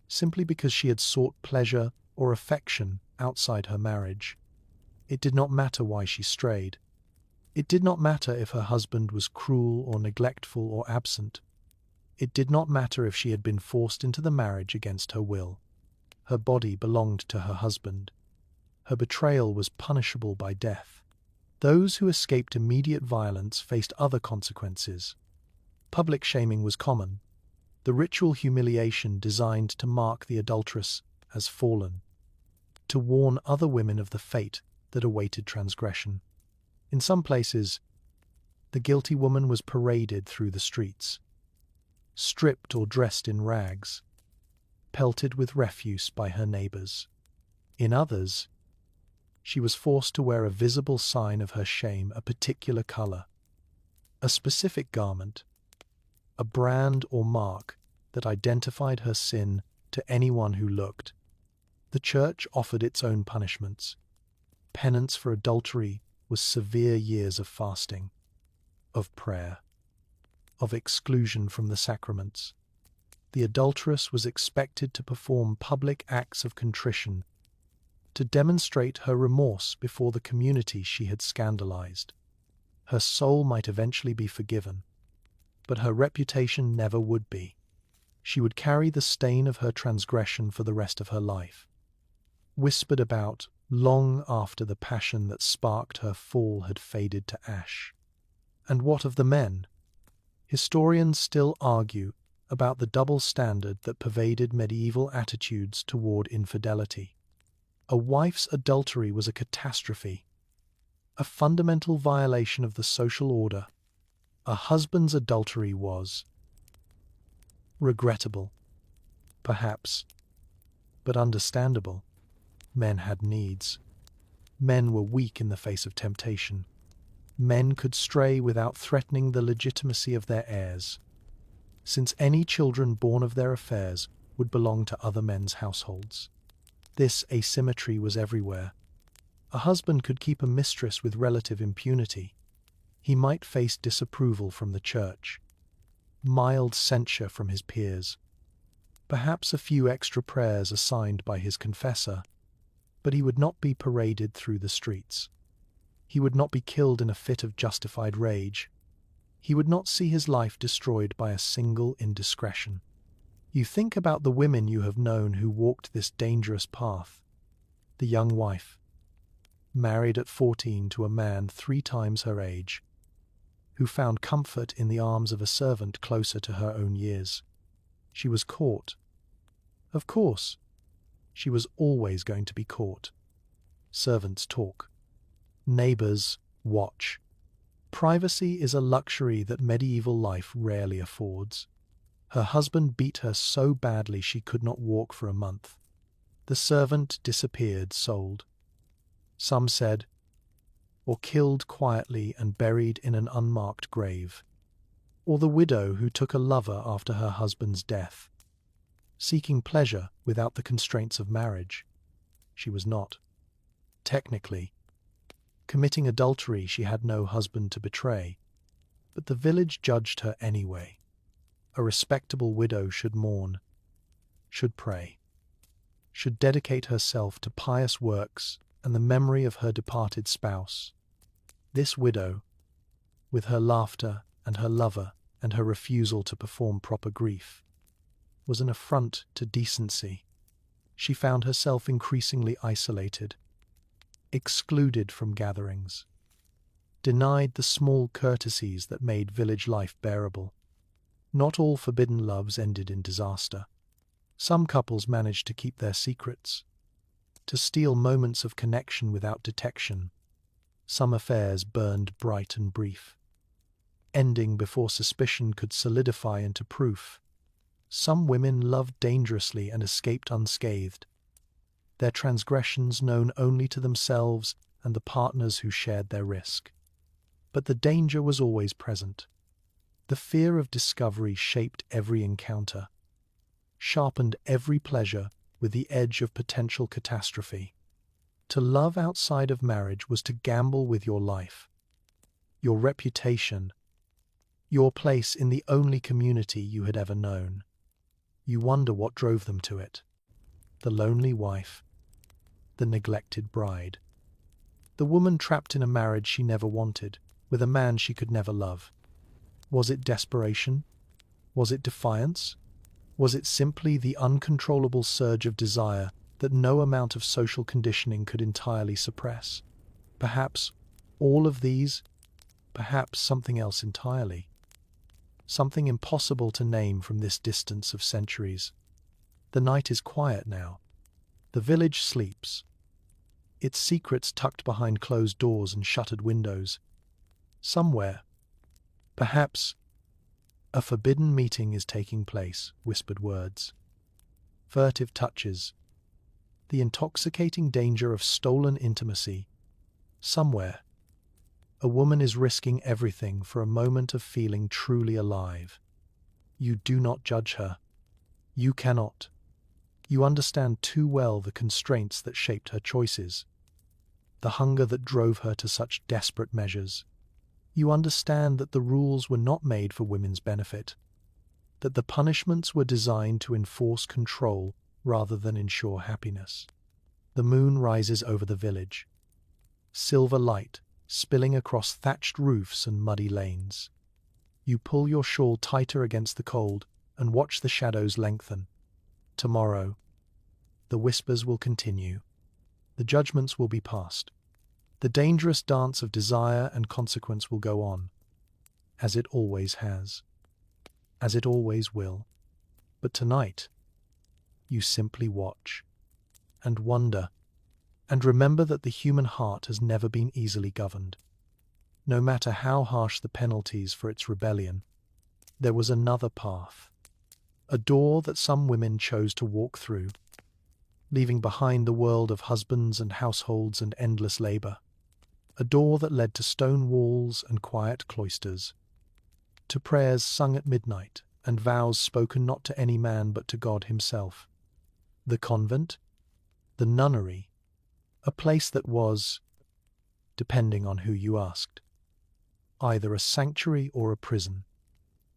simply because she had sought pleasure or affection outside her marriage. It did not matter why she strayed. It did not matter if her husband was cruel or neglectful or absent. It did not matter if she had been forced into the marriage against her will. Her body belonged to her husband. Her betrayal was punishable by death. Those who escaped immediate violence faced other consequences. Public shaming was common, the ritual humiliation designed to mark the adulteress as fallen, to warn other women of the fate that awaited transgression. In some places, the guilty woman was paraded through the streets, stripped or dressed in rags, pelted with refuse by her neighbors. In others, she was forced to wear a visible sign of her shame, a particular color, a specific garment, a brand or mark that identified her sin to anyone who looked. The church offered its own punishments. Penance for adultery was severe years of fasting, of prayer, of exclusion from the sacraments. The adulteress was expected to perform public acts of contrition to demonstrate her remorse before the community she had scandalized. Her soul might eventually be forgiven, but her reputation never would be. She would carry the stain of her transgression for the rest of her life, whispered about long after the passion that sparked her fall had faded to ash. And what of the men? Historians still argue about the double standard that pervaded medieval attitudes toward infidelity. A wife's adultery was a catastrophe, a fundamental violation of the social order. A husband's adultery was regrettable, perhaps, but understandable. Men had needs. Men were weak in the face of temptation. Men could stray without threatening the legitimacy of their heirs, since any children born of their affairs would belong to other men's households. This asymmetry was everywhere. A husband could keep a mistress with relative impunity. He might face disapproval from the church, mild censure from his peers, perhaps a few extra prayers assigned by his confessor, but he would not be paraded through the streets. He would not be killed in a fit of justified rage. He would not see his life destroyed by a single indiscretion. You think about the women you have known who walked this dangerous path. The young wife, married at 14 to a man 3 times her age, who found comfort in the arms of a servant closer to her own years. She was caught. Of course, she was always going to be caught. Servants talk. Neighbors watch. Privacy is a luxury that medieval life rarely affords. Her husband beat her so badly she could not walk for a month. The servant disappeared, sold, some said, or killed quietly and buried in an unmarked grave. Or the widow who took a lover after her husband's death, seeking pleasure without the constraints of marriage. She was not, technically, committing adultery. She had no husband to betray, but the village judged her anyway. A respectable widow should mourn, should pray, should dedicate herself to pious works and the memory of her departed spouse. This widow, with her laughter and her lover and her refusal to perform proper grief, was an affront to decency. She found herself increasingly isolated, excluded from gatherings, denied the small courtesies that made village life bearable. Not all forbidden loves ended in disaster. Some couples managed to keep their secrets, to steal moments of connection without detection. Some affairs burned bright and brief, ending before suspicion could solidify into proof. Some women loved dangerously and escaped unscathed, their transgressions known only to themselves and the partners who shared their risk. But the danger was always present. The fear of discovery shaped every encounter, sharpened every pleasure with the edge of potential catastrophe. To love outside of marriage was to gamble with your life, your reputation, your place in the only community you had ever known. You wonder what drove them to it. The lonely wife, the neglected bride, the woman trapped in a marriage she never wanted, with a man she could never love. Was it desperation? Was it defiance? Was it simply the uncontrollable surge of desire that no amount of social conditioning could entirely suppress? Perhaps all of these, perhaps something else entirely. Something impossible to name from this distance of centuries. The night is quiet now. The village sleeps, its secrets tucked behind closed doors and shuttered windows. Somewhere, perhaps, a forbidden meeting is taking place, whispered words, furtive touches, the intoxicating danger of stolen intimacy. Somewhere, a woman is risking everything for a moment of feeling truly alive. You do not judge her. You cannot. You understand too well the constraints that shaped her choices, the hunger that drove her to such desperate measures. You understand that the rules were not made for women's benefit, that the punishments were designed to enforce control rather than ensure happiness. The moon rises over the village, silver light spilling across thatched roofs and muddy lanes. You pull your shawl tighter against the cold and watch the shadows lengthen. Tomorrow, the whispers will continue. The judgments will be passed. The dangerous dance of desire and consequence will go on, as it always has, as it always will. But tonight, you simply watch and wonder, and remember that the human heart has never been easily governed. No matter how harsh the penalties for its rebellion, there was another path, a door that some women chose to walk through, leaving behind the world of husbands and households and endless labor. A door that led to stone walls and quiet cloisters, to prayers sung at midnight and vows spoken not to any man but to God himself. The convent, the nunnery, a place that was, depending on who you asked, either a sanctuary or a prison.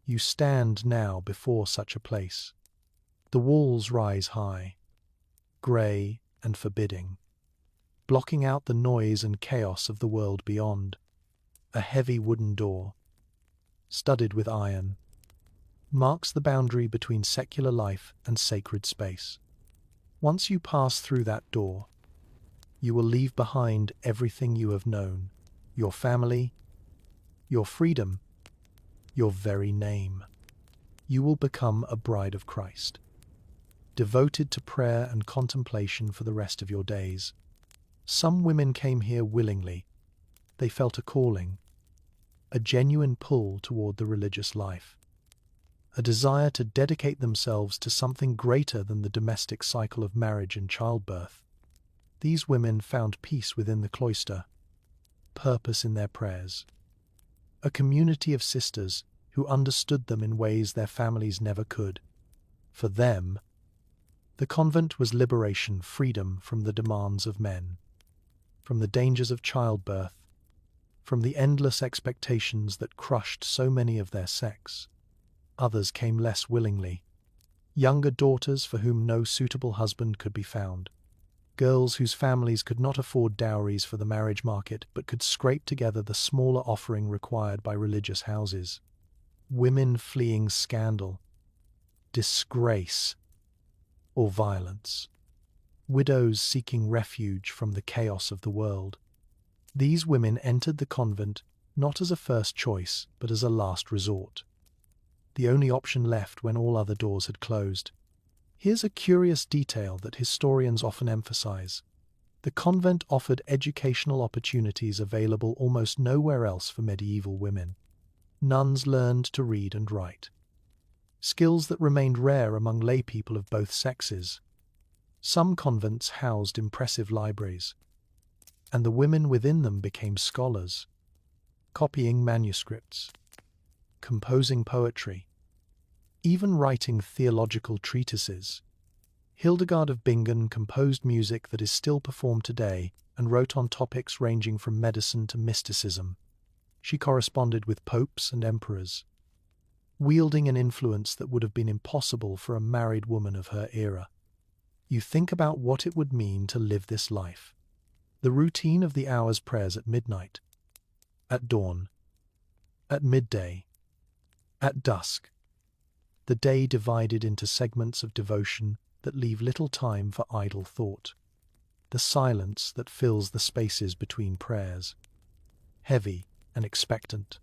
You stand now before such a place. The walls rise high, grey and forbidding, blocking out the noise and chaos of the world beyond. A heavy wooden door, studded with iron, marks the boundary between secular life and sacred space. Once you pass through that door, you will leave behind everything you have known, your family, your freedom, your very name. You will become a bride of Christ, devoted to prayer and contemplation for the rest of your days. Some women came here willingly. They felt a calling, a genuine pull toward the religious life, a desire to dedicate themselves to something greater than the domestic cycle of marriage and childbirth. These women found peace within the cloister, purpose in their prayers, a community of sisters who understood them in ways their families never could. For them, the convent was liberation, freedom from the demands of men, from the dangers of childbirth, from the endless expectations that crushed so many of their sex. Others came less willingly, younger daughters for whom no suitable husband could be found, girls whose families could not afford dowries for the marriage market but could scrape together the smaller offering required by religious houses, women fleeing scandal, disgrace, or violence, widows seeking refuge from the chaos of the world. These women entered the convent not as a first choice but as a last resort, the only option left when all other doors had closed. Here's a curious detail that historians often emphasize. The convent offered educational opportunities available almost nowhere else for medieval women. Nuns learned to read and write, skills that remained rare among lay people of both sexes. Some convents housed impressive libraries, and the women within them became scholars, copying manuscripts, composing poetry, even writing theological treatises. Hildegard of Bingen composed music that is still performed today and wrote on topics ranging from medicine to mysticism. She corresponded with popes and emperors, wielding an influence that would have been impossible for a married woman of her era. You think about what it would mean to live this life. The routine of the hours prayers at midnight, at dawn, at midday, at dusk. The day divided into segments of devotion that leave little time for idle thought. The silence that fills the spaces between prayers, heavy and expectant.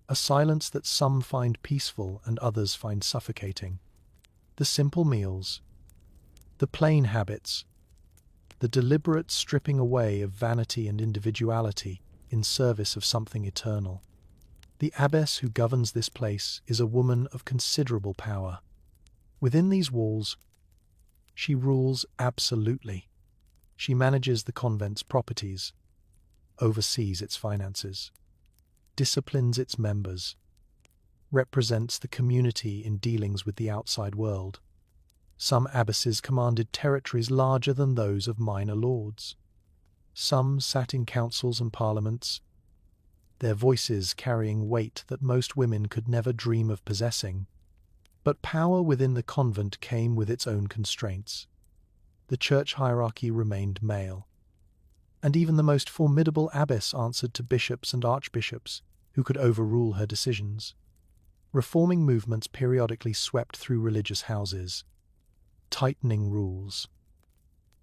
A silence that some find peaceful and others find suffocating. The simple meals, the plain habits, the deliberate stripping away of vanity and individuality in service of something eternal. The abbess who governs this place is a woman of considerable power. Within these walls, she rules absolutely. She manages the convent's properties, oversees its finances, disciplines its members, represents the community in dealings with the outside world. Some abbesses commanded territories larger than those of minor lords. Some sat in councils and parliaments, their voices carrying weight that most women could never dream of possessing. But power within the convent came with its own constraints. The church hierarchy remained male, and even the most formidable abbess answered to bishops and archbishops who could overrule her decisions. Reforming movements periodically swept through religious houses, tightening rules,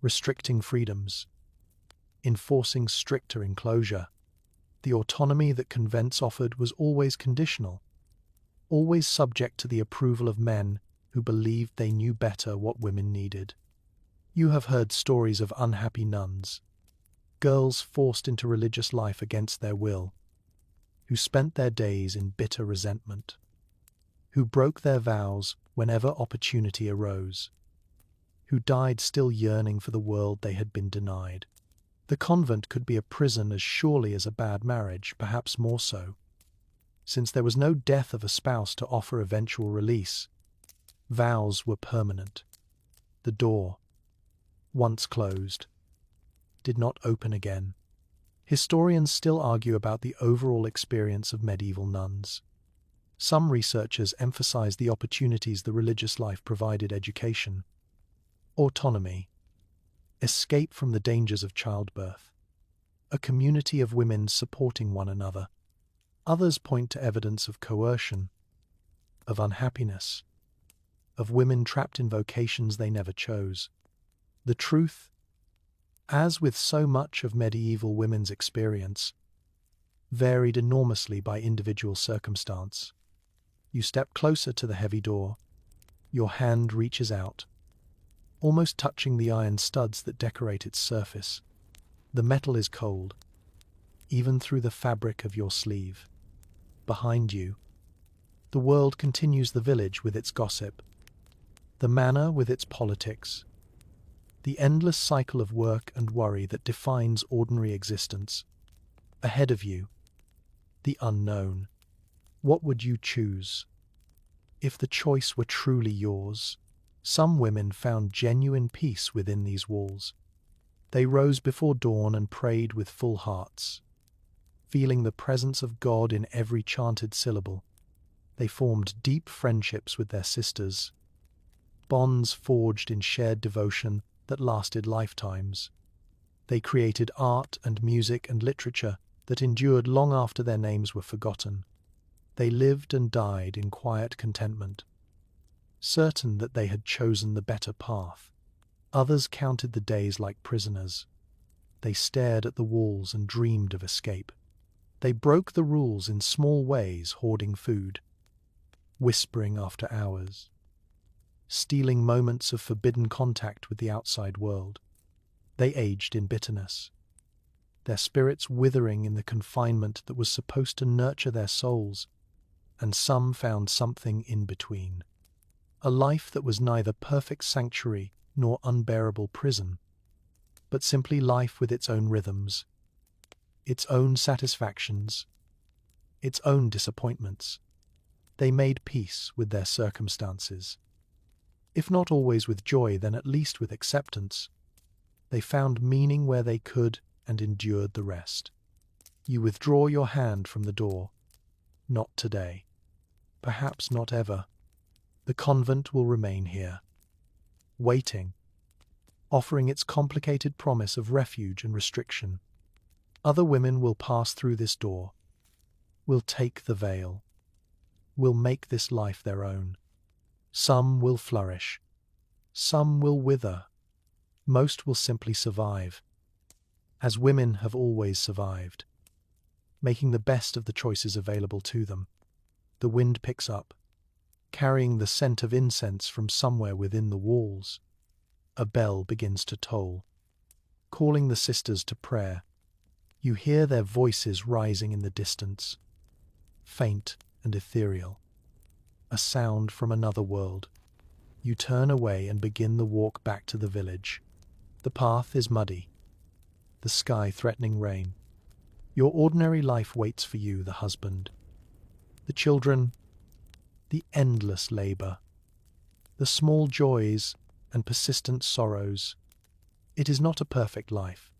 restricting freedoms, enforcing stricter enclosure. The autonomy that convents offered was always conditional, always subject to the approval of men who believed they knew better what women needed. You have heard stories of unhappy nuns, girls forced into religious life against their will, who spent their days in bitter resentment, who broke their vows whenever opportunity arose, who died still yearning for the world they had been denied. The convent could be a prison as surely as a bad marriage, perhaps more so. Since there was no death of a spouse to offer eventual release, vows were permanent. The door, once closed, did not open again. Historians still argue about the overall experience of medieval nuns. Some researchers emphasize the opportunities the religious life provided: education, autonomy, escape from the dangers of childbirth, a community of women supporting one another. Others point to evidence of coercion, of unhappiness, of women trapped in vocations they never chose. The truth, as with so much of medieval women's experience, varied enormously by individual circumstance. You step closer to the heavy door, your hand reaches out, almost touching the iron studs that decorate its surface. The metal is cold, even through the fabric of your sleeve. Behind you, the world continues: the village with its gossip, the manor with its politics, the endless cycle of work and worry that defines ordinary existence. Ahead of you, the unknown. What would you choose? If the choice were truly yours, some women found genuine peace within these walls. They rose before dawn and prayed with full hearts, feeling the presence of God in every chanted syllable. They formed deep friendships with their sisters, bonds forged in shared devotion that lasted lifetimes. They created art and music and literature that endured long after their names were forgotten. They lived and died in quiet contentment, certain that they had chosen the better path. Others counted the days like prisoners. They stared at the walls and dreamed of escape. They broke the rules in small ways, hoarding food, whispering after hours, stealing moments of forbidden contact with the outside world. They aged in bitterness, their spirits withering in the confinement that was supposed to nurture their souls, and some found something in between. A life that was neither perfect sanctuary nor unbearable prison, but simply life with its own rhythms, its own satisfactions, its own disappointments. They made peace with their circumstances. If not always with joy, then at least with acceptance. They found meaning where they could and endured the rest. You withdraw your hand from the door. Not today. Perhaps not ever. The convent will remain here, waiting, offering its complicated promise of refuge and restriction. Other women will pass through this door, will take the veil, will make this life their own. Some will flourish, some will wither, most will simply survive, as women have always survived, making the best of the choices available to them. The wind picks up, carrying the scent of incense from somewhere within the walls. A bell begins to toll, calling the sisters to prayer. You hear their voices rising in the distance, faint and ethereal, a sound from another world. You turn away and begin the walk back to the village. The path is muddy, the sky threatening rain. Your ordinary life waits for you, the husband, the children, the endless labor, the small joys and persistent sorrows. It is not a perfect life,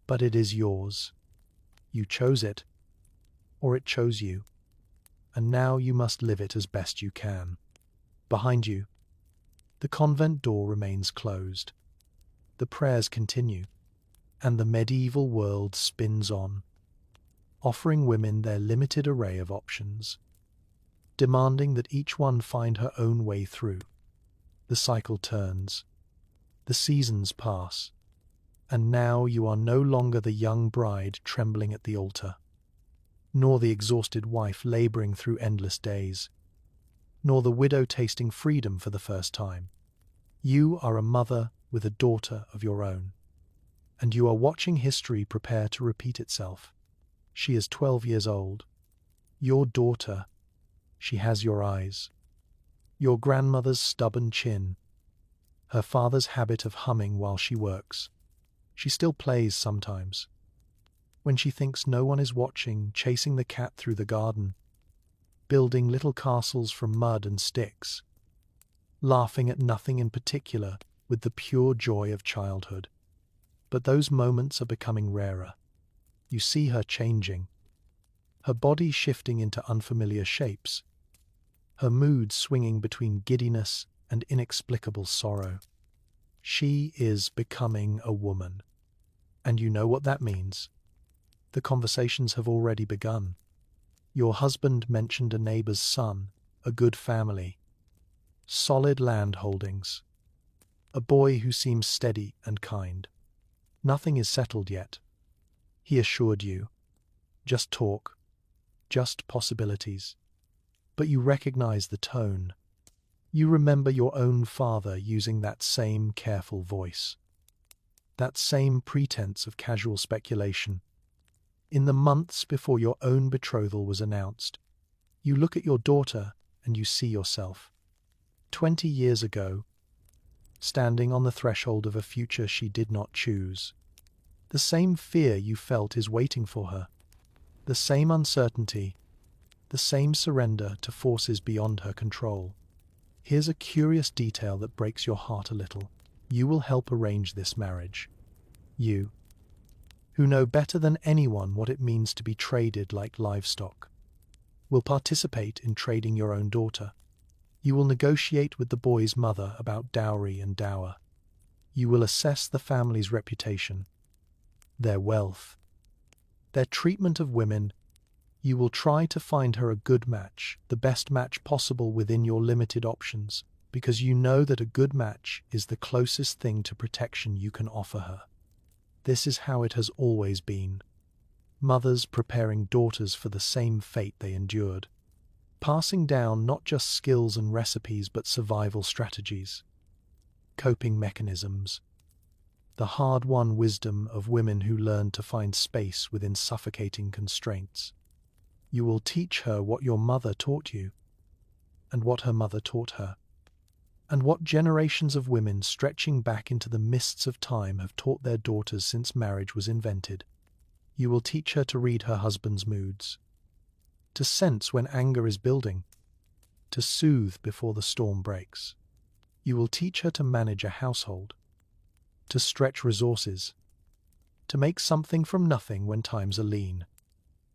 but it is yours. You chose it, or it chose you, and now you must live it as best you can. Behind you, the convent door remains closed. The prayers continue, and the medieval world spins on, offering women their limited array of options, demanding that each one find her own way through. The cycle turns, the seasons pass, and now you are no longer the young bride trembling at the altar, nor the exhausted wife laboring through endless days, nor the widow tasting freedom for the first time. You are a mother with a daughter of your own, and you are watching history prepare to repeat itself. She is 12 years old. Your daughter, she has your eyes, your grandmother's stubborn chin, her father's habit of humming while she works. She still plays sometimes, when she thinks no one is watching, chasing the cat through the garden, building little castles from mud and sticks, laughing at nothing in particular with the pure joy of childhood. But those moments are becoming rarer. You see her changing, her body shifting into unfamiliar shapes, her mood swinging between giddiness and inexplicable sorrow. She is becoming a woman, and you know what that means. The conversations have already begun. Your husband mentioned a neighbor's son, a good family, solid land holdings, a boy who seems steady and kind. Nothing is settled yet, he assured you. Just talk, just possibilities. But you recognize the tone. You remember your own father using that same careful voice, that same pretense of casual speculation. In the months before your own betrothal was announced, you look at your daughter and you see yourself, 20 years ago, standing on the threshold of a future she did not choose. The same fear you felt is waiting for her, the same uncertainty, the same surrender to forces beyond her control. Here's a curious detail that breaks your heart a little. You will help arrange this marriage. You, who know better than anyone what it means to be traded like livestock, will participate in trading your own daughter. You will negotiate with the boy's mother about dowry and dower. You will assess the family's reputation, their wealth, their treatment of women. You will try to find her a good match, the best match possible within your limited options, because you know that a good match is the closest thing to protection you can offer her. This is how it has always been. Mothers preparing daughters for the same fate they endured, passing down not just skills and recipes but survival strategies, coping mechanisms, the hard-won wisdom of women who learned to find space within suffocating constraints. You will teach her what your mother taught you, and what her mother taught her, and what generations of women stretching back into the mists of time have taught their daughters since marriage was invented. You will teach her to read her husband's moods, to sense when anger is building, to soothe before the storm breaks. You will teach her to manage a household, to stretch resources, to make something from nothing when times are lean.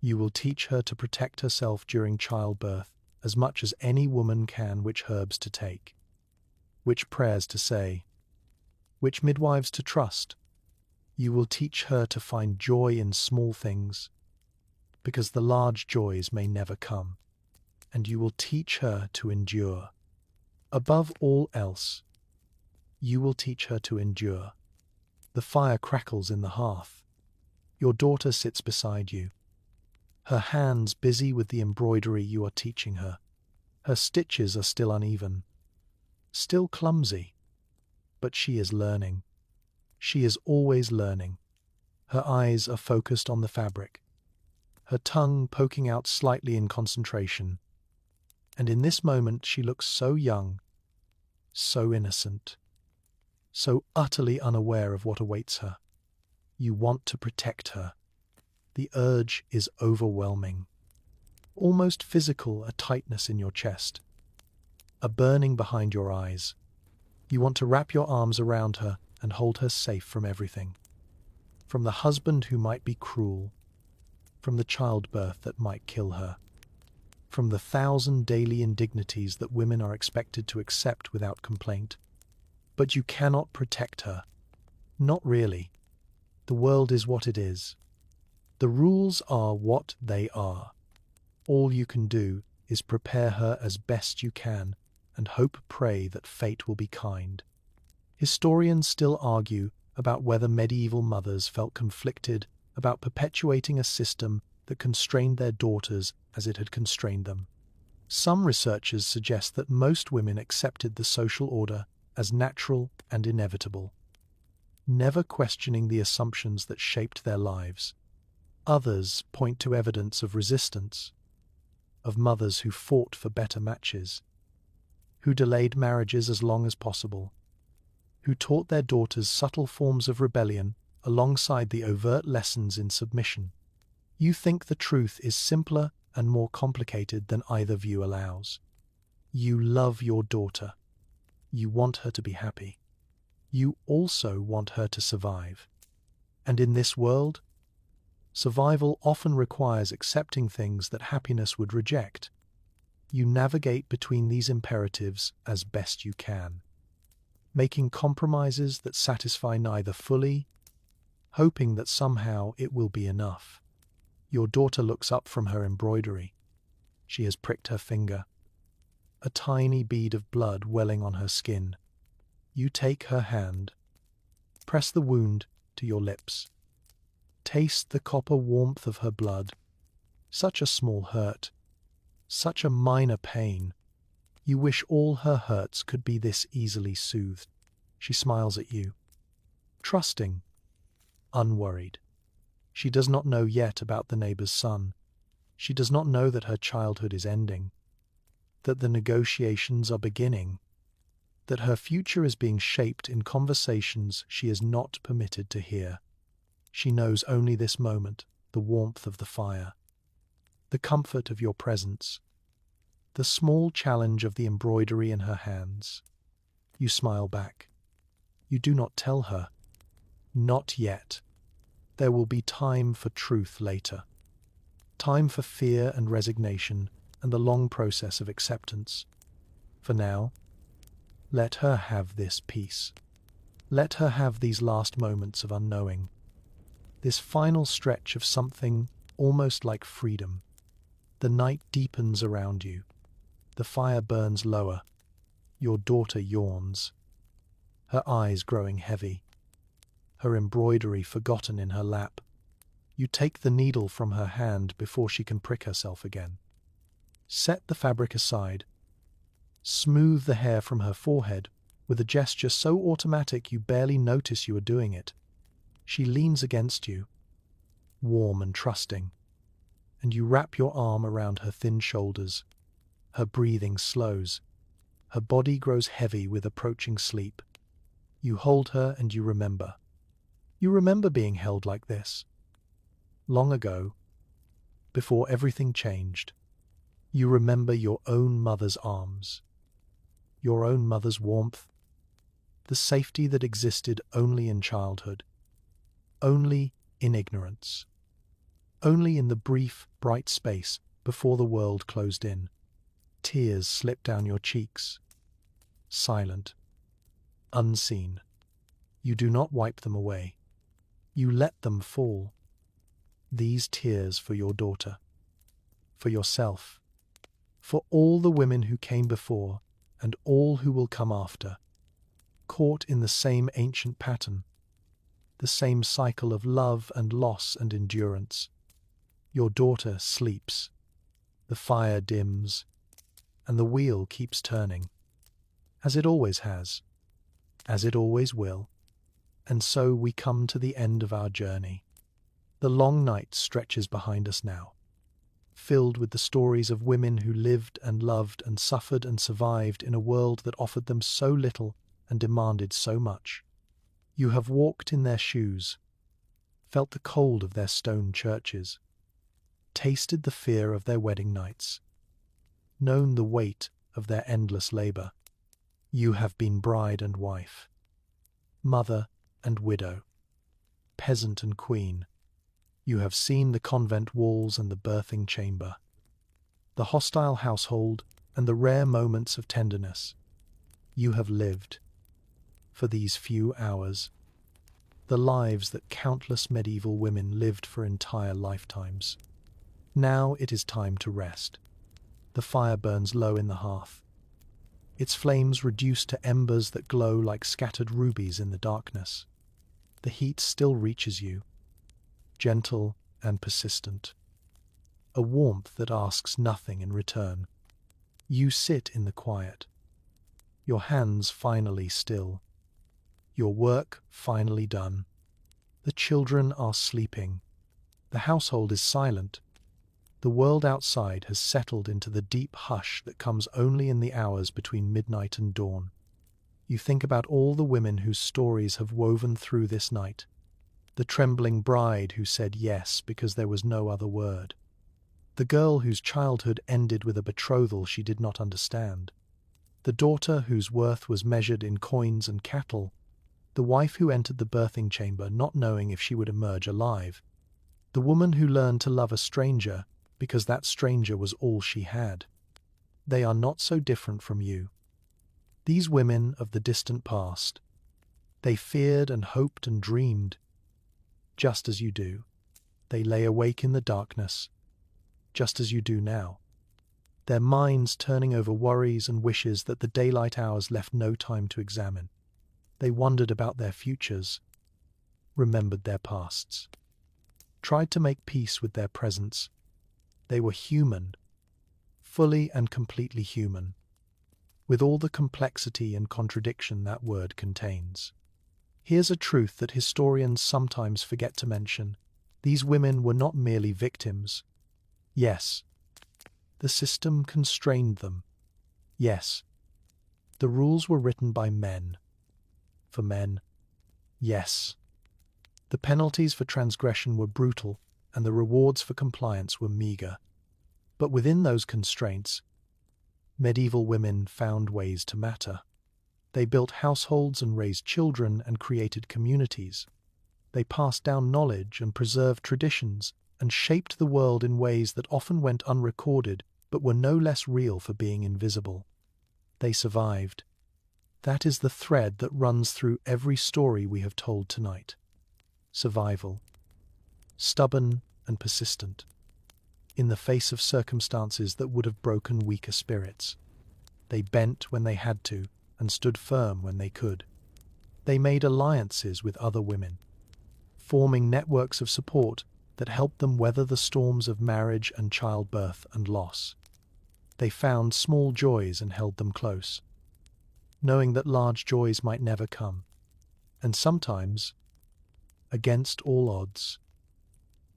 You will teach her to protect herself during childbirth as much as any woman can, which herbs to take, which prayers to say, which midwives to trust. You will teach her to find joy in small things, because the large joys may never come. And you will teach her to endure. Above all else, you will teach her to endure. The fire crackles in the hearth. Your daughter sits beside you, her hands busy with the embroidery you are teaching her. Her stitches are still uneven, still clumsy, but she is learning. She is always learning. Her eyes are focused on the fabric, her tongue poking out slightly in concentration. And in this moment she looks so young, so innocent, so utterly unaware of what awaits her. You want to protect her. The urge is overwhelming. Almost physical, a tightness in your chest, a burning behind your eyes. You want to wrap your arms around her and hold her safe from everything. From the husband who might be cruel, from the childbirth that might kill her, from the 1,000 daily indignities that women are expected to accept without complaint. But you cannot protect her. Not really. The world is what it is. The rules are what they are. All you can do is prepare her as best you can and pray that fate will be kind. Historians still argue about whether medieval mothers felt conflicted about perpetuating a system that constrained their daughters as it had constrained them. Some researchers suggest that most women accepted the social order as natural and inevitable, never questioning the assumptions that shaped their lives. Others point to evidence of resistance, of mothers who fought for better matches, who delayed marriages as long as possible, who taught their daughters subtle forms of rebellion alongside the overt lessons in submission. You think the truth is simpler and more complicated than either view allows. You love your daughter. You want her to be happy. You also want her to survive. And in this world, survival often requires accepting things that happiness would reject. You navigate between these imperatives as best you can, making compromises that satisfy neither fully, hoping that somehow it will be enough. Your daughter looks up from her embroidery. She has pricked her finger, a tiny bead of blood welling on her skin. You take her hand, press the wound to your lips, taste the copper warmth of her blood. Such a small hurt, such a minor pain. You wish all her hurts could be this easily soothed. She smiles at you, trusting, unworried. She does not know yet about the neighbor's son. She does not know that her childhood is ending, that the negotiations are beginning, that her future is being shaped in conversations she is not permitted to hear. She knows only this moment, the warmth of the fire, the comfort of your presence, the small challenge of the embroidery in her hands. You smile back. You do not tell her. Not yet. There will be time for truth later. Time for fear and resignation and the long process of acceptance. For now, let her have this peace. Let her have these last moments of unknowing. This final stretch of something almost like freedom. The night deepens around you. The fire burns lower. Your daughter yawns, her eyes growing heavy, her embroidery forgotten in her lap. You take the needle from her hand before she can prick herself again. Set the fabric aside. Smooth the hair from her forehead with a gesture so automatic you barely notice you are doing it. She leans against you, warm and trusting, and you wrap your arm around her thin shoulders. Her breathing slows. Her body grows heavy with approaching sleep. You hold her and you remember. You remember being held like this. Long ago, before everything changed, you remember your own mother's arms, your own mother's warmth, the safety that existed only in childhood, only in ignorance, only in the brief, bright space before the world closed in. Tears slip down your cheeks, silent, unseen. You do not wipe them away. You let them fall. These tears for your daughter, for yourself, for all the women who came before and all who will come after, caught in the same ancient pattern, the same cycle of love and loss and endurance. Your daughter sleeps, the fire dims, and the wheel keeps turning, as it always has, as it always will. And so we come to the end of our journey. The long night stretches behind us now, filled with the stories of women who lived and loved and suffered and survived in a world that offered them so little and demanded so much. You have walked in their shoes, felt the cold of their stone churches, tasted the fear of their wedding nights, known the weight of their endless labor. You have been bride and wife, mother and widow, peasant and queen. You have seen the convent walls and the birthing chamber, the hostile household and the rare moments of tenderness. You have lived, for these few hours, the lives that countless medieval women lived for entire lifetimes. Now it is time to rest. The fire burns low in the hearth, its flames reduced to embers that glow like scattered rubies in the darkness. The heat still reaches you, gentle and persistent, a warmth that asks nothing in return. You sit in the quiet, your hands finally still, your work finally done. The children are sleeping, the household is silent. The world outside has settled into the deep hush that comes only in the hours between midnight and dawn. You think about all the women whose stories have woven through this night, the trembling bride who said yes because there was no other word, the girl whose childhood ended with a betrothal she did not understand, the daughter whose worth was measured in coins and cattle, the wife who entered the birthing chamber not knowing if she would emerge alive, the woman who learned to love a stranger because that stranger was all she had. They are not so different from you. These women of the distant past, they feared and hoped and dreamed, just as you do. They lay awake in the darkness, just as you do now, their minds turning over worries and wishes that the daylight hours left no time to examine. They wondered about their futures, remembered their pasts, tried to make peace with their presents. They were human, fully and completely human, with all the complexity and contradiction that word contains. Here's a truth that historians sometimes forget to mention. These women were not merely victims. Yes, the system constrained them. Yes, the rules were written by men. For men. Yes, the penalties for transgression were brutal, and the rewards for compliance were meager. But within those constraints, medieval women found ways to matter. They built households and raised children and created communities. They passed down knowledge and preserved traditions and shaped the world in ways that often went unrecorded but were no less real for being invisible. They survived. That is the thread that runs through every story we have told tonight. Survival. Stubborn and persistent, in the face of circumstances that would have broken weaker spirits. They bent when they had to and stood firm when they could. They made alliances with other women, forming networks of support that helped them weather the storms of marriage and childbirth and loss. They found small joys and held them close, knowing that large joys might never come. And sometimes, against all odds,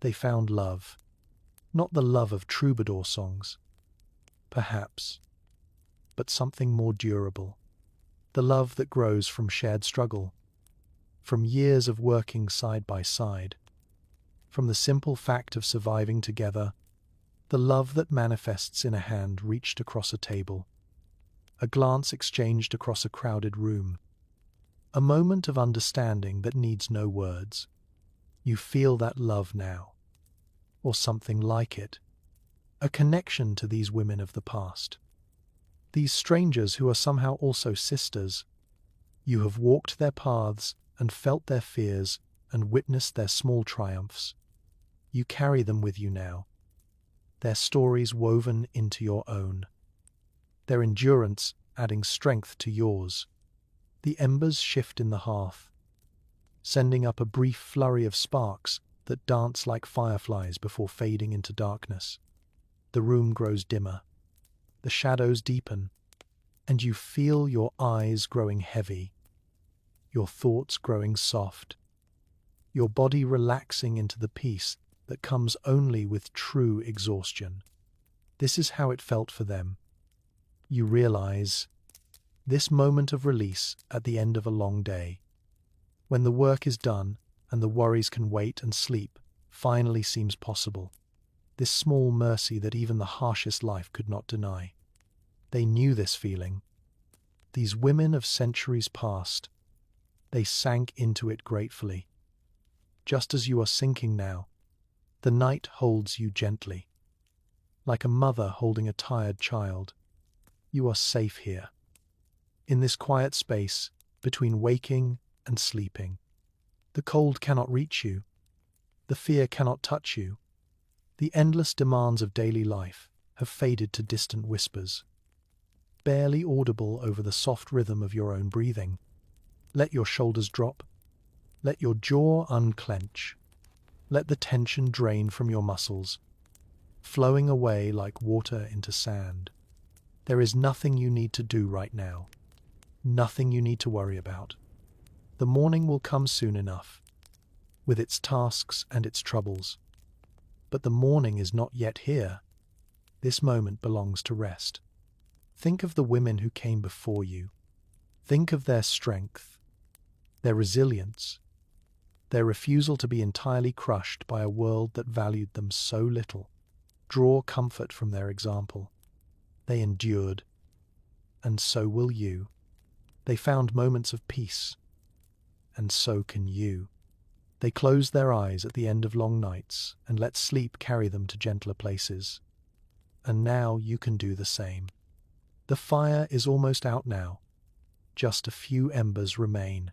they found love. Not the love of troubadour songs, perhaps, but something more durable. The love that grows from shared struggle, from years of working side by side, from the simple fact of surviving together, the love that manifests in a hand reached across a table, a glance exchanged across a crowded room, A moment of understanding that needs no words. You feel that love now, or something like it. A connection to these women of the past. These strangers who are somehow also sisters. You have walked their paths and felt their fears and witnessed their small triumphs. You carry them with you now, their stories woven into your own, their endurance adding strength to yours. The embers shift in the hearth, sending up a brief flurry of sparks that dance like fireflies before fading into darkness. The room grows dimmer, the shadows deepen, and you feel your eyes growing heavy, your thoughts growing soft, your body relaxing into the peace that comes only with true exhaustion. This is how it felt for them. You realize this moment of release at the end of a long day, when the work is done and the worries can wait and sleep, finally seems possible. This small mercy that even the harshest life could not deny. They knew this feeling. These women of centuries past, they sank into it gratefully. Just as you are sinking now, the night holds you gently. Like a mother holding a tired child, you are safe here. In this quiet space between waking and sleeping. The cold cannot reach you. The fear cannot touch you. The endless demands of daily life have faded to distant whispers, barely audible over the soft rhythm of your own breathing. Let your shoulders drop. Let your jaw unclench. Let the tension drain from your muscles, flowing away like water into sand. There is nothing you need to do right now. Nothing you need to worry about. The morning will come soon enough, with its tasks and its troubles. But the morning is not yet here. This moment belongs to rest. Think of the women who came before you. Think of their strength, their resilience, their refusal to be entirely crushed by a world that valued them so little. Draw comfort from their example. They endured, and so will you. They found moments of peace, and so can you. They closed their eyes at the end of long nights and let sleep carry them to gentler places. And now you can do the same. The fire is almost out now. Just a few embers remain,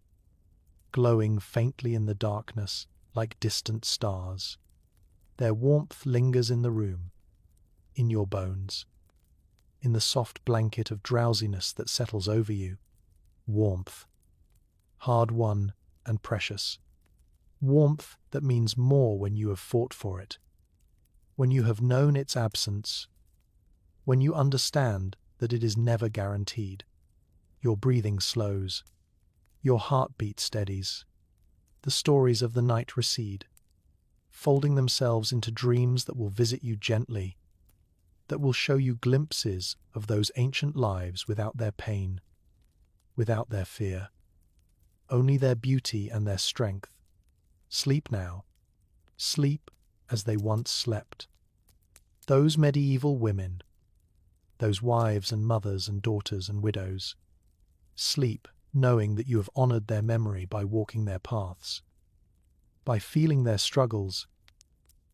glowing faintly in the darkness like distant stars. Their warmth lingers in the room, in your bones, in the soft blanket of drowsiness that settles over you. Warmth, hard-won and precious. Warmth that means more when you have fought for it, when you have known its absence, when you understand that it is never guaranteed. Your breathing slows, your heartbeat steadies. The stories of the night recede, folding themselves into dreams that will visit you gently, that will show you glimpses of those ancient lives without their pain, without their fear, only their beauty and their strength. Sleep now. Sleep as they once slept. Those medieval women, those wives and mothers and daughters and widows. Sleep knowing that you have honored their memory by walking their paths, by feeling their struggles,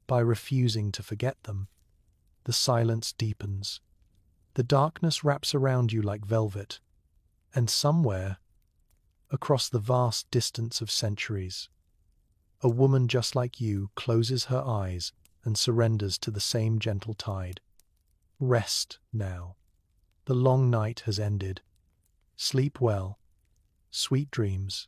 by refusing to forget them. The silence deepens. The darkness wraps around you like velvet, and somewhere, across the vast distance of centuries, a woman just like you closes her eyes and surrenders to the same gentle tide. Rest now. The long night has ended. Sleep well. Sweet dreams.